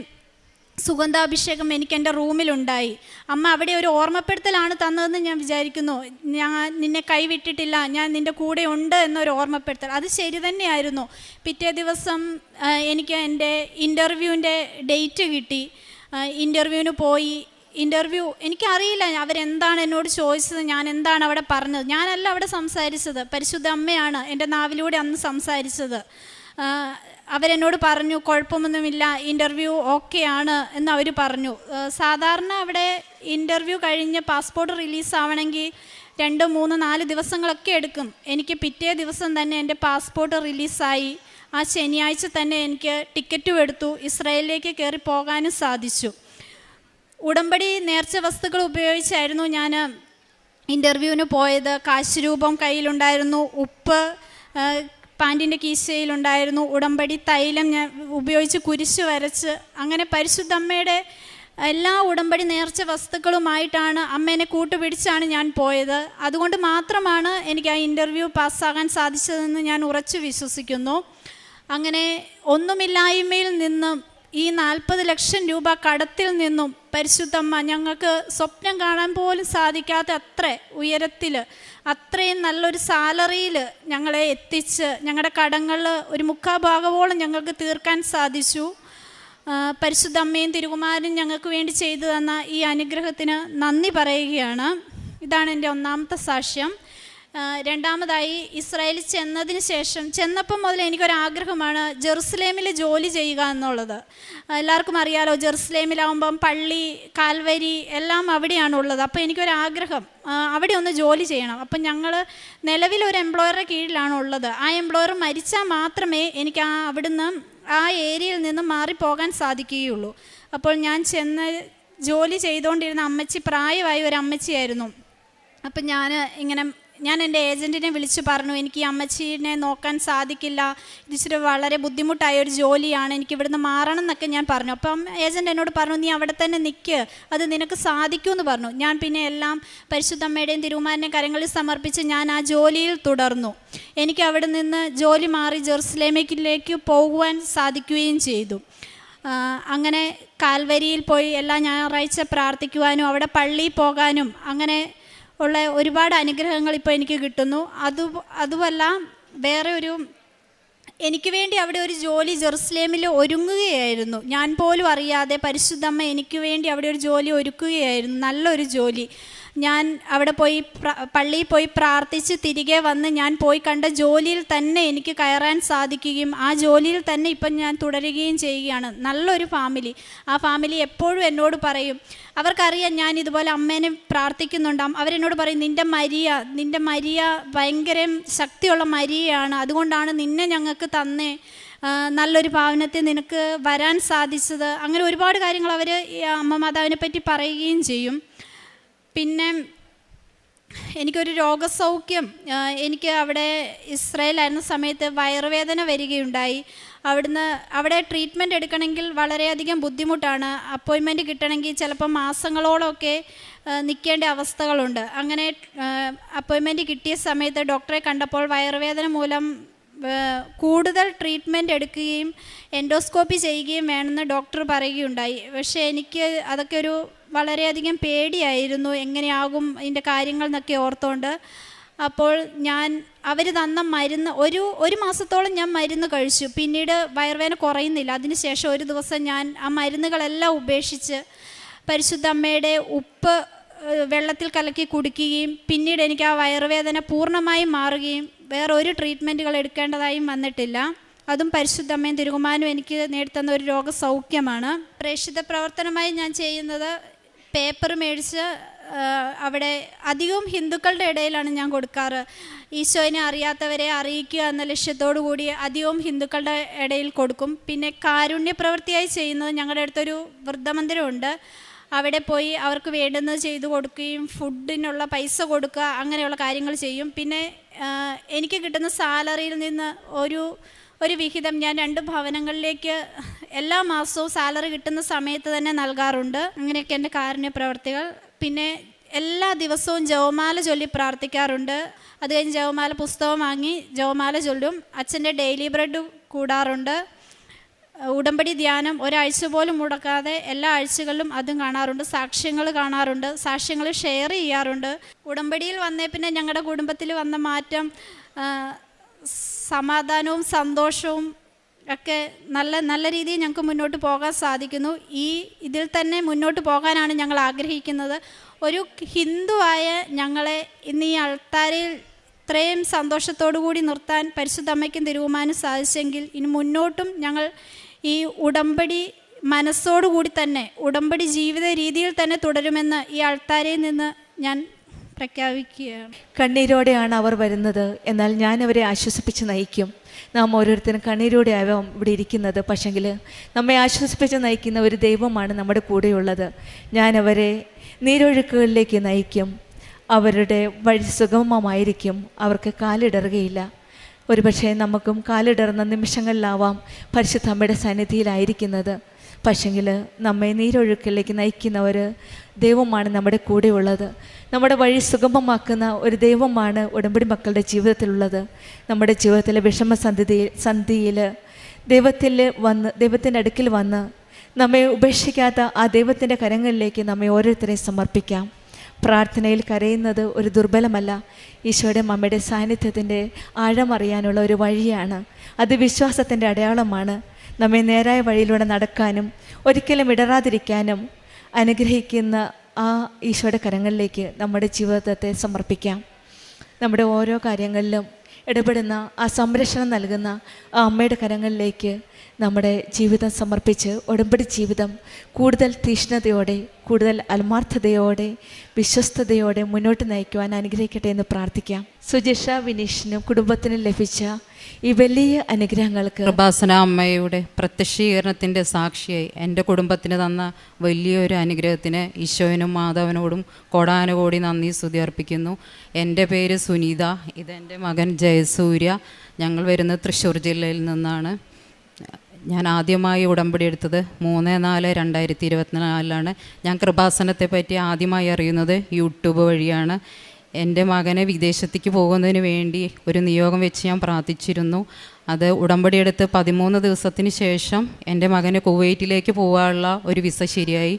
സുഗന്ധാഭിഷേകം എനിക്ക് എൻ്റെ റൂമിലുണ്ടായി. അമ്മ അവിടെ ഒരു ഓർമ്മപ്പെടുത്തലാണ് തന്നതെന്ന് ഞാൻ വിചാരിക്കുന്നു. ഞാൻ നിന്നെ കൈവിട്ടിട്ടില്ല, ഞാൻ നിൻ്റെ കൂടെ ഉണ്ട് എന്നൊരു ഓർമ്മപ്പെടുത്തൽ. അത് ശരി തന്നെയായിരുന്നു. പിറ്റേ ദിവസം എനിക്ക് എൻ്റെ ഇൻ്റർവ്യൂവിൻ്റെ ഡേറ്റ് കിട്ടി. ഇൻ്റർവ്യൂവിന് പോയി. എനിക്കറിയില്ല അവരെന്താണ് എന്നോട് ചോദിച്ചത്, ഞാൻ എന്താണ് അവിടെ പറഞ്ഞത്. ഞാനല്ല അവിടെ സംസാരിച്ചത്, പരിശുദ്ധ അമ്മയാണ് എൻ്റെ നാവിലൂടെ അന്ന് സംസാരിച്ചത്. അവരെന്നോട് പറഞ്ഞു, കുഴപ്പമൊന്നുമില്ല, ഇൻ്റർവ്യൂ ഓക്കെ ആണ് എന്ന് അവർ പറഞ്ഞു. സാധാരണ അവിടെ ഇൻ്റർവ്യൂ കഴിഞ്ഞ് പാസ്പോർട്ട് റിലീസ് ആവണമെങ്കിൽ 2, 3, 4 ദിവസങ്ങളൊക്കെ എടുക്കും. എനിക്ക് പിറ്റേ ദിവസം തന്നെ എൻ്റെ പാസ്പോർട്ട് റിലീസായി. ആ ശനിയാഴ്ച തന്നെ എനിക്ക് ടിക്കറ്റും എടുത്തു. ഇസ്രായേലിലേക്ക് കയറി പോകാനും സാധിച്ചു. ഉടമ്പടി നേർച്ച വസ്തുക്കൾ ഉപയോഗിച്ചായിരുന്നു ഞാൻ ഇൻ്റർവ്യൂവിന് പോയത്. കാശ് രൂപം കയ്യിലുണ്ടായിരുന്നു, ഉപ്പ് പാൻറ്റിൻ്റെ കീശയിലുണ്ടായിരുന്നു, ഉടമ്പടി തൈലം ഞാൻ ഉപയോഗിച്ച് കുരിശ് വരച്ച്, അങ്ങനെ പരിശുദ്ധ അമ്മയുടെ എല്ലാ ഉടമ്പടി നേർച്ച വസ്തുക്കളുമായിട്ടാണ് അമ്മേനെ കൂട്ടുപിടിച്ചാണ് ഞാൻ പോയത്. അതുകൊണ്ട് മാത്രമാണ് എനിക്ക് ആ ഇൻ്റർവ്യൂ പാസ്സാകാൻ സാധിച്ചതെന്ന് ഞാൻ ഉറച്ചു വിശ്വസിക്കുന്നു. അങ്ങനെ ഒന്നുമില്ലായ്മയിൽ നിന്നും ഈ 40 ലക്ഷം രൂപ കടത്തിൽ നിന്നും പരിശുദ്ധമ്മ ഞങ്ങൾക്ക് സ്വപ്നം കാണാൻ പോലും സാധിക്കാത്ത അത്ര ഉയരത്തിൽ, അത്രയും നല്ലൊരു സാലറിയിൽ ഞങ്ങളെ എത്തിച്ച് ഞങ്ങളുടെ കടങ്ങളിൽ ഒരു 3/4 ഭാഗമോളം ഞങ്ങൾക്ക് തീർക്കാൻ സാധിച്ചു. പരിശുദ്ധ അമ്മയും തിരുകുമാരനും ഞങ്ങൾക്ക് വേണ്ടി ചെയ്തു തന്ന ഈ അനുഗ്രഹത്തിന് നന്ദി പറയുകയാണ്. ഇതാണ് എൻ്റെ ഒന്നാമത്തെ സാക്ഷ്യം. രണ്ടാമതായി, ഇസ്രായേലിൽ ചെന്നപ്പം മുതൽ എനിക്കൊരാഗ്രഹമാണ് ജെറുസലേമിൽ ജോലി ചെയ്യുക എന്നുള്ളത്. എല്ലാവർക്കും അറിയാലോ, ജെറുസലേമിലാവുമ്പം പള്ളി, കാൽവരി എല്ലാം അവിടെയാണുള്ളത്. അപ്പോൾ എനിക്കൊരാഗ്രഹം അവിടെ ഒന്ന് ജോലി ചെയ്യണം. അപ്പം ഞങ്ങൾ നിലവിലൊരു എംപ്ലോയറുടെ കീഴിലാണുള്ളത്. ആ എംപ്ലോയർ മരിച്ചാൽ മാത്രമേ എനിക്ക് അവിടുന്ന് ആ ഏരിയയിൽ നിന്ന് മാറിപ്പോകാൻ സാധിക്കുകയുള്ളൂ. അപ്പോൾ ഞാൻ ചെന്ന് ജോലി ചെയ്തുകൊണ്ടിരുന്ന അമ്മച്ചി പ്രായമായ ഒരു അമ്മച്ചിയായിരുന്നു. അപ്പം ഞാൻ എൻ്റെ ഏജൻറ്റിനെ വിളിച്ച് പറഞ്ഞു, എനിക്ക് ഈ അമ്മച്ചീനെ നോക്കാൻ സാധിക്കില്ല, ഇതിച്ചിരി വളരെ ബുദ്ധിമുട്ടായ ഒരു ജോലിയാണ്, എനിക്ക് ഇവിടുന്ന് മാറണം എന്നൊക്കെ ഞാൻ പറഞ്ഞു. അപ്പം ഏജൻറ്റ് എന്നോട് പറഞ്ഞു, നീ അവിടെ തന്നെ നിൽക്ക്, അത് നിനക്ക് സാധിക്കുമെന്ന് പറഞ്ഞു. ഞാൻ പിന്നെ എല്ലാം പരിശുദ്ധമ്മയുടെയും തിരുകുമാരൻ്റെയും കരങ്ങളിൽ സമർപ്പിച്ച് ഞാൻ ആ ജോലിയിൽ തുടർന്നു. എനിക്ക് അവിടെ നിന്ന് ജോലി മാറി ജെറുസലേമിലേക്ക് പോകുവാൻ സാധിക്കുകയും ചെയ്തു. അങ്ങനെ കാൽവരിയിൽ പോയി എല്ലാ ഞായറാഴ്ച പ്രാർത്ഥിക്കുവാനും അവിടെ പള്ളിയിൽ പോകാനും അങ്ങനെ ഉള്ള ഒരുപാട് അനുഗ്രഹങ്ങൾ ഇപ്പോൾ എനിക്ക് കിട്ടുന്നു. അതുമല്ല, വേറെ ഒരു എനിക്ക് വേണ്ടി അവിടെ ഒരു ജോലി ജെറുസലേമിൽ ഒരുങ്ങുകയായിരുന്നു. ഞാൻ പോലും അറിയാതെ പരിശുദ്ധമ്മ എനിക്ക് വേണ്ടി അവിടെ ഒരു ജോലി ഒരുക്കുകയായിരുന്നു, നല്ലൊരു ജോലി. ഞാൻ അവിടെ പോയി പള്ളിയിൽ പോയി പ്രാർത്ഥിച്ച് തിരികെ വന്ന് ഞാൻ പോയി കണ്ട ജോലിയിൽ തന്നെ എനിക്ക് കയറാൻ സാധിക്കുകയും ആ ജോലിയിൽ തന്നെ ഇപ്പം ഞാൻ തുടരുകയും ചെയ്യുകയാണ്. നല്ലൊരു ഫാമിലി. ആ ഫാമിലി എപ്പോഴും എന്നോട് പറയും, അവർക്കറിയാം ഞാൻ ഇതുപോലെ അമ്മേനെ പ്രാർത്ഥിക്കുന്നുണ്ടാകും. അവരെന്നോട് പറയും, നിൻ്റെ മരിയ ഭയങ്കര ശക്തിയുള്ള മരിയയാണ്, അതുകൊണ്ടാണ് നിന്നെ ഞങ്ങൾക്ക് തന്നേ, നല്ലൊരു ഭവനത്തിൽ നിനക്ക് വരാൻ സാധിച്ചത്. അങ്ങനെ ഒരുപാട് കാര്യങ്ങൾ അവർ അമ്മ മാതാവിനെ പറ്റി പറയുകയും ചെയ്യും. പിന്നെ എനിക്കൊരു രോഗസൗഖ്യം, എനിക്ക് അവിടെ ഇസ്രായേലായിരുന്ന സമയത്ത് വയറുവേദന വരികയുണ്ടായി. അവിടെ ട്രീറ്റ്മെൻറ്റ് എടുക്കണമെങ്കിൽ വളരെയധികം ബുദ്ധിമുട്ടാണ്. അപ്പോയിൻമെൻറ്റ് കിട്ടണമെങ്കിൽ ചിലപ്പോൾ മാസങ്ങളോളമൊക്കെ നിൽക്കേണ്ട അവസ്ഥകളുണ്ട്. അങ്ങനെ അപ്പോയിൻമെൻറ്റ് കിട്ടിയ സമയത്ത് ഡോക്ടറെ കണ്ടപ്പോൾ വയറുവേദന മൂലം കൂടുതൽ ട്രീറ്റ്മെൻറ്റ് എടുക്കുകയും എൻഡോസ്കോപ്പി ചെയ്യുകയും വേണമെന്ന് ഡോക്ടർ പറയുകയുണ്ടായി. പക്ഷേ എനിക്ക് അതൊക്കെ ഒരു വളരെയധികം പേടിയായിരുന്നു, എങ്ങനെയാകും ഇതിൻ്റെ കാര്യങ്ങൾ എന്നൊക്കെ ഓർത്തുകൊണ്ട്. അപ്പോൾ അവർ തന്ന മരുന്ന് ഒരു മാസത്തോളം ഞാൻ മരുന്ന് കഴിച്ചു. പിന്നീട് വയറുവേദന കുറയുന്നില്ല. അതിനുശേഷം ഒരു ദിവസം ഞാൻ ആ മരുന്നുകളെല്ലാം ഉപേക്ഷിച്ച് പരിശുദ്ധ അമ്മയുടെ ഉപ്പ് വെള്ളത്തിൽ കലക്കി കുടിക്കുകയും പിന്നീട് എനിക്ക് ആ വയറുവേദന പൂർണ്ണമായും മാറുകയും വേറെ ഒരു ട്രീറ്റ്മെൻറ്റുകൾ എടുക്കേണ്ടതായും വന്നിട്ടില്ല. അതും പരിശുദ്ധമ്മയും തിരുകുമാരനും എനിക്ക് നേടിത്തന്ന ഒരു രോഗസൗഖ്യമാണ്. പ്രേക്ഷിത പ്രവർത്തനമായി ഞാൻ ചെയ്യുന്നത് പേപ്പർ മേടിച്ച് അവിടെ അധികവും ഹിന്ദുക്കളുടെ ഇടയിലാണ് ഞാൻ കൊടുക്കാറ്. ഈശോനെ അറിയാത്തവരെ അറിയിക്കുക എന്ന ലക്ഷ്യത്തോടു കൂടി അധികവും ഹിന്ദുക്കളുടെ ഇടയിൽ കൊടുക്കും. പിന്നെ കാരുണ്യ പ്രവൃത്തിയായി ചെയ്യുന്നത്, ഞങ്ങളുടെ അടുത്തൊരു വൃദ്ധമന്ദിരമുണ്ട്, അവിടെ പോയി അവർക്ക് വേണ്ടുന്നത് ചെയ്തു കൊടുക്കുകയും ഫുഡിനുള്ള പൈസ കൊടുക്കുക, അങ്ങനെയുള്ള കാര്യങ്ങൾ ചെയ്യും. പിന്നെ എനിക്ക് കിട്ടുന്ന സാലറിയിൽ നിന്ന് ഒരു വിഹിതം ഞാൻ 2 ഭവനങ്ങളിലേക്ക് എല്ലാ മാസവും സാലറി കിട്ടുന്ന സമയത്ത് തന്നെ നൽകാറുണ്ട്. അങ്ങനെയൊക്കെ എൻ്റെ കാരുണ്യ പ്രവർത്തികൾ. പിന്നെ എല്ലാ ദിവസവും ജപമാല ചൊല്ലി പ്രാർത്ഥിക്കാറുണ്ട്. അത് കഴിഞ്ഞ് ജപമാല പുസ്തകം വാങ്ങി ജപമാല ചൊല്ലും. അച്ഛൻ്റെ ഡെയിലി ബ്രെഡ് കൂടാറുണ്ട്. ഉടമ്പടി ധ്യാനം ഒരാഴ്ച പോലും മുടക്കാതെ എല്ലാ ആഴ്ചകളിലും അതും കാണാറുണ്ട്. സാക്ഷ്യങ്ങൾ കാണാറുണ്ട്, സാക്ഷ്യങ്ങൾ ഷെയർ ചെയ്യാറുണ്ട്. ഉടമ്പടിയിൽ വന്നേ പിന്നെ ഞങ്ങളുടെ കുടുംബത്തിൽ വന്ന മാറ്റം, സമാധാനവും സന്തോഷവും ഒക്കെ നല്ല രീതിയിൽ ഞങ്ങൾക്ക് മുന്നോട്ട് പോകാൻ സാധിക്കുന്നു. ഇതിൽ തന്നെ മുന്നോട്ട് പോകാനാണ് ഞങ്ങൾ ആഗ്രഹിക്കുന്നത്. ഒരു ഹിന്ദുവായ ഞങ്ങളെ ഇന്ന് ഈ അൾത്താരയിൽ ഇത്രയും സന്തോഷത്തോടു കൂടി നിർത്താൻ പരിശുദ്ധ അമ്മയ്ക്കും തിരുകുമാരനും സാധിച്ചെങ്കിൽ ഇനി മുന്നോട്ടും ഞങ്ങൾ ഈ ഉടമ്പടി മനസ്സോടുകൂടി തന്നെ, ഉടമ്പടി ജീവിത രീതിയിൽ തന്നെ തുടരുമെന്ന് ഈ അൾത്താരയിൽ നിന്ന് ഞാൻ പ്രഖ്യാപിക്കുകയാണ്. കണ്ണീരോടെയാണ് അവർ വരുന്നത്, എന്നാൽ ഞാൻ അവരെ ആശ്വസിപ്പിച്ച് നയിക്കും. നാം ഓരോരുത്തരും കണ്ണീരോടെ ആവാം ഇവിടെ ഇരിക്കുന്നത്, പക്ഷെങ്കിൽ നമ്മെ ആശ്വസിപ്പിച്ച് നയിക്കുന്ന ഒരു ദൈവമാണ് നമ്മുടെ കൂടെയുള്ളത്. ഞാൻ അവരെ നീരൊഴുക്കുകളിലേക്ക് നയിക്കും. അവരുടെ വഴി സുഗമമായിരിക്കും, അവർക്ക് കാലിടറുകയില്ല. ഒരുപക്ഷെ നമുക്കും കാലിടറുന്ന നിമിഷങ്ങളിലാവാം പരിശുദ്ധ അമ്മയുടെ സന്നിധിയിലായിരിക്കുന്നത്. പക്ഷെങ്കിൽ നമ്മെ നീരൊഴുക്കിലേക്ക് നയിക്കുന്നവർ ദൈവമാണ് നമ്മുടെ കൂടെയുള്ളത്. നമ്മുടെ വഴി സുഗമമാക്കുന്ന ഒരു ദൈവമാണ് ഉടമ്പടി മക്കളുടെ ജീവിതത്തിലുള്ളത്. നമ്മുടെ ജീവിതത്തിലെ വിഷമസന്ധിയിൽ ദൈവത്തിൻ്റെ അടുക്കിൽ വന്ന് നമ്മെ ഉപേക്ഷിക്കാത്ത ആ ദൈവത്തിൻ്റെ കരങ്ങളിലേക്ക് നമ്മെ ഓരോരുത്തരെയും സമർപ്പിക്കാം. പ്രാർത്ഥനയിൽ കരയുന്നത് ഒരു ദുർബലമല്ല, ഈശോയുടെ അമ്മയുടെ സാന്നിധ്യത്തിൻ്റെ ആഴമറിയാനുള്ള ഒരു വഴിയാണ്. അത് വിശ്വാസത്തിൻ്റെ അടയാളമാണ്. നമ്മെ നേരായ വഴിയിലൂടെ നടക്കാനും ഒരിക്കലും ഇടറാതിരിക്കാനും അനുഗ്രഹിക്കുന്ന ആ ഈശോയുടെ കരങ്ങളിലേക്ക് നമ്മുടെ ജീവിതത്തെ സമർപ്പിക്കാം. നമ്മുടെ ഓരോ കാര്യങ്ങളിലും ഇടപെടുന്ന ആ സംരക്ഷണം നൽകുന്ന ആ അമ്മയുടെ കരങ്ങളിലേക്ക് നമ്മുടെ ജീവിതം സമർപ്പിച്ച് ഉടമ്പടി ജീവിതം കൂടുതൽ തീഷ്ണതയോടെ, കൂടുതൽ ആത്മാർത്ഥതയോടെ, വിശ്വസ്തയോടെ മുന്നോട്ട് നയിക്കുവാൻ അനുഗ്രഹിക്കട്ടെ എന്ന് പ്രാർത്ഥിക്കാം. സുജിഷ വിനീഷിനും കുടുംബത്തിനും ലഭിച്ച ഈ വലിയ അനുഗ്രഹങ്ങൾക്ക് കൃപാസന അമ്മയുടെ പ്രത്യക്ഷീകരണത്തിൻ്റെ സാക്ഷിയായി എൻ്റെ കുടുംബത്തിന് തന്ന വലിയൊരു അനുഗ്രഹത്തിന് ഈശോനും മാധവനോടും കോടാനുകോടി നന്ദി സ്തുതി അർപ്പിക്കുന്നു. എൻ്റെ പേര് സുനീത, ഇതെൻ്റെ മകൻ ജയസൂര്യ. ഞങ്ങൾ വരുന്നത് തൃശ്ശൂർ ജില്ലയിൽ നിന്നാണ്. ഞാൻ ആദ്യമായി ഉടമ്പടി എടുത്തത് 3/4/2024 ഞാൻ കൃപാസനത്തെ പറ്റി ആദ്യമായി അറിയുന്നത് യൂട്യൂബ് വഴിയാണ്. എൻ്റെ മകനെ വിദേശത്തേക്ക് പോകുന്നതിന് വേണ്ടി ഒരു നിയോഗം വെച്ച് ഞാൻ പ്രാർത്ഥിച്ചിരുന്നു. അത് ഉടമ്പടി എടുത്ത് 13 ദിവസത്തിന് ശേഷം എൻ്റെ മകന് കുവൈറ്റിലേക്ക് പോകാനുള്ള ഒരു വിസ ശരിയായി.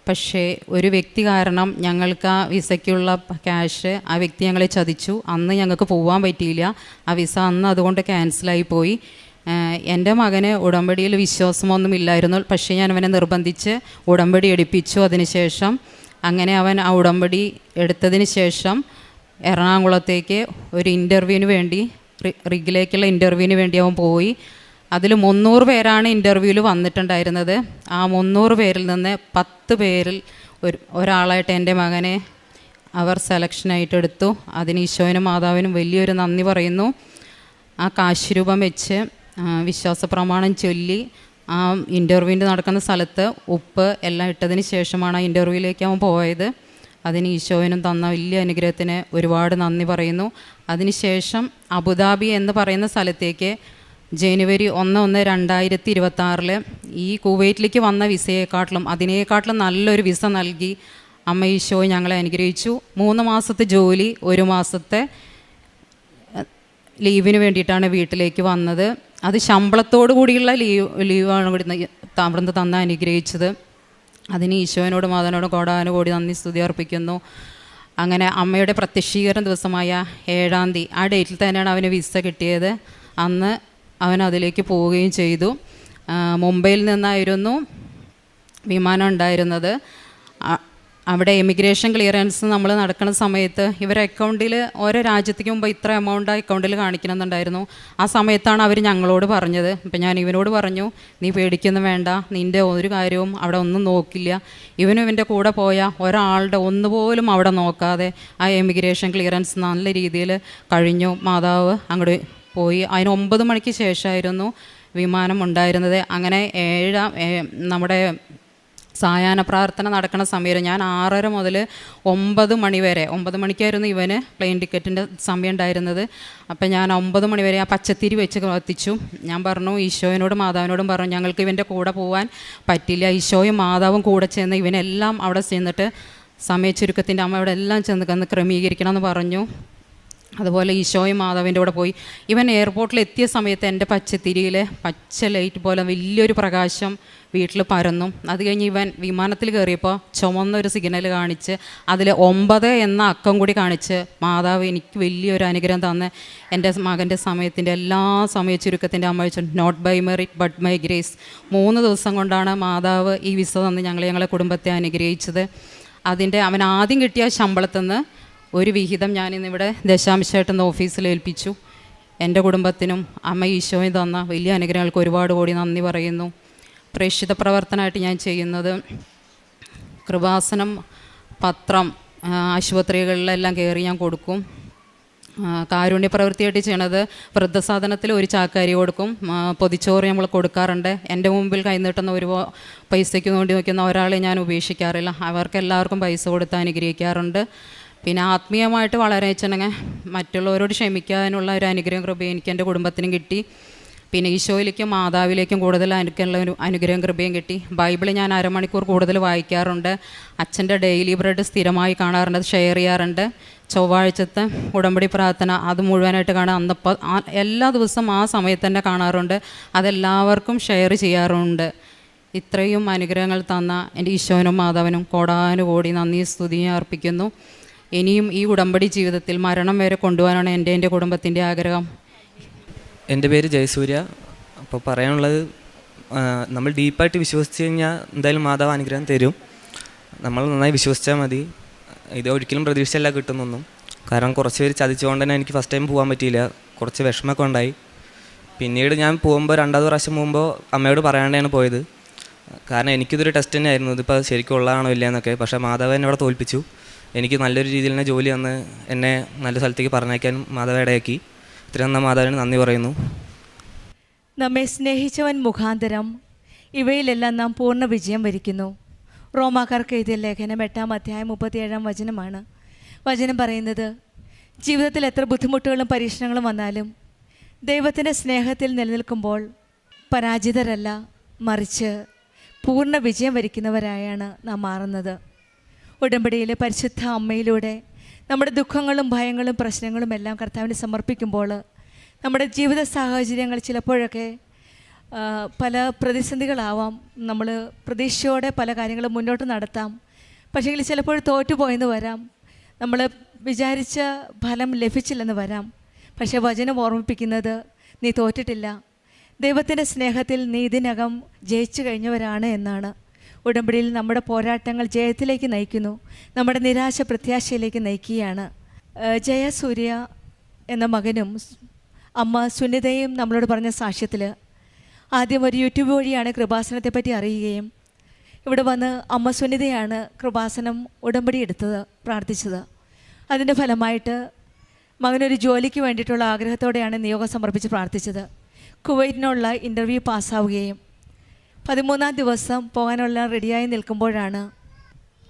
പക്ഷേ ഒരു വ്യക്തി കാരണം ഞങ്ങൾക്ക് ആ വിസയ്ക്കുള്ള ക്യാഷ് ആ വ്യക്തി ഞങ്ങളെ ചതിച്ചു. അന്ന് ഞങ്ങൾക്ക് പോകാൻ പറ്റിയില്ല. ആ വിസ അന്ന് അതുകൊണ്ട് ക്യാൻസലായി പോയി. എൻ്റെ മകന് ഉടമ്പടിയിൽ വിശ്വാസമൊന്നുമില്ലായിരുന്നു. പക്ഷേ ഞാൻ അവനെ നിർബന്ധിച്ച് ഉടമ്പടി എടുപ്പിച്ചു. അതിനുശേഷം അങ്ങനെ അവൻ ആ ഉടമ്പടി എടുത്തതിന് ശേഷം എറണാകുളത്തേക്ക് ഒരു ഇൻ്റർവ്യൂവിന് വേണ്ടി, റിഗിലേക്കുള്ള ഇൻ്റർവ്യൂവിന് വേണ്ടി അവൻ പോയി. അതിൽ 300 പേരാണ് ഇൻ്റർവ്യൂവിൽ വന്നിട്ടുണ്ടായിരുന്നത്. ആ 300 പേരിൽ നിന്ന് 10 പേരിൽ ഒരാളായിട്ട് എൻ്റെ മകനെ അവർ സെലക്ഷനായിട്ട് എടുത്തു. അതിന് ഈശോനും മാതാവിനും വലിയൊരു നന്ദി പറയുന്നു. ആ കാശുരൂപം വെച്ച് വിശ്വാസ പ്രമാണം ചൊല്ലി ആ ഇൻ്റർവ്യൂവിൻ്റെ നടക്കുന്ന സ്ഥലത്ത് ഉപ്പ് എല്ലാം ഇട്ടതിന് ശേഷമാണ് ആ ഇൻ്റർവ്യൂവിലേക്ക് അവൻ പോയത്. അതിന് ഈശോവിനും തന്ന വലിയ അനുഗ്രഹത്തിന് ഒരുപാട് നന്ദി പറയുന്നു. അതിനുശേഷം അബുദാബി എന്ന് പറയുന്ന സ്ഥലത്തേക്ക് ജനുവരി 1/1/2026 ഈ കുവൈറ്റിലേക്ക് വന്ന വിസയെക്കാട്ടിലും അതിനേക്കാട്ടിലും നല്ലൊരു വിസ നൽകി അമ്മ ഈശോ ഞങ്ങളെ അനുഗ്രഹിച്ചു. 3 മാസത്തെ ജോലി, 1 മാസത്തെ ലീവിന് വേണ്ടിയിട്ടാണ് വീട്ടിലേക്ക് വന്നത്. അത് ശമ്പളത്തോടു കൂടിയുള്ള ലീവാണ് അവിടുന്ന് തന്ന അനുഗ്രഹിച്ചത്. അതിന് ഈശോനോട് മാതാവിനോട് കോടാനുകോടി നന്ദി സ്തുതി അർപ്പിക്കുന്നു. അങ്ങനെ അമ്മയുടെ പ്രത്യക്ഷീകരണ ദിവസമായ 7-ാം തീയതി ആ ഡേറ്റിൽ തന്നെയാണ് അവന് വിസ കിട്ടിയത്. അന്ന് അവൻ അതിലേക്ക് പോവുകയും ചെയ്തു. മുംബൈയിൽ നിന്നായിരുന്നു വിമാനം ഉണ്ടായിരുന്നത്. അവിടെ എമിഗ്രേഷൻ ക്ലിയറൻസ് നമ്മൾ നടക്കുന്ന സമയത്ത് ഇവരെ അക്കൗണ്ടിൽ ഓരോ രാജ്യത്തേക്ക് മുമ്പ് ഇത്ര എമൗണ്ട് അക്കൗണ്ടിൽ കാണിക്കണമെന്നുണ്ടായിരുന്നു. ആ സമയത്താണ് അവർ ഞങ്ങളോട് പറഞ്ഞത്. ഇപ്പം ഞാൻ ഇവനോട് പറഞ്ഞു, നീ പേടിക്കൊന്നും വേണ്ട, നിൻ്റെ ഒരു കാര്യവും അവിടെ ഒന്നും നോക്കില്ല. ഇവനും ഇവൻ്റെ കൂടെ പോയ ഒരാളുടെ ഒന്നുപോലും അവിടെ നോക്കാതെ ആ എമിഗ്രേഷൻ ക്ലിയറൻസ് നല്ല രീതിയിൽ കഴിഞ്ഞു. മാതാവ് അങ്ങോട്ട് പോയി. അതിന് 9 മണിക്ക് ശേഷമായിരുന്നു വിമാനം ഉണ്ടായിരുന്നത്. അങ്ങനെ നമ്മുടെ സായാഹ്ന പ്രാർത്ഥന നടക്കുന്ന സമയം ഞാൻ 6:30 മുതൽ 9 മണി വരെ, 9 മണിക്കായിരുന്നു ഇവന് പ്ലെയിൻ ടിക്കറ്റിൻ്റെ സമയം ഉണ്ടായിരുന്നത്. അപ്പം ഞാൻ 9 മണി വരെ ആ പച്ചത്തിരി വെച്ച് കത്തിച്ചു. ഞാൻ പറഞ്ഞു, ഈശോയോടും മാതാവിനോടും പറഞ്ഞു, ഞങ്ങൾക്ക് ഇവൻ്റെ കൂടെ പോകാൻ പറ്റില്ല. ഈശോയും മാതാവും കൂടെ ചെന്ന് ഇവനെല്ലാം അവിടെ ചെന്നിട്ട് സമയച്ചുരുക്കത്തിൻ്റെ അമ്മ അവിടെ എല്ലാം ചെന്ന് ക്രമീകരിക്കണം എന്ന് പറഞ്ഞു. അതുപോലെ ഈശോയും മാതാവിൻ്റെ കൂടെ പോയി. ഇവൻ എയർപോർട്ടിൽ എത്തിയ സമയത്ത് എൻ്റെ പച്ചത്തിരിയിൽ പച്ച ലൈറ്റ് പോലെ വലിയൊരു പ്രകാശം വീട്ടിൽ പരന്നു. അത് കഴിഞ്ഞ് ഇവൻ വിമാനത്തിൽ കയറിയപ്പോൾ ചുമന്നൊരു സിഗ്നൽ കാണിച്ച് അതിൽ 9 എന്ന അക്കം കൂടി കാണിച്ച് മാതാവ് എനിക്ക് വലിയൊരു അനുഗ്രഹം തന്ന് എൻ്റെ മകൻ്റെ സമയത്തിൻ്റെ എല്ലാ സമയ ചുരുക്കത്തിൻ്റെ അമ്മ വെച്ചു. Not by merit but by grace. 3 ദിവസം കൊണ്ടാണ് മാതാവ് ഈ വിസ തന്ന് ഞങ്ങളെ കുടുംബത്തെ അനുഗ്രഹിച്ചത്. അതിൻ്റെ അവൻ ആദ്യം കിട്ടിയ ശമ്പളത്തിൽ നിന്ന് ഒരു വിഹിതം ഞാനിന്നിവിടെ ദശാംശമായിട്ടെന്ന ഓഫീസിൽ ഏൽപ്പിച്ചു. എൻ്റെ കുടുംബത്തിനും അമ്മ ഈശോയും തന്ന വലിയ അനുഗ്രഹങ്ങൾക്ക് ഒരുപാട് കൂടി നന്ദി പറയുന്നു. പ്രേക്ഷിത പ്രവർത്തനമായിട്ട് ഞാൻ ചെയ്യുന്നത് കൃപാസനം പത്രം ആശുപത്രികളിലെല്ലാം കയറി ഞാൻ കൊടുക്കും. കാരുണ്യ പ്രവൃത്തിയായിട്ട് ചെയ്യണത് വൃദ്ധസാധനത്തിൽ ഒരു ചാക്കരി കൊടുക്കും. പൊതിച്ചോറ് നമ്മൾ കൊടുക്കാറുണ്ട്. എൻ്റെ മുമ്പിൽ കൈനീട്ടുന്ന ഒരു പൈസയ്ക്ക് വേണ്ടി നോക്കുന്ന ഒരാളെ ഞാൻ ഉപേക്ഷിക്കാറില്ല. അവർക്കെല്ലാവർക്കും പൈസ കൊടുത്ത് അനുഗ്രഹിക്കാറുണ്ട്. പിന്നെ ആത്മീയമായിട്ട് വളരെ വെച്ചിട്ടുണ്ടെങ്കിൽ മറ്റുള്ളവരോട് ക്ഷമിക്കാനുള്ള ഒരു അനുഗ്രഹം കൃപ എനിക്ക് എൻ്റെ കുടുംബത്തിനും കിട്ടി. പിന്നെ ഈശോയിലേക്കും മാതാവിലേക്കും കൂടുതൽ എനിക്കുള്ള ഒരു അനുഗ്രഹം കൃപയും കിട്ടി. ബൈബിൾ ഞാൻ 1/2 മണിക്കൂർ കൂടുതൽ വായിക്കാറുണ്ട്. അച്ഛൻ്റെ ഡെയിലി ബ്രെഡ് സ്ഥിരമായി കാണാറുണ്ട്, ഷെയർ ചെയ്യാറുണ്ട്. ചൊവ്വാഴ്ചത്തെ ഉടമ്പടി പ്രാർത്ഥന അത് മുഴുവനായിട്ട് കാണാൻ അന്നപ്പോൾ എല്ലാ ദിവസവും ആ സമയത്ത് തന്നെ കാണാറുണ്ട്. അതെല്ലാവർക്കും ഷെയർ ചെയ്യാറുണ്ട്. ഇത്രയും അനുഗ്രഹങ്ങൾ തന്ന എൻ്റെ ഈശോനും മാതാവിനും കോടാനുകോടി നന്ദി സ്തുതിയും അർപ്പിക്കുന്നു. ഇനിയും ഈ ഉടമ്പടി ജീവിതത്തിൽ മരണം വരെ കൊണ്ടുപോകാനാണ് എൻ്റെ കുടുംബത്തിൻ്റെ ആഗ്രഹം. എൻ്റെ പേര് ജയസൂര്യ. അപ്പോൾ പറയാനുള്ളത്, നമ്മൾ ഡീപ്പായിട്ട് വിശ്വസിച്ച് കഴിഞ്ഞാൽ എന്തായാലും മാതാവ് അനുഗ്രഹം തരും. നമ്മൾ നന്നായി വിശ്വസിച്ചാൽ മതി. ഇത് ഒരിക്കലും പ്രതീക്ഷയല്ല കിട്ടുന്നൊന്നും. കാരണം കുറച്ച് പേര് ചതിച്ചുകൊണ്ട് തന്നെ എനിക്ക് ഫസ്റ്റ് ടൈം പോകാൻ പറ്റിയില്ല. കുറച്ച് വിഷമമൊക്കെ ഉണ്ടായി. പിന്നീട് ഞാൻ പോകുമ്പോൾ 2ാമത് പ്രാവശ്യം പോകുമ്പോൾ അമ്മയോട് പറയാണ്ടാണ് പോയത്. കാരണം എനിക്കിതൊരു ടെസ്റ്റ് തന്നെയായിരുന്നു, ഇതിപ്പോൾ ശരിക്കും ഉള്ളതാണോ ഇല്ല എന്നൊക്കെ. പക്ഷേ മാതാവ് എന്നെ അവിടെ തോൽപ്പിച്ചു. എനിക്ക് നല്ലൊരു രീതിയിൽ തന്നെ ജോലി തന്ന് എന്നെ നല്ല സ്ഥലത്തേക്ക് പറഞ്ഞയക്കാൻ മാതാവ് ഇടയാക്കി. ഇത്രയും മാതാവിന് നന്ദി പറയുന്നു. നമ്മെ സ്നേഹിച്ചവൻ മുഖാന്തരം ഇവയിലെല്ലാം നാം പൂർണ്ണ വിജയം വരിക്കുന്നു. റോമാക്കാർക്ക് എഴുതിയ ലേഖനം 8-ാം അധ്യായം 37-ാം വചനമാണ്. വചനം പറയുന്നത്, ജീവിതത്തിൽ എത്ര ബുദ്ധിമുട്ടുകളും പരീക്ഷണങ്ങളും വന്നാലും ദൈവത്തിൻ്റെ സ്നേഹത്തിൽ നിലനിൽക്കുമ്പോൾ പരാജിതരല്ല, മറിച്ച് പൂർണ്ണ വിജയം വരിക്കുന്നവരായാണ് നാം മാറുന്നത്. ഉടമ്പടിയിലെ പരിശുദ്ധ അമ്മയിലൂടെ നമ്മുടെ ദുഃഖങ്ങളും ഭയങ്ങളും പ്രശ്നങ്ങളും എല്ലാം കർത്താവിന് സമർപ്പിക്കുമ്പോൾ നമ്മുടെ ജീവിത സാഹചര്യങ്ങൾ ചിലപ്പോഴൊക്കെ പല പ്രതിസന്ധികളാവാം. നമ്മൾ പ്രതീക്ഷയോടെ പല കാര്യങ്ങളും മുന്നോട്ട് നടത്താം. പക്ഷേ ചിലപ്പോൾ തോറ്റുപോയെന്ന് വരാം. നമ്മൾ വിചാരിച്ച ഫലം ലഭിച്ചില്ലെന്ന് വരാം. പക്ഷേ വചനം ഓർമ്മിപ്പിക്കുന്നത്, നീ തോറ്റിട്ടില്ല, ദൈവത്തിൻ്റെ സ്നേഹത്തിൽ നീ ഇതിനകം ജയിച്ചു കഴിഞ്ഞവരാണ് എന്നാണ്. ഉടമ്പടിയിൽ നമ്മുടെ പോരാട്ടങ്ങൾ ജയത്തിലേക്ക് നയിക്കുന്നു, നമ്മുടെ നിരാശ പ്രത്യാശയിലേക്ക് നയിക്കുകയാണ്. ജയസൂര്യ എന്ന മകനും അമ്മ സുനിതയും നമ്മളോട് പറഞ്ഞ സാക്ഷ്യത്തിൽ ആദ്യം ഒരു യൂട്യൂബ് വഴിയാണ് കൃപാസനത്തെ പറ്റി അറിയുകയും ഇവിടെ വന്ന് അമ്മ സുനിതയാണ് കൃപാസനം ഉടമ്പടി എടുത്തത്, പ്രാർത്ഥിച്ചത്. അതിൻ്റെ ഫലമായിട്ട് മകനൊരു ജോലിക്ക് വേണ്ടിയിട്ടുള്ള ആഗ്രഹത്തോടെയാണ് നിയോഗം സമർപ്പിച്ച് പ്രാർത്ഥിച്ചത്. കുവൈറ്റിനുള്ള ഇൻ്റർവ്യൂ പാസ്സാവുകയും 13-ാം ദിവസം പോകാനുള്ള റെഡിയായി നിൽക്കുമ്പോഴാണ്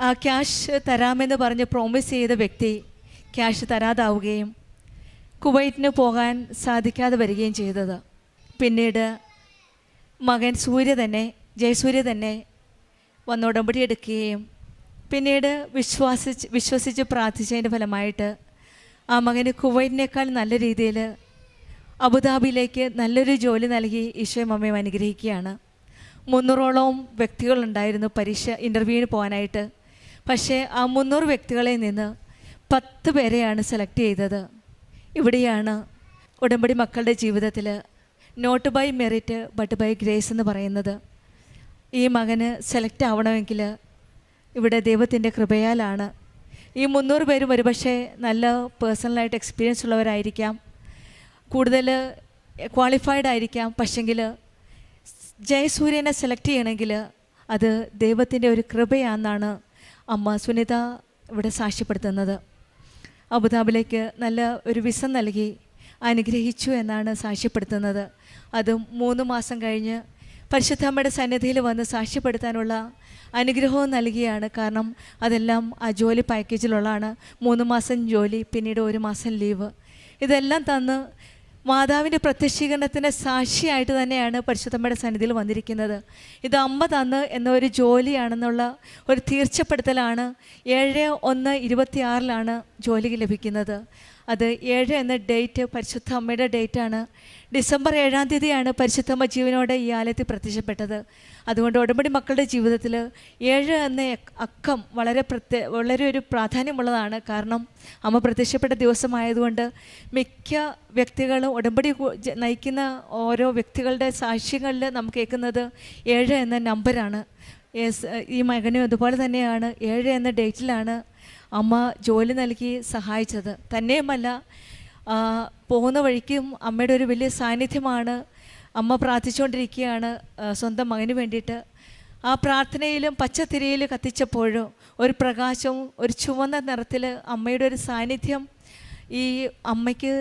ആ ക്യാഷ് തരാമെന്ന് പറഞ്ഞ് പ്രോമിസ് ചെയ്ത വ്യക്തി ക്യാഷ് തരാതാവുകയും കുവൈറ്റിന് പോകാൻ സാധിക്കാതെ വരികയും ചെയ്തത്. പിന്നീട് മകൻ ജയസൂര്യ തന്നെ വന്ന് ഉടമ്പടി എടുക്കുകയും പിന്നീട് വിശ്വസിച്ച് പ്രാർത്ഥിച്ചതിൻ്റെ ഫലമായിട്ട് ആ മകന് കുവൈറ്റിനേക്കാൾ നല്ല രീതിയിൽ അബുദാബിയിലേക്ക് നല്ലൊരു ജോലി നൽകി ഈശോയും അമ്മയും അനുഗ്രഹിക്കുകയാണ്. 300ഓളം വ്യക്തികളുണ്ടായിരുന്നു ഇൻ്റർവ്യൂവിന് പോകാനായിട്ട്. പക്ഷേ ആ 300 വ്യക്തികളിൽ നിന്ന് 10 പേരെയാണ് സെലക്ട് ചെയ്തത്. ഇവിടെയാണ് ഉടമ്പടി മക്കളുടെ ജീവിതത്തിൽ not by merit but by grace എന്ന് പറയുന്നത്. ഈ മകന് സെലക്ട് ആവണമെങ്കിൽ ഇവിടെ ദൈവത്തിൻ്റെ കൃപയാലാണ്. ഈ 300 പേരും ഒരുപക്ഷെ നല്ല പേഴ്സണലായിട്ട് എക്സ്പീരിയൻസ് ഉള്ളവരായിരിക്കാം, കൂടുതൽ ക്വാളിഫൈഡ് ആയിരിക്കാം. പക്ഷെങ്കിൽ ജയസൂര്യനെ സെലക്ട് ചെയ്യണമെങ്കിൽ അത് ദൈവത്തിൻ്റെ ഒരു കൃപയാണെന്നാണ് അമ്മ സുനിത ഇവിടെ സാക്ഷ്യപ്പെടുത്തുന്നത്. അബുദാബിയിലേക്ക് നല്ല ഒരു വിസ നൽകി അനുഗ്രഹിച്ചു എന്നാണ് സാക്ഷ്യപ്പെടുത്തുന്നത്. അതും 3 മാസം കഴിഞ്ഞ് പരിശുദ്ധമ്മയുടെ സന്നിധിയിൽ വന്ന് സാക്ഷ്യപ്പെടുത്താനുള്ള അനുഗ്രഹവും നൽകിയാണ്. കാരണം അതെല്ലാം ആ ജോലി പാക്കേജിലുള്ളതാണ്. 3 മാസം ജോലി, പിന്നീട് 1 മാസം ലീവ്. ഇതെല്ലാം തന്ന് മാതാവിൻ്റെ പ്രത്യക്ഷീകരണത്തിൻ്റെ സാക്ഷിയായിട്ട് തന്നെയാണ് പരിശുദ്ധമ്മയുടെ സന്നിധിയിൽ വന്നിരിക്കുന്നത്. ഇത് അമ്മ തന്ന് എന്നൊരു ജോലിയാണെന്നുള്ള ഒരു തീർച്ചപ്പെടുത്തലാണ്. 7/1/26 ജോലി ലഭിക്കുന്നത്. അത് 7 എന്ന ഡേറ്റ് പരിശുദ്ധ അമ്മയുടെ ഡേറ്റാണ്. ഡിസംബർ 7-ാം തീയതിയാണ് പരിശുദ്ധമ്മ ജീവനോടെ ഈ ആലയത്തിൽ പ്രത്യക്ഷപ്പെട്ടത്. അതുകൊണ്ട് ഉടമ്പടി മക്കളുടെ ജീവിതത്തിൽ 7 എന്ന അക്കം വളരെ ഒരു പ്രാധാന്യമുള്ളതാണ്. കാരണം അമ്മ പ്രത്യക്ഷപ്പെട്ട ദിവസമായതുകൊണ്ട് മിക്ക വ്യക്തികളും ഉടമ്പടി നയിക്കുന്ന ഓരോ വ്യക്തികളുടെ സാക്ഷ്യങ്ങളിൽ നമുക്ക് കേൾക്കുന്നത് 7 എന്ന നമ്പറാണ്. ഈ മകനും അതുപോലെ തന്നെയാണ് 7 എന്ന ഡേറ്റിലാണ് അമ്മ ജോലി നൽകി സഹായിച്ചത്. തന്നെയുമല്ല, പോകുന്ന വഴിക്കും അമ്മയുടെ ഒരു വലിയ സാന്നിധ്യമാണ്. അമ്മ പ്രാർത്ഥിച്ചുകൊണ്ടിരിക്കുകയാണ് സ്വന്തം മകന് വേണ്ടിയിട്ട്. ആ പ്രാർത്ഥനയിലും പച്ചത്തിരയിൽ കത്തിച്ചപ്പോഴും ഒരു പ്രകാശവും ഒരു ചുവന്ന നിറത്തിൽ അമ്മയുടെ ഒരു സാന്നിധ്യം ഈ അമ്മയ്ക്ക്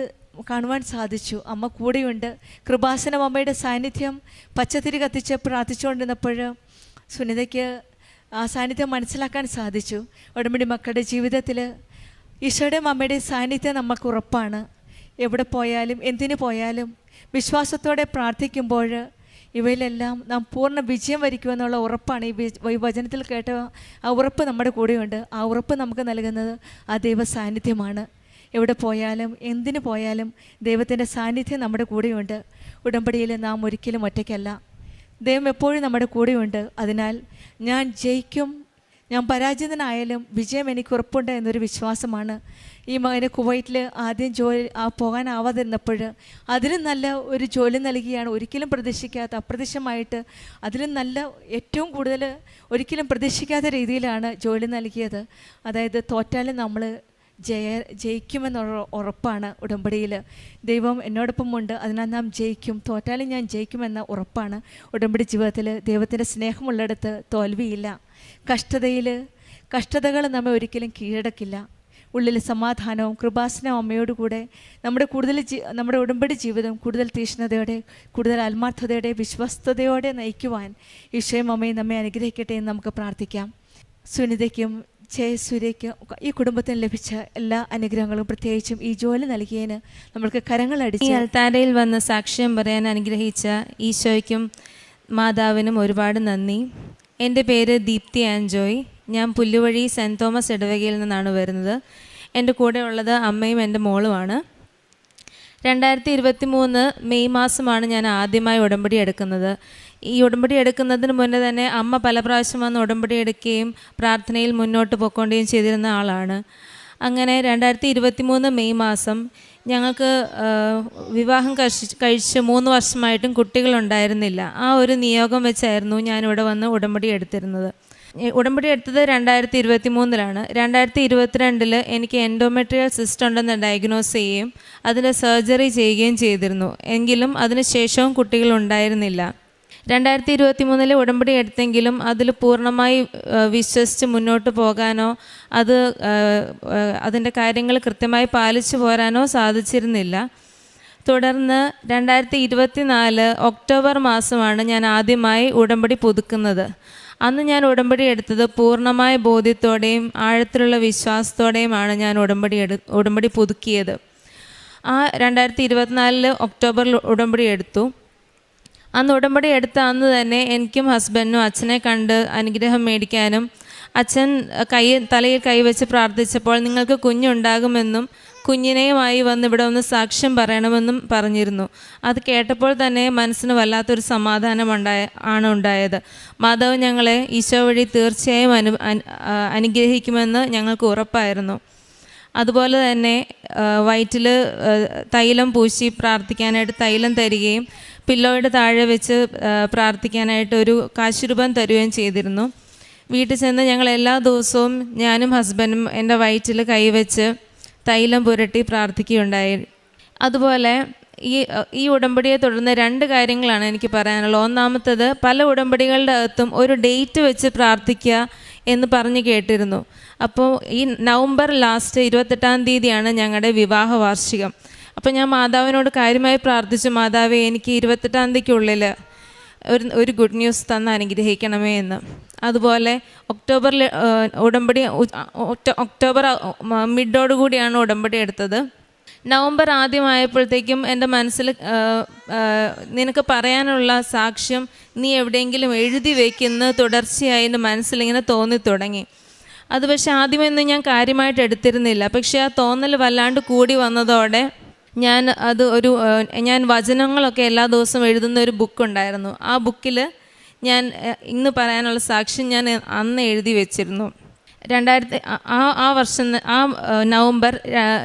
കാണുവാൻ സാധിച്ചു. അമ്മ കൂടെയുണ്ട്. കൃപാസനം അമ്മയുടെ സാന്നിധ്യം പച്ചത്തിരി കത്തിച്ച് പ്രാർത്ഥിച്ചുകൊണ്ടിരുന്നപ്പോൾ സുനിതയ്ക്ക് ആ സാന്നിധ്യം മനസ്സിലാക്കാൻ സാധിച്ചു. ഉടമ്പടി മക്കളുടെ ജീവിതത്തിൽ ഈശോയുടെ അമ്മയുടെ സാന്നിധ്യം നമുക്ക് ഉറപ്പാണ്. എവിടെ പോയാലും എന്തിനു പോയാലും വിശ്വാസത്തോടെ പ്രാർത്ഥിക്കുമ്പോൾ ഇവയിലെല്ലാം നാം പൂർണ്ണ വിജയം വരിക്കുമെന്നുള്ള ഉറപ്പാണ്. ഈ വചനത്തിൽ കേട്ട ആ ഉറപ്പ് നമ്മുടെ കൂടെയുണ്ട്. ആ ഉറപ്പ് നമുക്ക് നൽകുന്നത് ആ ദൈവ സാന്നിധ്യമാണ്. എവിടെ പോയാലും എന്തിനു പോയാലും ദൈവത്തിൻ്റെ സാന്നിധ്യം നമ്മുടെ കൂടെയുണ്ട്. ഉടമ്പടിയിൽ നാം ഒരിക്കലും ഒറ്റയ്ക്കല്ല. ദൈവം എപ്പോഴും നമ്മുടെ കൂടെയുണ്ട്. അതിനാൽ ഞാൻ ജയിക്കും, ഞാൻ പരാജിതനായാലും വിജയം എനിക്ക് ഉറപ്പുണ്ട് എന്നൊരു വിശ്വാസമാണ്. ഈ മകന് കുവൈറ്റിൽ ആദ്യം പോകാനാവാതിരുന്നപ്പോൾ അതിലും നല്ല ഒരു ജോലി നൽകിയാണ്. ഒരിക്കലും പ്രതീക്ഷിക്കാത്ത, അപ്രതീക്ഷിതമായിട്ട് അതിലും നല്ല, ഏറ്റവും കൂടുതൽ ഒരിക്കലും പ്രതീക്ഷിക്കാത്ത രീതിയിലാണ് ജോലി നൽകിയത്. അതായത് തോറ്റാലും നമ്മൾ ജയിക്കുമെന്നുള്ള ഉറപ്പാണ്. ഉടമ്പടിയിൽ ദൈവം എന്നോടൊപ്പമുണ്ട്, അതിനാൽ നാം ജയിക്കും, തോറ്റാലും ഞാൻ ജയിക്കുമെന്ന ഉറപ്പാണ്. ഉടമ്പടി ജീവിതത്തിൽ ദൈവത്തിൻ്റെ സ്നേഹമുള്ളിടത്ത് തോൽവിയില്ല. കഷ്ടതകൾ നമ്മെ ഒരിക്കലും കീഴടക്കില്ല. ഉള്ളിൽ സമാധാനവും കൃപാസനവും അമ്മയോടുകൂടെ നമ്മുടെ ഉടമ്പടി ജീവിതം കൂടുതൽ തീക്ഷ്ണതയോടെ, കൂടുതൽ ആത്മാർത്ഥതയോടെ, വിശ്വസ്തയോടെ നയിക്കുവാൻ ഈശോയും അമ്മയും നമ്മെ അനുഗ്രഹിക്കട്ടെ എന്ന് നമുക്ക് പ്രാർത്ഥിക്കാം. സുനിതയ്ക്കും ജയസൂര്യയ്ക്കും ഈ കുടുംബത്തിന് ലഭിച്ച എല്ലാ അനുഗ്രഹങ്ങളും, പ്രത്യേകിച്ചും ഈ ജോലി നൽകിയതിന് നമ്മൾക്ക് കരങ്ങളടിച്ച് അൾത്താരയിൽ വന്ന് സാക്ഷ്യം പറയാൻ അനുഗ്രഹിച്ച ഈശോയ്ക്കും മാതാവിനും ഒരുപാട് നന്ദി. എൻ്റെ പേര് ദീപ്തി ആൻജോയ്. ഞാൻ പുല്ലുവഴി സെൻറ്റ് തോമസ് ഇടവകയിൽ നിന്നാണ് വരുന്നത്. എൻ്റെ കൂടെ ഉള്ളത് അമ്മയും എൻ്റെ മോളുമാണ്. 2023 മെയ് മാസമാണ് ഞാൻ ആദ്യമായി ഉടമ്പടി എടുക്കുന്നത്. ഈ ഉടമ്പടി എടുക്കുന്നതിന് മുന്നേ തന്നെ അമ്മ പല പ്രാവശ്യം വന്ന് ഉടമ്പടി എടുക്കുകയും പ്രാർത്ഥനയിൽ മുന്നോട്ട് പോയിക്കൊണ്ടേയും ചെയ്തിരുന്ന ആളാണ്. അങ്ങനെ 2023 മെയ് മാസം ഞങ്ങൾക്ക് വിവാഹം കഴിച്ച് 3 വർഷമായിട്ടും കുട്ടികളുണ്ടായിരുന്നില്ല. ആ ഒരു നിയോഗം വെച്ചായിരുന്നു ഞാനിവിടെ വന്ന് ഉടമ്പടി എടുത്തിരുന്നത്. ഉടമ്പടി എടുത്തത് 2023 2022 എനിക്ക് എൻഡോമെട്രിയൽ സിസ്റ്റ് ഉണ്ടെന്ന് ഡയഗ്നോസ് ചെയ്യുകയും അതിൻ്റെ സർജറി ചെയ്യുകയും ചെയ്തിരുന്നു. എങ്കിലും അതിനുശേഷവും കുട്ടികളുണ്ടായിരുന്നില്ല. 2023 ഉടമ്പടി എടുത്തെങ്കിലും അതിൽ പൂർണ്ണമായി വിശ്വസിച്ച് മുന്നോട്ട് പോകാനോ അതിൻ്റെ കാര്യങ്ങൾ കൃത്യമായി പാലിച്ചു പോരാനോ സാധിച്ചിരുന്നില്ല. തുടർന്ന് 2024 ഒക്ടോബർ മാസമാണ് ഞാൻ ആദ്യമായി ഉടമ്പടി പുതുക്കുന്നത്. അന്ന് ഞാൻ ഉടമ്പടി എടുത്തത് പൂർണ്ണമായ ബോധ്യത്തോടെയും ആഴത്തിലുള്ള വിശ്വാസത്തോടെയുമാണ് ഞാൻ ഉടമ്പടി പുതുക്കിയത്. ആ 2024 ഒക്ടോബറിൽ ഉടമ്പടി എടുത്തു. അന്ന് ഉടമ്പടി എടുത്ത അന്ന് തന്നെ എനിക്കും ഹസ്ബൻഡിനും അച്ഛനെ കണ്ട് അനുഗ്രഹം മേടിക്കാനും അച്ഛൻ തലയിൽ കൈവച്ച് പ്രാർത്ഥിച്ചപ്പോൾ നിങ്ങൾക്ക് കുഞ്ഞുണ്ടാകുമെന്നും കുഞ്ഞിനെയുമായി വന്ന് ഇവിടെ ഒന്ന് സാക്ഷ്യം പറയണമെന്നും പറഞ്ഞിരുന്നു. അത് കേട്ടപ്പോൾ തന്നെ മനസ്സിന് വല്ലാത്തൊരു സമാധാനം ഉണ്ടായത്. മാതാവ് ഞങ്ങളെ ഈശോ വഴി തീർച്ചയായും അനുഗ്രഹിക്കുമെന്ന് ഞങ്ങൾക്ക് ഉറപ്പായിരുന്നു. അതുപോലെ തന്നെ വയറ്റിൽ തൈലം പൂശി പ്രാർത്ഥിക്കാനായിട്ട് തൈലം തരികയും പില്ലോയുടെ താഴെ വെച്ച് പ്രാർത്ഥിക്കാനായിട്ട് ഒരു കാശുരൂപം തരുകയും ചെയ്തിരുന്നു. വീട്ടിൽ ചെന്ന് ഞങ്ങൾ എല്ലാ ദിവസവും ഞാനും ഹസ്ബൻഡും എൻ്റെ വയറ്റിൽ കൈവച്ച് തൈലം പുരട്ടി പ്രാർത്ഥിക്കുകയുണ്ടായി. അതുപോലെ ഈ ഉടമ്പടിയെ തുടർന്ന് 2 കാര്യങ്ങളാണ് എനിക്ക് പറയാനുള്ളത്. ഒന്നാമത്തേത്, പല ഉടമ്പടികളുടെ അകത്തും ഒരു ഡേറ്റ് വെച്ച് പ്രാർത്ഥിക്കുക എന്ന് പറഞ്ഞ് കേട്ടിരുന്നു. അപ്പോൾ ഈ നവംബർ ലാസ്റ്റ് 28-ാം തീയതിയാണ് ഞങ്ങളുടെ വിവാഹ വാർഷികം. അപ്പോൾ ഞാൻ മാതാവിനോട് കാര്യമായി പ്രാർത്ഥിച്ചു, മാതാവേ എനിക്ക് 28-ാം തീയതിക്കുള്ളിൽ ഒരു ഗുഡ് ന്യൂസ് തന്ന് അനുഗ്രഹിക്കണമേ എന്ന്. അതുപോലെ ഒക്ടോബറിൽ ഉടമ്പടി ഒക്ടോബർ മിഡോടുകൂടിയാണ് ഉടമ്പടി എടുത്തത്. നവംബർ ആദ്യമായപ്പോഴത്തേക്കും എൻ്റെ മനസ്സിൽ നിനക്ക് പറയാനുള്ള സാക്ഷ്യം നീ എവിടെയെങ്കിലും എഴുതി വയ്ക്കുന്ന തുടർച്ചയായി എൻ്റെ മനസ്സിലിങ്ങനെ തോന്നി തുടങ്ങി. അത് പക്ഷേ ആദ്യമൊന്നും ഞാൻ കാര്യമായിട്ട് എടുത്തിരുന്നില്ല. പക്ഷേ ആ തോന്നൽ വല്ലാണ്ട് കൂടി വന്നതോടെ ഞാൻ വചനങ്ങളൊക്കെ എല്ലാ ദിവസവും എഴുതുന്ന ഒരു ബുക്കുണ്ടായിരുന്നു. ആ ബുക്കിൽ ഞാൻ ഇന്ന് പറയാനുള്ള സാക്ഷ്യം ഞാൻ അന്ന് എഴുതി വെച്ചിരുന്നു. നവംബർ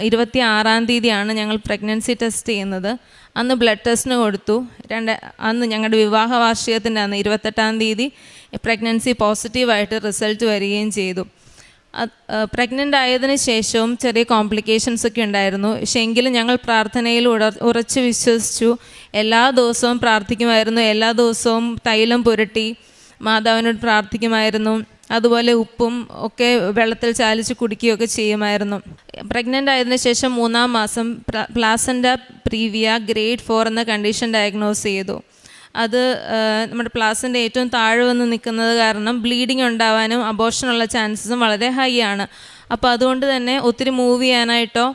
26-ാം തീയതിയാണ് ഞങ്ങൾ പ്രഗ്നൻസി ടെസ്റ്റ് ചെയ്യുന്നത്. അന്ന് ബ്ലഡ് ടെസ്റ്റിന് കൊടുത്തു. അന്ന് ഞങ്ങളുടെ വിവാഹ വാർഷികത്തിൻ്റെ അന്ന് 28-ാം തീയതി പ്രഗ്നൻസി പോസിറ്റീവായിട്ട് റിസൾട്ട് വരികയും ചെയ്തു. പ്രഗ്നൻ്റ് ആയതിനു ശേഷവും ചെറിയ കോംപ്ലിക്കേഷൻസ് ഒക്കെ ഉണ്ടായിരുന്നു. പക്ഷേ എങ്കിലും ഞങ്ങൾ പ്രാർത്ഥനയിൽ ഉറച്ചു വിശ്വസിച്ചു. എല്ലാ ദിവസവും പ്രാർത്ഥിക്കുമായിരുന്നു. എല്ലാ ദിവസവും തൈലം പുരട്ടി മാതാവിനോട് പ്രാർത്ഥിക്കുമായിരുന്നു. അതുപോലെ ഉപ്പും ഒക്കെ വെള്ളത്തിൽ ചാലിച്ച് കുടിക്കുകയൊക്കെ ചെയ്യുമായിരുന്നു. പ്രഗ്നൻ്റ് ആയതിനു ശേഷം 3-ാം മാസം പ്ലാസൻ്റ പ്രീവിയ ഗ്രേഡ് 4 എന്ന കണ്ടീഷൻ ഡയഗ്നോസ് ചെയ്തു. അത് നമ്മുടെ പ്ലാസൻ്റെ ഏറ്റവും താഴെ വന്ന് നിൽക്കുന്നത് കാരണം ബ്ലീഡിങ് ഉണ്ടാവാനും അബോർഷനുള്ള ചാൻസസും വളരെ ഹൈ ആണ്. അപ്പോൾ അതുകൊണ്ട് തന്നെ ഒത്തിരി മൂവ് ചെയ്യാനായിട്ടോ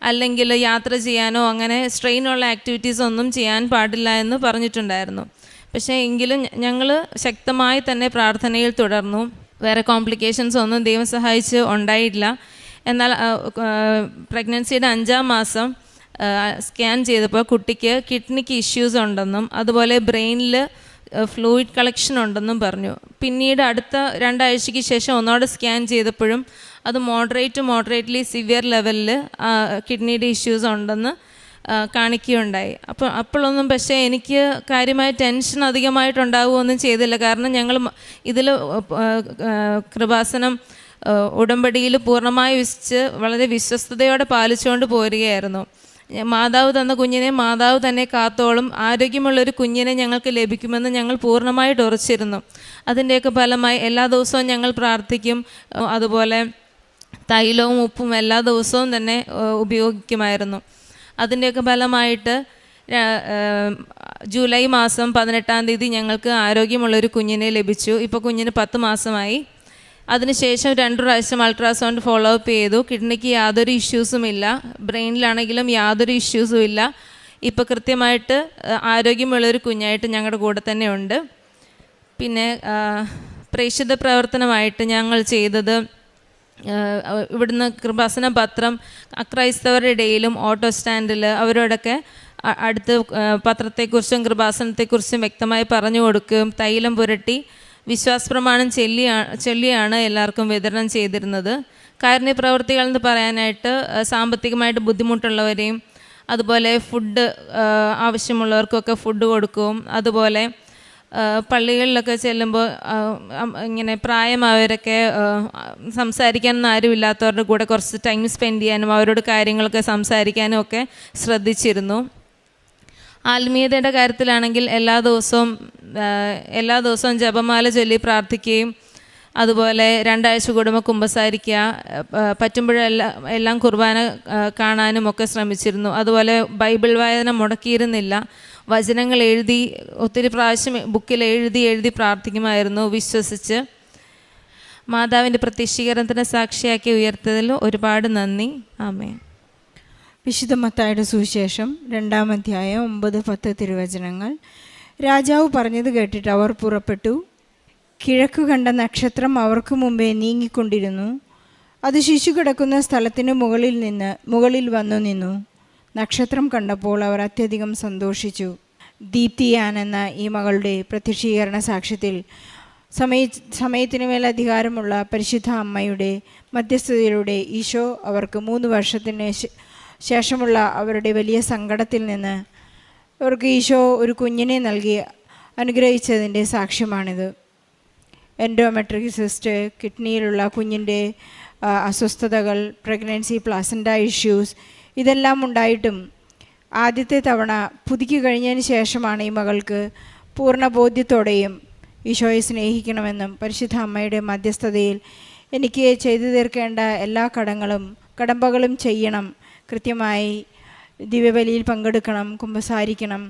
അല്ലെങ്കിൽ യാത്ര ചെയ്യാനോ അങ്ങനെ സ്ട്രെയിനുള്ള ആക്ടിവിറ്റീസ് ഒന്നും ചെയ്യാൻ പാടില്ല എന്ന് പറഞ്ഞിട്ടുണ്ടായിരുന്നു. പക്ഷേ എങ്കിലും ഞങ്ങൾ ശക്തമായി തന്നെ പ്രാർത്ഥനയിൽ തുടർന്നു. വേറെ കോംപ്ലിക്കേഷൻസ് ഒന്നും ദൈവം സഹായിച്ച് ഉണ്ടായിട്ടില്ല. എന്നാൽ പ്രഗ്നൻസിയുടെ 5-ാം മാസം സ്കാൻ ചെയ്തപ്പോൾ കുട്ടിക്ക് കിഡ്നിക്ക് ഇഷ്യൂസ് ഉണ്ടെന്നും അതുപോലെ ബ്രെയിനിൽ ഫ്ലൂയിഡ് കളക്ഷൻ ഉണ്ടെന്നും പറഞ്ഞു. പിന്നീട് അടുത്ത 2 ആഴ്ചയ്ക്ക് ശേഷം ഒന്നോടെ സ്കാൻ ചെയ്തപ്പോഴും അത് മോഡറേറ്റ്ലി സിവിയർ ലെവലിൽ കിഡ്നിയുടെ ഇഷ്യൂസ് ഉണ്ടെന്ന് കാണിക്കുകയുണ്ടായി. അപ്പോഴൊന്നും പക്ഷേ എനിക്ക് കാര്യമായ ടെൻഷൻ അധികമായിട്ടുണ്ടാവുകയൊന്നും ചെയ്തില്ല. കാരണം ഞങ്ങൾ ഇതിൽ കൃപാസനം ഉടമ്പടിയിൽ പൂർണ്ണമായി വളരെ വിശ്വസ്തയോടെ പാലിച്ചുകൊണ്ട് പോരുകയായിരുന്നു. മാതാവ് തന്ന കുഞ്ഞിനെ മാതാവ് തന്നെ കാത്തോളും, ആരോഗ്യമുള്ളൊരു കുഞ്ഞിനെ ഞങ്ങൾക്ക് ലഭിക്കുമെന്ന് ഞങ്ങൾ പൂർണ്ണമായിട്ട് ഉറച്ചിരുന്നു. അതിൻ്റെയൊക്കെ ഫലമായി എല്ലാ ദിവസവും ഞങ്ങൾ പ്രാർത്ഥിക്കും. അതുപോലെ തൈലവും ഉപ്പും എല്ലാ ദിവസവും തന്നെ ഉപയോഗിക്കുമായിരുന്നു. അതിൻ്റെയൊക്കെ ഫലമായിട്ട് ജൂലൈ മാസം 18-ാം തീയതി ഞങ്ങൾക്ക് ആരോഗ്യമുള്ളൊരു കുഞ്ഞിനെ ലഭിച്ചു. ഇപ്പോൾ കുഞ്ഞിന് 10 മാസമായി. അതിനുശേഷം 2 പ്രാവശ്യം അൾട്രാസൗണ്ട് ഫോളോ അപ്പ് ചെയ്തു. കിഡ്നിക്ക് യാതൊരു ഇഷ്യൂസും ഇല്ല, ബ്രെയിനിലാണെങ്കിലും യാതൊരു ഇഷ്യൂസും ഇല്ല. ഇപ്പോൾ കൃത്യമായിട്ട് ആരോഗ്യമുള്ളൊരു കുഞ്ഞായിട്ട് ഞങ്ങളുടെ കൂടെ തന്നെ ഉണ്ട്. പിന്നെ പ്രേക്ഷിത പ്രവർത്തനമായിട്ട് ഞങ്ങൾ ചെയ്തത്, ഇവിടുന്ന് കൃപാസന പത്രം അക്രൈസ്തവരുടെ ഇടയിലും ഓട്ടോ സ്റ്റാൻഡിൽ അവരോടൊക്കെ അടുത്ത് പത്രത്തെക്കുറിച്ചും കൃപാസനത്തെക്കുറിച്ചും വ്യക്തമായി പറഞ്ഞു കൊടുക്കുകയും തൈലം പുരട്ടി വിശ്വാസ പ്രമാണം ചൊല്ലിയാണ് എല്ലാവർക്കും വിതരണം ചെയ്തിരുന്നത്. കാരുണ്യ പ്രവൃത്തികൾ എന്ന് പറയാനായിട്ട് സാമ്പത്തികമായിട്ട് ബുദ്ധിമുട്ടുള്ളവരെയും അതുപോലെ ഫുഡ് ആവശ്യമുള്ളവർക്കൊക്കെ ഫുഡ് കൊടുക്കും. അതുപോലെ പള്ളികളിലൊക്കെ ചെല്ലുമ്പോൾ ഇങ്ങനെ പ്രായമായവരൊക്കെ സംസാരിക്കാനൊന്നും ആരുമില്ലാത്തവരുടെ കൂടെ കുറച്ച് ടൈം സ്പെൻഡ് ചെയ്യാനും അവരോട് കാര്യങ്ങളൊക്കെ സംസാരിക്കാനും ഒക്കെ ശ്രദ്ധിച്ചിരുന്നു. ആത്മീയതയുടെ കാര്യത്തിലാണെങ്കിൽ എല്ലാ ദിവസവും ജപമാല ചൊല്ലി പ്രാർത്ഥിക്കുകയും അതുപോലെ 2 ആഴ്ച കൂടുമ്പോൾ കുമ്പസാരിക്കുക, പറ്റുമ്പോഴെല്ലാം കുർബാന കാണാനും ഒക്കെ ശ്രമിച്ചിരുന്നു. അതുപോലെ ബൈബിൾ വായന മുടക്കിയിരുന്നില്ല. വചനങ്ങൾ ഒത്തിരി പ്രാവശ്യം ബുക്കിൽ എഴുതി പ്രാർത്ഥിക്കുമായിരുന്നു. വിശ്വസിച്ച് മാതാവിൻ്റെ പ്രത്യക്ഷീകരണത്തിന് സാക്ഷിയാക്കി ഉയർത്തതിൽ ഒരുപാട് നന്ദി. ആമേൻ. വിശുദ്ധ മത്തായിയുടെ സുവിശേഷം 2-ാം അധ്യായം 9-10 തിരുവചനങ്ങൾ. രാജാവ് പറഞ്ഞത് കേട്ടിട്ട് അവർ പുറപ്പെട്ടു. കിഴക്കു കണ്ട നക്ഷത്രം അവർക്ക് മുമ്പേ നീങ്ങിക്കൊണ്ടിരുന്നു. അത് ശിശു കിടക്കുന്ന സ്ഥലത്തിന് മുകളിൽ വന്നു നിന്നു. നക്ഷത്രം കണ്ടപ്പോൾ അവർ അത്യധികം സന്തോഷിച്ചു. ദീപ്തിയാൻ എന്ന ഈ മകളുടെ പ്രത്യക്ഷീകരണ സാക്ഷ്യത്തിൽ സമയത്തിനു മേൽ അധികാരമുള്ള പരിശുദ്ധ അമ്മയുടെ മധ്യസ്ഥതയിലൂടെ ഈശോ അവർക്ക് 3 വർഷത്തിന് ശേഷമുള്ള അവരുടെ വലിയ സങ്കടത്തിൽ നിന്ന് അവർക്ക് ഈശോ ഒരു കുഞ്ഞിനെ നൽകി അനുഗ്രഹിച്ചതിൻ്റെ സാക്ഷ്യമാണിത്. എൻഡോമെട്രിക് സിസ്റ്റ്, കിഡ്നിയിലുള്ള കുഞ്ഞിൻ്റെ അസ്വസ്ഥതകൾ, പ്രഗ്നൻസി, പ്ലാസൻ്റ ഇഷ്യൂസ് ഇതെല്ലാം ഉണ്ടായിട്ടും ആദ്യത്തെ തവണ പുതുക്കി കഴിഞ്ഞതിന് ശേഷമാണ് ഈ മകൾക്ക് പൂർണ്ണ ബോധ്യത്തോടെയും ഈശോയെ സ്നേഹിക്കണമെന്നും പരിശുദ്ധ അമ്മയുടെ മധ്യസ്ഥതയിൽ എനിക്ക് ചെയ്തു തീർക്കേണ്ട എല്ലാ കടമ്പകളും ചെയ്യണം, കൃത്യമായി ദിവ്യബലിയിൽ പങ്കെടുക്കണം, കുമ്പസാരിക്കണം,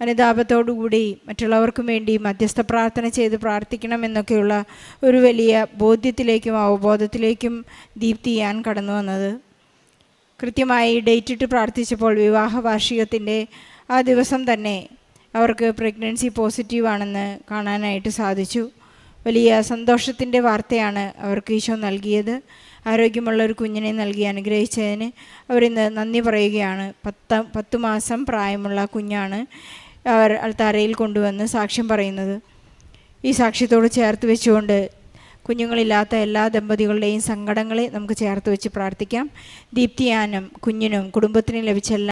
അനുതാപത്തോടുകൂടി മറ്റുള്ളവർക്കും വേണ്ടി മധ്യസ്ഥ പ്രാർത്ഥന ചെയ്ത് പ്രാർത്ഥിക്കണം എന്നൊക്കെയുള്ള ഒരു വലിയ ബോധ്യത്തിലേക്കും അവബോധത്തിലേക്കും ദീപ്തി ചെയ്യാൻ കടന്നു വന്നത്. കൃത്യമായി ഡേറ്റിട്ട് പ്രാർത്ഥിച്ചപ്പോൾ വിവാഹ വാർഷികത്തിൻ്റെ ആ ദിവസം തന്നെ അവർക്ക് പ്രഗ്നൻസി പോസിറ്റീവാണെന്ന് കാണാനായിട്ട് സാധിച്ചു. വലിയ സന്തോഷത്തിൻ്റെ വാർത്തയാണ് അവർക്ക് ഈശോ നൽകിയത്. ആരോഗ്യമുള്ള ഒരു കുഞ്ഞിനെ നൽകി അനുഗ്രഹിച്ചതിന് അവരിന്ന് നന്ദി പറയുകയാണ്. 10 മാസം പ്രായമുള്ള കുഞ്ഞാണ് അവർ അൾത്താരയിൽ കൊണ്ടുവന്ന് സാക്ഷ്യം പറയുന്നത്. ഈ സാക്ഷ്യത്തോട് ചേർത്ത് വെച്ചുകൊണ്ട് കുഞ്ഞുങ്ങളില്ലാത്ത എല്ലാ ദമ്പതികളുടെയും സങ്കടങ്ങളെ നമുക്ക് ചേർത്ത് വെച്ച് പ്രാർത്ഥിക്കാം. ദീപ്തിയാനും കുഞ്ഞിനും കുടുംബത്തിനും ലഭിച്ച എല്ലാ